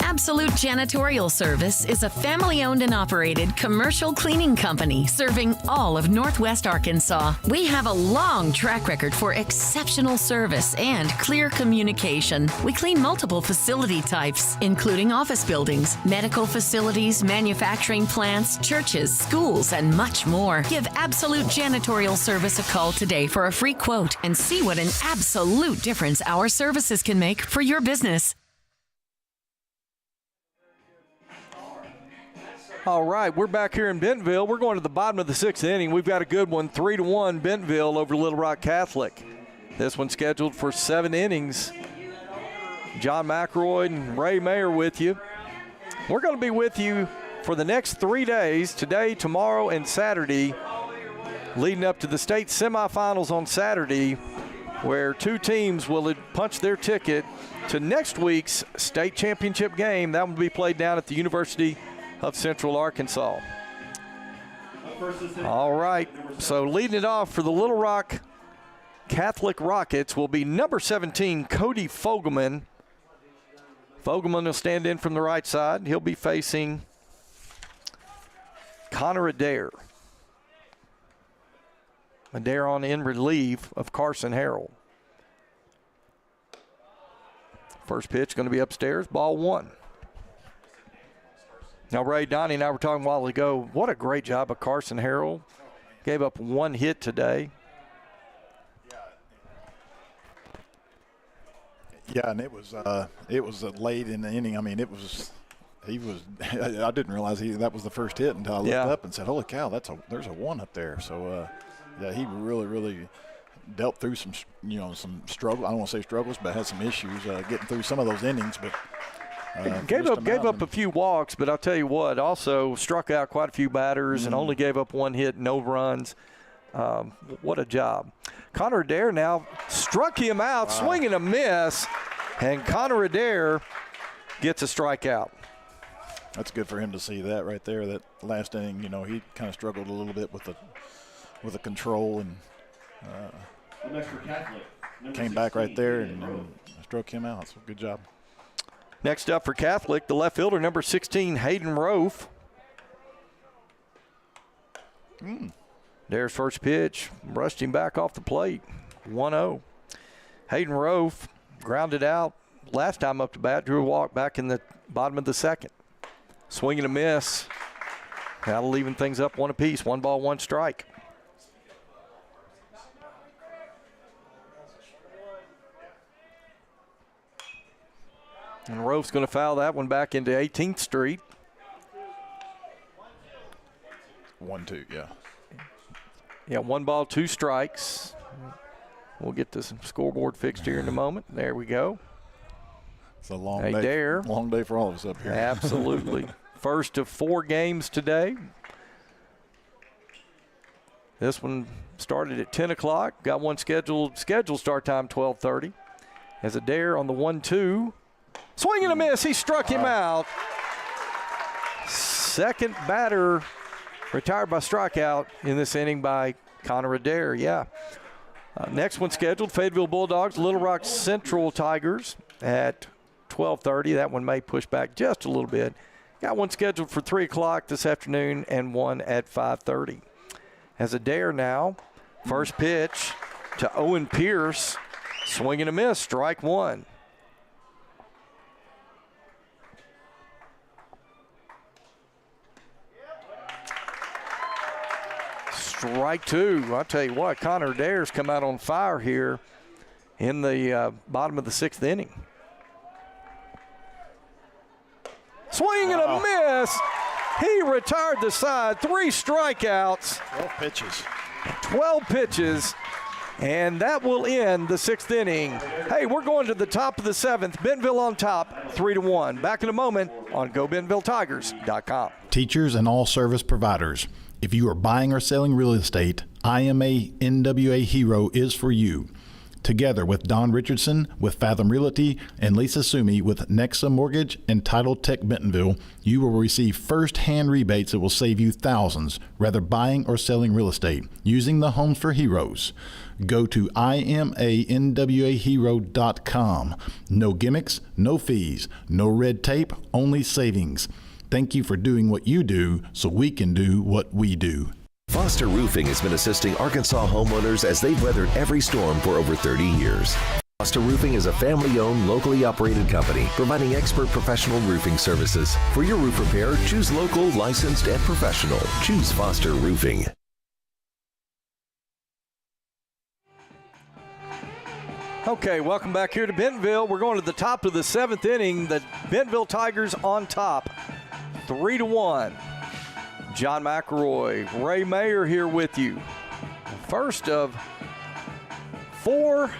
Absolute Janitorial Service is a family-owned and operated commercial cleaning company serving all of Northwest Arkansas. We have a long track record for exceptional service and clear communication. We clean multiple facility types, including office buildings, medical facilities, manufacturing plants, churches, schools, and much more. Give Absolute Janitorial Service a call today for a free quote and see what an absolute difference our services can make for your business. All right, we're back here in Bentonville. We're going to the bottom of the 6th inning. We've got a good one, 3-1 Bentonville over Little Rock Catholic. This one's scheduled for 7 innings. John McElroy and Ray Mayer with you. We're going to be with you for the next 3 days, today, tomorrow, and Saturday, leading up to the state semifinals on Saturday, where 2 teams will punch their ticket to next week's state championship game. That will be played down at the University of Central Arkansas. All right, so leading it off for the Little Rock Catholic Rockets will be number 17, Cody Fogelman. Fogelman will stand in from the right side. He'll be facing Connor Adair. Adair on in relief of Carson Harrell. First pitch going to be upstairs, ball 1. Now, Ray, Donnie and I were talking a while ago, what a great job of Carson Harrell. Gave up 1 hit today. Yeah, and it was late in the inning. I mean, I didn't realize that was the first hit until I looked up and said, holy cow, there's a 1 up there. So, he really dealt through some struggle. I don't want to say struggles, but had some issues getting through some of those innings. But Gave up a few walks, but I'll tell you what, also struck out quite a few batters and only gave up 1 hit, no runs. What a job. Connor Adair now struck him out, swing and a miss, and Connor Adair gets a strikeout. That's good for him to see that right there. That last inning, he kind of struggled a little bit with the control and came back right there and struck him out. So good job. Next up for Catholic, the left fielder, number 16, Hayden Rofe. There's first pitch, brushed him back off the plate, 1-0. Hayden Rofe grounded out last time up to bat, drew a walk back in the bottom of the second. Swing and a miss. That'll even things up 1 apiece, 1 ball, 1 strike. And Rofe's going to foul that one back into 18th Street. 1-2, yeah. Yeah, 1 ball, 2 strikes. We'll get this scoreboard fixed here in a moment. There we go. It's a long day. Long day for all of us up here. Absolutely. First of 4 games today. This one started at 10 o'clock. Got one scheduled start time 12:30. As Adair on the 1-2. Swing and a miss. He struck him out. Second batter retired by strikeout in this inning by Connor Adair. Yeah. Next one scheduled, Fayetteville Bulldogs, Little Rock Central Tigers at 12:30. That one may push back just a little bit. Got one scheduled for 3 o'clock this afternoon and one at 5:30. As Adair now, first pitch to Owen Pierce. Swing and a miss, strike 1. Strike 2. I'll tell you what, Connor Adair's come out on fire here in the bottom of the 6th inning. Swing and a miss. He retired the side. 3 strikeouts. 12 pitches. And that will end the 6th inning. Hey, we're going to the top of the 7th. Bentonville on top, 3-1. Back in a moment on GoBentonvilleTigers.com. Teachers and all service providers. If you are buying or selling real estate, IMA NWA Hero is for you. Together with Don Richardson with Fathom Realty and Lisa Sumi with Nexa Mortgage and Title Tech Bentonville, you will receive first-hand rebates that will save you thousands, whether buying or selling real estate, using the Homes for Heroes. Go to IMANWAHero.com. No gimmicks, no fees, no red tape, only savings. Thank you for doing what you do so we can do what we do. Foster Roofing has been assisting Arkansas homeowners as they've weathered every storm for over 30 years. Foster Roofing is a family-owned, locally operated company providing expert professional roofing services. For your roof repair, choose local, licensed, and professional. Choose Foster Roofing. Okay, welcome back here to Bentonville. We're going to the top of the 7th inning. The Bentonville Tigers on top, 3-1. John McElroy, Ray Mayer here with you. First of 4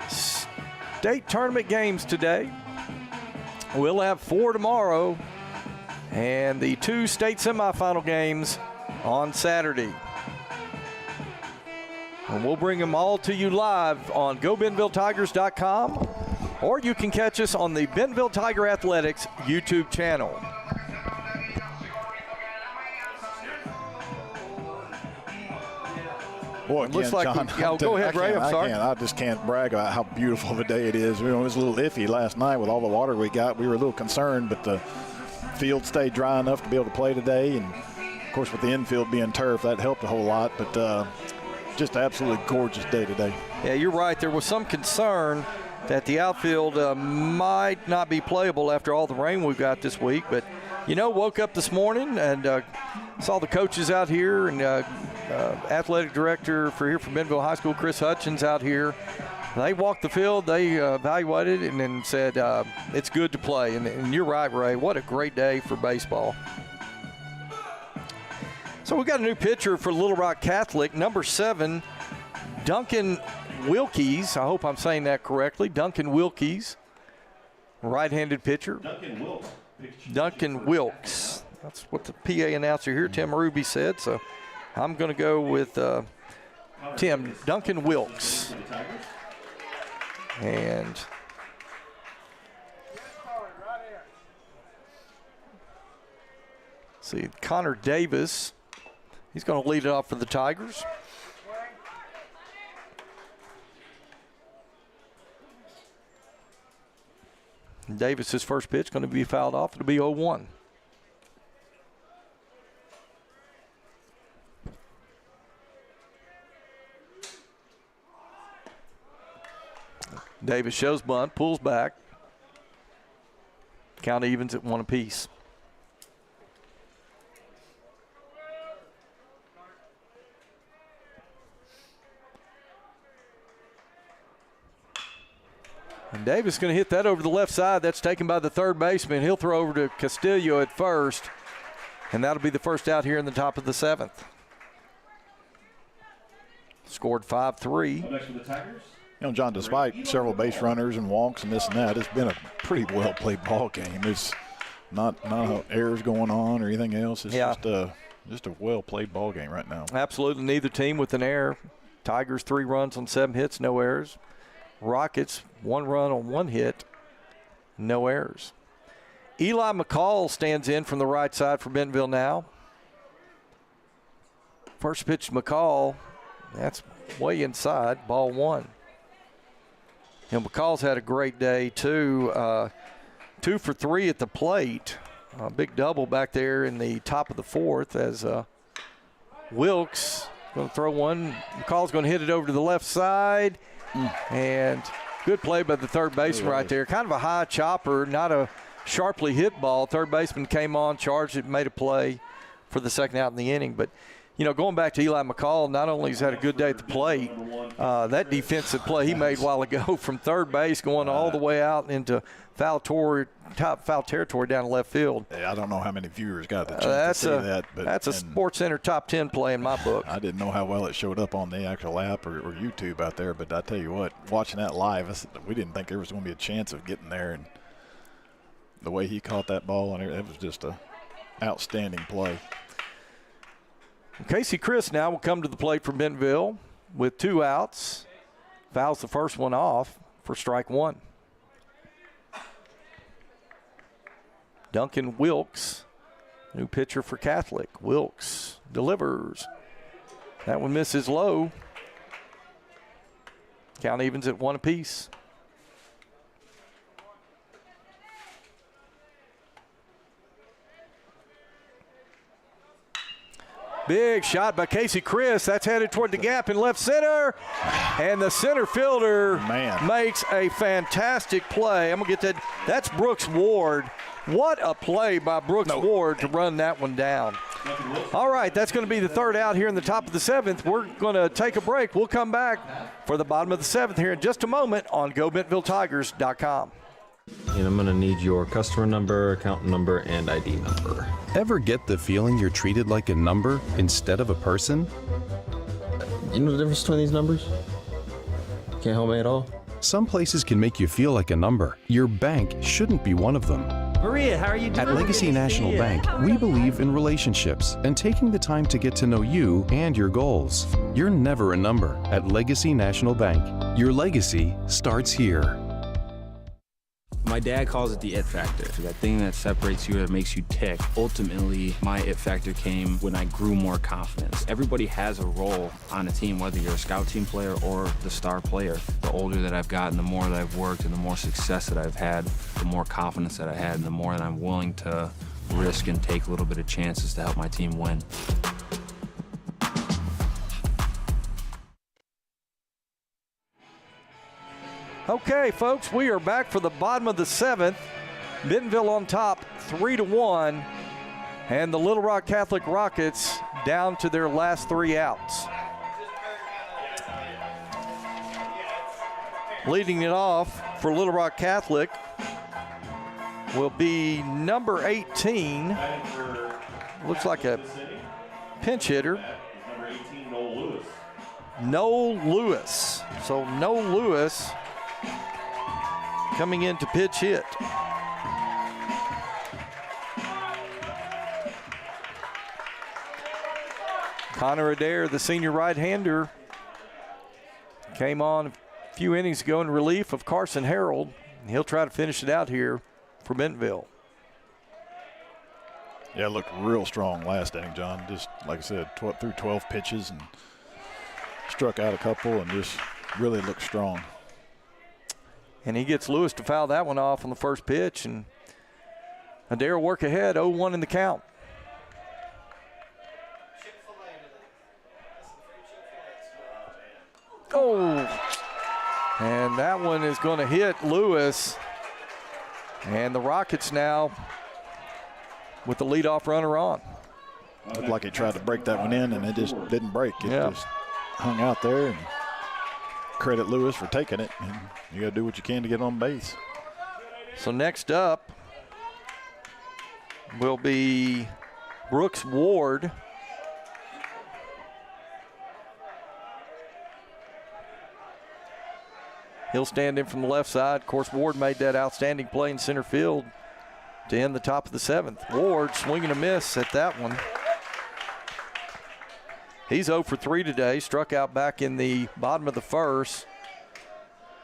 state tournament games today. We'll have 4 tomorrow and the 2 state semifinal games on Saturday. And we'll bring them all to you live on GoBentonvilleTigers.com, or you can catch us on the Bentonville Tiger Athletics YouTube channel. Boy, again, looks like John, go ahead, Ray. I'm sorry. I just can't brag about how beautiful of a day it is. It was a little iffy last night with all the water we got. We were a little concerned, but the field stayed dry enough to be able to play today. And, of course, with the infield being turf, that helped a whole lot. But just an absolutely gorgeous day today. Yeah, you're right. There was some concern that the outfield might not be playable after all the rain we've got this week. But, woke up this morning and saw the coaches out here and athletic director from Bentonville High School, Chris Hutchins, out here. They walked the field, they evaluated it, and then said it's good to play. And you're right, Ray. What a great day for baseball. So we got a new pitcher for Little Rock Catholic, number 7, Duncan Wilkies. I hope I'm saying that correctly. Duncan Wilkies right-handed pitcher. Duncan Wilkes. That's what the PA announcer here, Tim Ruby, said. So I'm going to go with Duncan Wilkes. And see, Connor Davis, he's going to lead it off for the Tigers. Davis's first pitch going to be fouled off. It'll be 0-1. Davis shows bunt, pulls back. Count evens at 1 apiece. And Davis is going to hit that over the left side. That's taken by the third baseman. He'll throw over to Castillo at first, and that'll be the first out here in the top of the 7th. Scored 5-3. Next for the Tigers. You know, John, despite several base runners and walks and this and that, it's been a pretty well-played ball game. It's not errors going on or anything else. It's just a well-played ball game right now. Absolutely. Neither team with an error. Tigers 3 runs on 7 hits, no errors. Rockets 1 run on 1 hit, no errors. Eli McCall stands in from the right side for Bentonville now. First pitch to McCall, that's way inside, ball 1. You know, McCall's had a great day too. 2 for 3 at the plate. A big double back there in the top of the 4th as Wilkes going to throw one. McCall's going to hit it over to the left side. And good play by the third baseman right there. Kind of a high chopper, not a sharply hit ball. Third baseman came on, charged it, made a play for the second out in the inning. But, you know, going back to Eli McCall, not only has he had a good day at the plate, that defensive play he made a while ago from third base going all the way out into foul territory down left field. Yeah, I don't know how many viewers got the chance to see that. But that's a Sports Center top 10 play in my book. I didn't know how well it showed up on the actual app or YouTube out there, but I tell you what, watching that live, we didn't think there was going to be a chance of getting there. And the way he caught that ball, and it was just a outstanding play. Casey Chris now will come to the plate for Bentonville with 2 outs. Fouls the first one off for strike 1. Duncan Wilkes, new pitcher for Catholic. Wilkes delivers. That one misses low. Count evens at 1 apiece. Big shot by Casey Chris. That's headed toward the gap in left center. And the center fielder makes a fantastic play. I'm going to get that. That's Brooks Ward. What a play by Brooks Ward to run that one down. All right, that's going to be the third out here in the top of the 7th. We're going to take a break. We'll come back for the bottom of the 7th here in just a moment on GoBentonvilleTigers.com. And I'm going to need your customer number, account number, and ID number. Ever get the feeling you're treated like a number instead of a person? You know the difference between these numbers? Can't help me at all? Some places can make you feel like a number. Your bank shouldn't be one of them. Maria, how are you doing? At Legacy National Bank, we believe in relationships and taking the time to get to know you and your goals. You're never a number at Legacy National Bank. Your legacy starts here. My dad calls it the it factor. That thing that separates you, that makes you tick. Ultimately, my it factor came when I grew more confidence. Everybody has a role on a team, whether you're a scout team player or the star player. The older that I've gotten, the more that I've worked and the more success that I've had, the more confidence that I had, and the more that I'm willing to risk and take a little bit of chances to help my team win. Okay, folks, we are back for the bottom of the 7th. Bentonville on top, 3-1. And the Little Rock Catholic Rockets down to their last 3 outs. Leading it off for Little Rock Catholic will be number 18. Looks like a pinch hitter. Number 18, Noel Lewis. Noel Lewis. So Noel Lewis coming in to pitch hit. Connor Adair, the senior right-hander, came on a few innings ago in relief of Carson Harold. He'll try to finish it out here for Bentonville. Yeah, it looked real strong last inning, John. Just like I said, threw 12 pitches and struck out a couple and just really looked strong. And he gets Lewis to foul that one off on the first pitch, and Adair will work ahead, 0-1 in the count. Oh, and that one is going to hit Lewis. And the Rockets now with the leadoff runner on. Looked like he tried to break that one in, and it just didn't break. It just hung out there. And credit Lewis for taking it. And you got to do what you can to get on base. So next up will be Brooks Ward. He'll stand in from the left side. Of course, Ward made that outstanding play in center field to end the top of the 7th. Ward swinging a miss at that one. He's 0 for 3 today. Struck out back in the bottom of the 1st.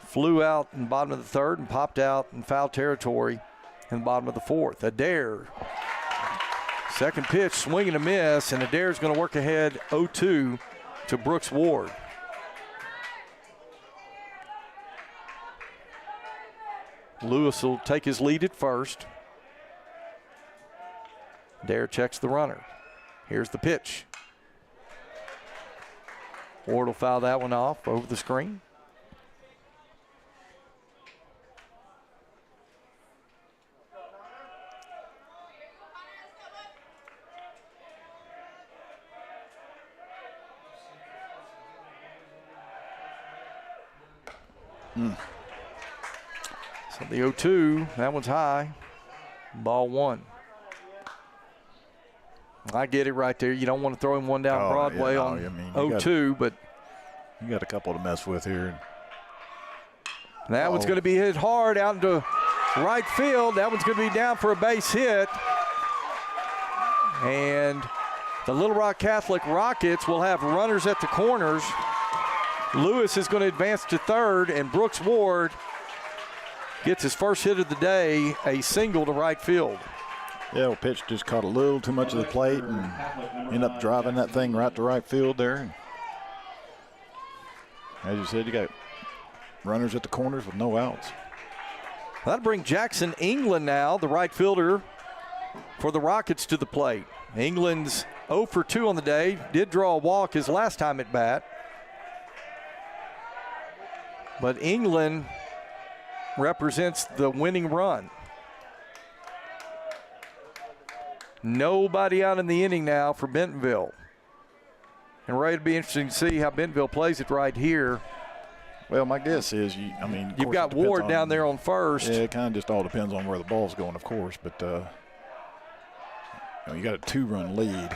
Flew out in the bottom of the 3rd and popped out in foul territory in the bottom of the 4th. Adair. Second pitch, swinging a miss, and Adair's going to work ahead 0-2 to Brooks Ward. Lewis will take his lead at first. Adair checks the runner. Here's the pitch. Ward will foul that one off over the screen. So the 0-2, that one's high. Ball 1. I get it right there. You don't want to throw him one down Broadway on 0-2, but you got a couple to mess with here. That one's going to be hit hard out into right field. That one's going to be down for a base hit. And the Little Rock Catholic Rockets will have runners at the corners. Lewis is going to advance to third, and Brooks Ward gets his first hit of the day, a single to right field. Yeah, pitch just caught a little too much of the plate and ended up driving that thing right to right field there. As you said, you got runners at the corners with no outs. That'll bring Jackson England now, the right fielder for the Rockets, to the plate. England's 0 for 2 on the day. Did draw a walk his last time at bat. But England represents the winning run. Nobody out in the inning now for Bentonville. And Ray, it'll be interesting to see how Bentonville plays it right here. Well, my guess is, you've got Ward down there on first. Yeah, it kind of just all depends on where the ball's going, of course. But you got a 2-run lead.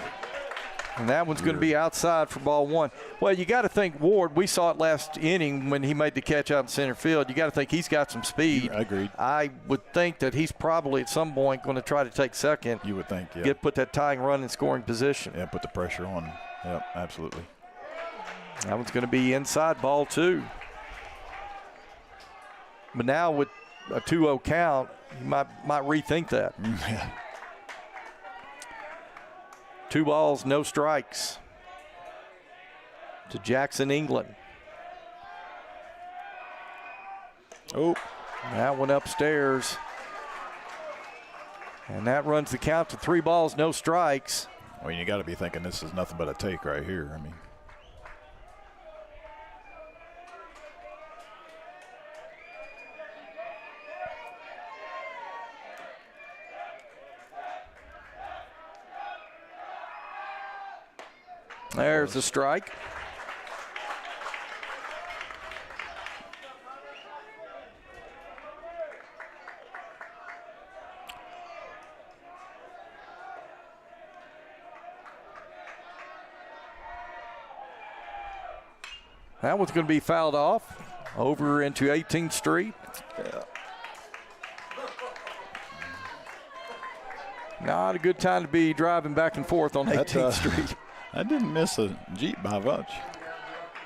And that one's going to be outside for ball 1. Well, you got to think Ward, we saw it last inning when he made the catch out in center field. You got to think he's got some speed. Agreed. I would think that he's probably at some point going to try to take second. You would think, yeah. Put that tying run in scoring position. Yeah, put the pressure on. Yep, absolutely. That one's going to be inside, ball 2. But now with a 2-0 count, you might rethink that. Yeah. 2 balls, no strikes to Jackson England. Oh, that one upstairs. And that runs the count to 3 balls, no strikes. Well, you got to be thinking this is nothing but a take right here. I mean, there's a strike. That one's going to be fouled off over into 18th Street. Not a good time to be driving back and forth on 18th Street. I didn't miss a Jeep by much.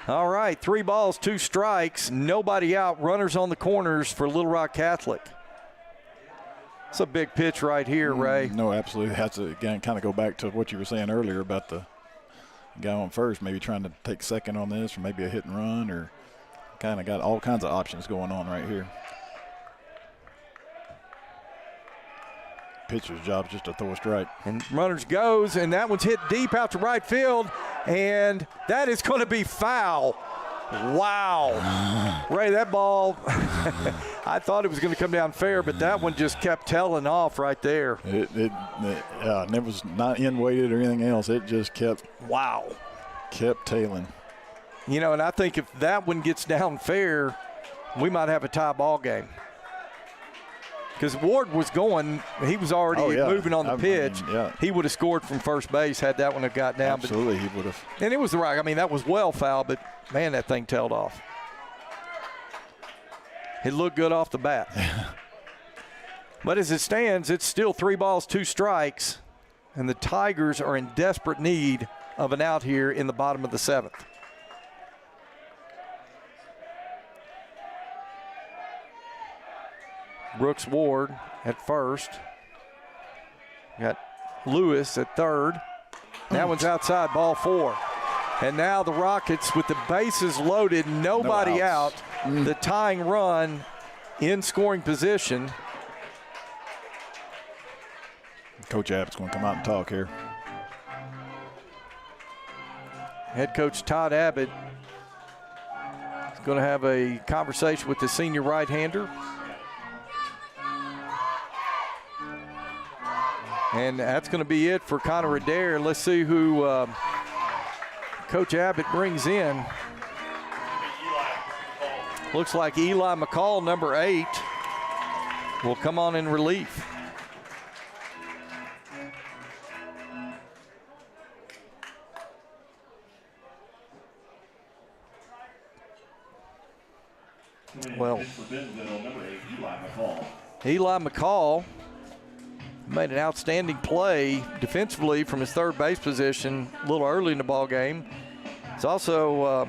All right, 3 balls, 2 strikes, nobody out. Runners on the corners for Little Rock Catholic. It's a big pitch right here, Ray. No, absolutely. Has to, again, kind of go back to what you were saying earlier about the guy on first, maybe trying to take second on this, or maybe a hit and run, or kind of got all kinds of options going on right here. Pitcher's job is just to throw a strike. And runners goes, and that one's hit deep out to right field, and that is going to be foul. Wow. Ray, that ball, I thought it was going to come down fair, but that one just kept tailing off right there. It was not in weighted or anything else. It just kept tailing. You know, and I think if that one gets down fair, we might have a tie ball game. Because Ward was going, he was already moving on the pitch. He would have scored from first base had that one have got down. Absolutely, he would have. And it was the right. I mean, that was well foul, but man, that thing tailed off. It looked good off the bat. But as it stands, it's still 3 balls, 2 strikes, and the Tigers are in desperate need of an out here in the bottom of the 7th. Brooks Ward at first. Got Lewis at third. That one's outside, ball 4. And now the Rockets with the bases loaded, nobody out. The tying run in scoring position. Coach Abbott's going to come out and talk here. Head coach Todd Abbott is going to have a conversation with the senior right-hander. And that's going to be it for Connor Adair. Let's see who Coach Abbott brings in. Looks like Eli McCall, number 8, will come on in relief. Well, Eli McCall made an outstanding play defensively from his third base position a little early in the ball game. He's also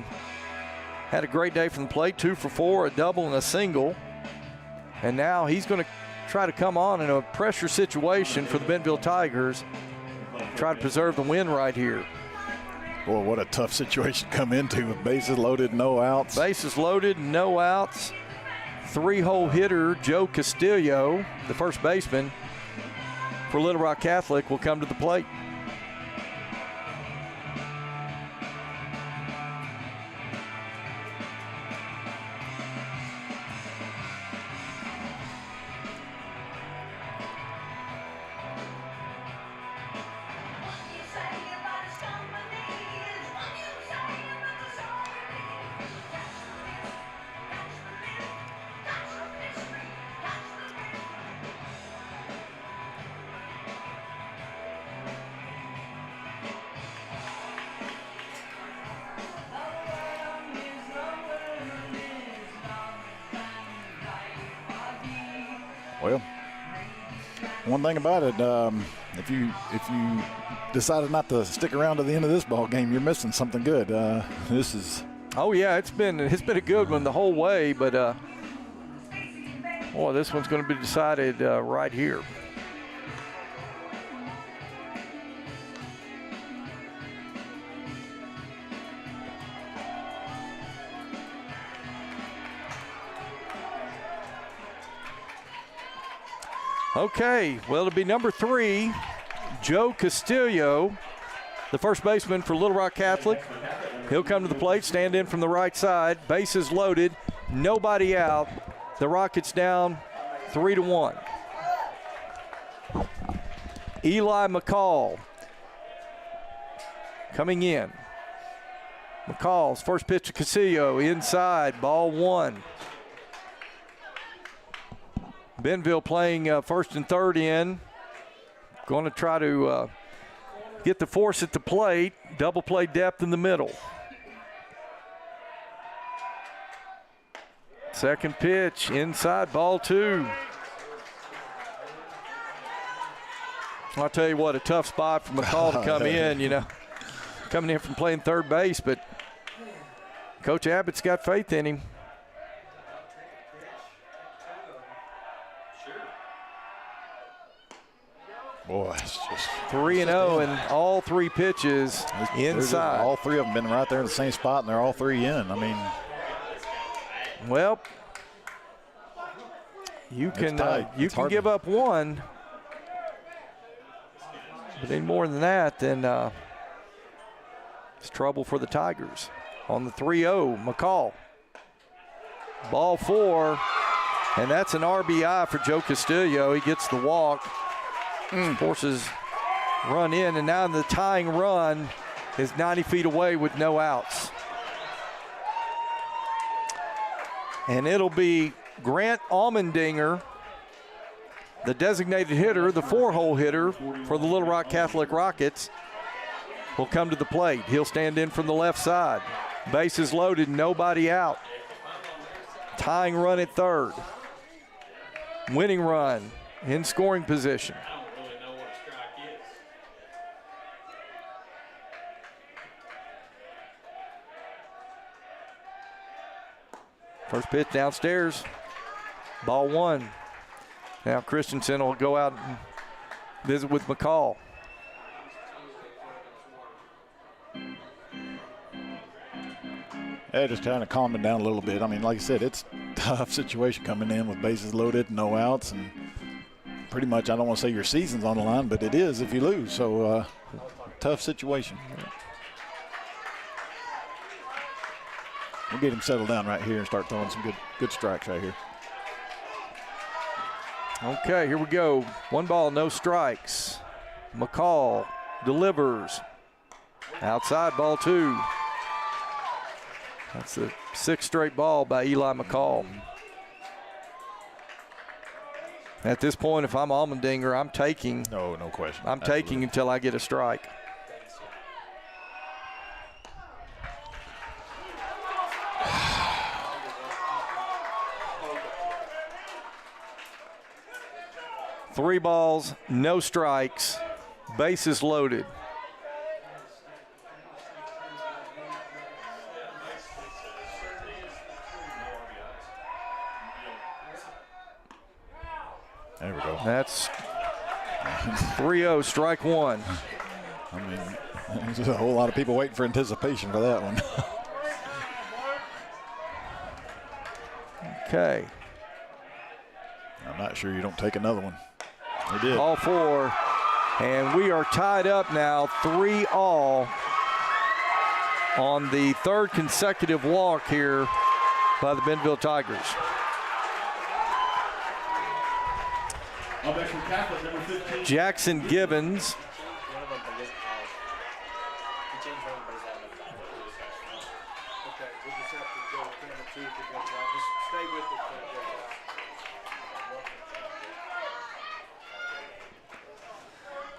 had a great day from the plate, 2 for 4, a double and a single. And now he's going to try to come on in a pressure situation for the Bentonville Tigers, try to preserve the win right here. Boy, what a tough situation to come into with bases loaded, no outs. Bases loaded, no outs. 3-hole hitter Joe Castillo, the first baseman for Little Rock Catholic, will come to the plate. Well, one thing about it, if you decided not to stick around to the end of this ball game, you're missing something good. This is. Oh yeah, it's been a good one the whole way, but boy, this one's going to be decided right here. Okay, well, it'll be number 3, Joe Castillo, the first baseman for Little Rock Catholic. He'll come to the plate, stand in from the right side, bases loaded, nobody out. The Rockets down 3-1. Eli McCall coming in. McCall's first pitch to Castillo, inside, ball 1. Bentonville playing first and third in. Going to try to get the force at the plate. Double play depth in the middle. Second pitch, inside, ball 2. I'll tell you what, a tough spot for McCall to come in, you know. coming in from playing third base, but Coach Abbott's got faith in him. Boy, it's just 3-0 and all 3 pitches inside. All 3 of them been right there in the same spot, and they're all 3 in. I mean, well, you can give up 1, but any more than that, then it's trouble for the Tigers. On the 3-0, McCall. Ball 4, and that's an RBI for Joe Castillo. He gets the walk. Forces run in, and now the tying run is 90 feet away with no outs. And it'll be Grant Almendinger, the designated hitter, the 4-hole hitter for the Little Rock Catholic Rockets, will come to the plate. He'll stand in from the left side. Bases loaded, nobody out. Tying run at third. Winning run in scoring position. First pitch downstairs, ball 1. Now Christensen will go out and visit with McCall. Yeah, just kind of calming down a little bit. I mean, like I said, it's a tough situation coming in with bases loaded, no outs, and pretty much, I don't want to say your season's on the line, but it is if you lose. So, tough situation. We'll get him settled down right here and start throwing some good strikes right here. Okay, here we go. 1 ball, no strikes. McCall delivers. Outside, ball 2. That's the 6th straight ball by Eli McCall. At this point, if I'm Almendinger, I'm taking. No question. I'm taking until I get a strike. Three balls, no strikes, bases loaded. There we go. That's 3-0, strike 1. I mean, there's a whole lot of people waiting for anticipation for that one. Okay. I'm not sure you don't take another one. We did. All 4, and we are tied up now, 3-all on the 3rd consecutive walk here by the Bentonville Tigers. Jackson Givens.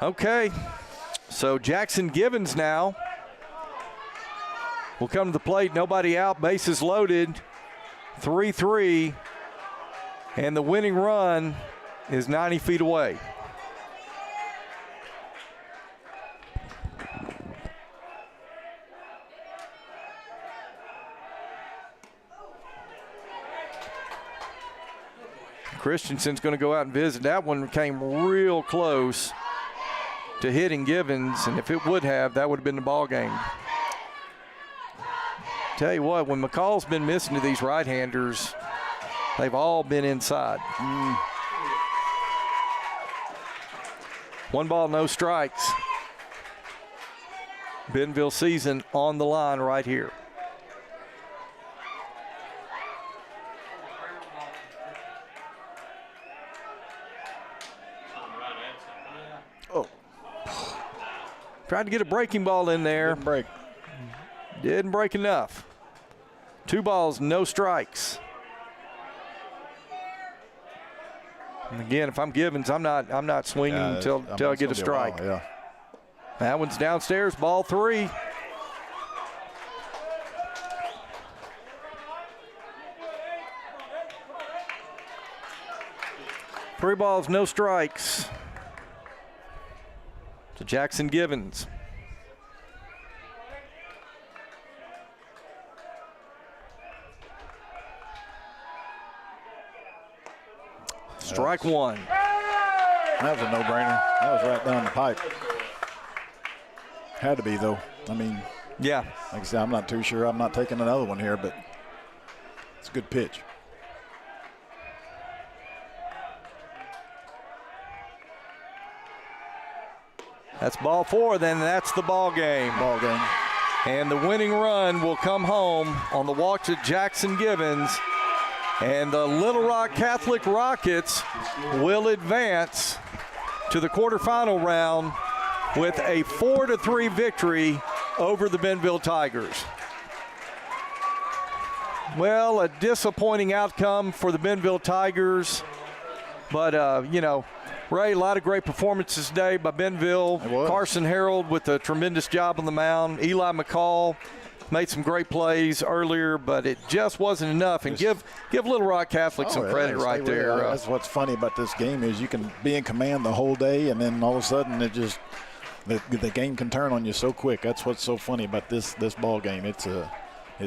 Okay, so Jackson Givens now will come to the plate. Nobody out, bases loaded, 3-3, and the winning run is 90 feet away. Christensen's going to go out and visit. That one came real close to hitting Givens, and if it would have, that would have been the ball game. Tell you what, when McCall's been missing to these right-handers, they've all been inside. 1 ball, no strikes. Bentonville season on the line right here. Tried to get a breaking ball in there. Didn't break. Didn't break enough. 2 balls, no strikes. And again, if I'm Givens, I'm not swinging until I get a strike. Yeah. That one's downstairs, ball 3. Three balls, no strikes to Jackson Givens. Strike one. That was a no-brainer. That was right down the pipe. Had to be, though. I mean, yeah. Like I said, I'm not too sure. I'm not taking another one here, but it's a good pitch. That's ball 4, then that's the ball game. Ball game. And the winning run will come home on the walk to Jackson Givens. And the Little Rock Catholic Rockets will advance to the quarterfinal round with a 4-3 victory over the Bentonville Tigers. Well, a disappointing outcome for the Bentonville Tigers. But, you know, Ray, a lot of great performances today by Bentonville. Carson Harold with a tremendous job on the mound. Eli McCall made some great plays earlier, but it just wasn't enough. And give Little Rock Catholic some credit right there. That's what's funny about this game is you can be in command the whole day, and then all of a sudden it just the game can turn on you so quick. That's what's so funny about this ball game. It's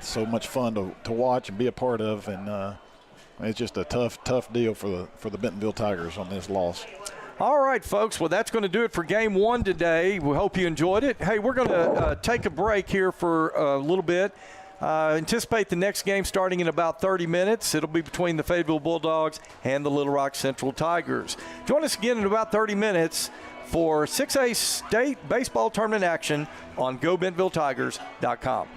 so much fun to watch and be a part of, and it's just a tough deal for the Bentonville Tigers on this loss. All right, folks. Well, that's going to do it for Game 1 today. We hope you enjoyed it. Hey, we're going to take a break here for a little bit. Anticipate the next game starting in about 30 minutes. It'll be between the Fayetteville Bulldogs and the Little Rock Central Tigers. Join us again in about 30 minutes for 6A State Baseball Tournament action on GoBentonvilleTigers.com.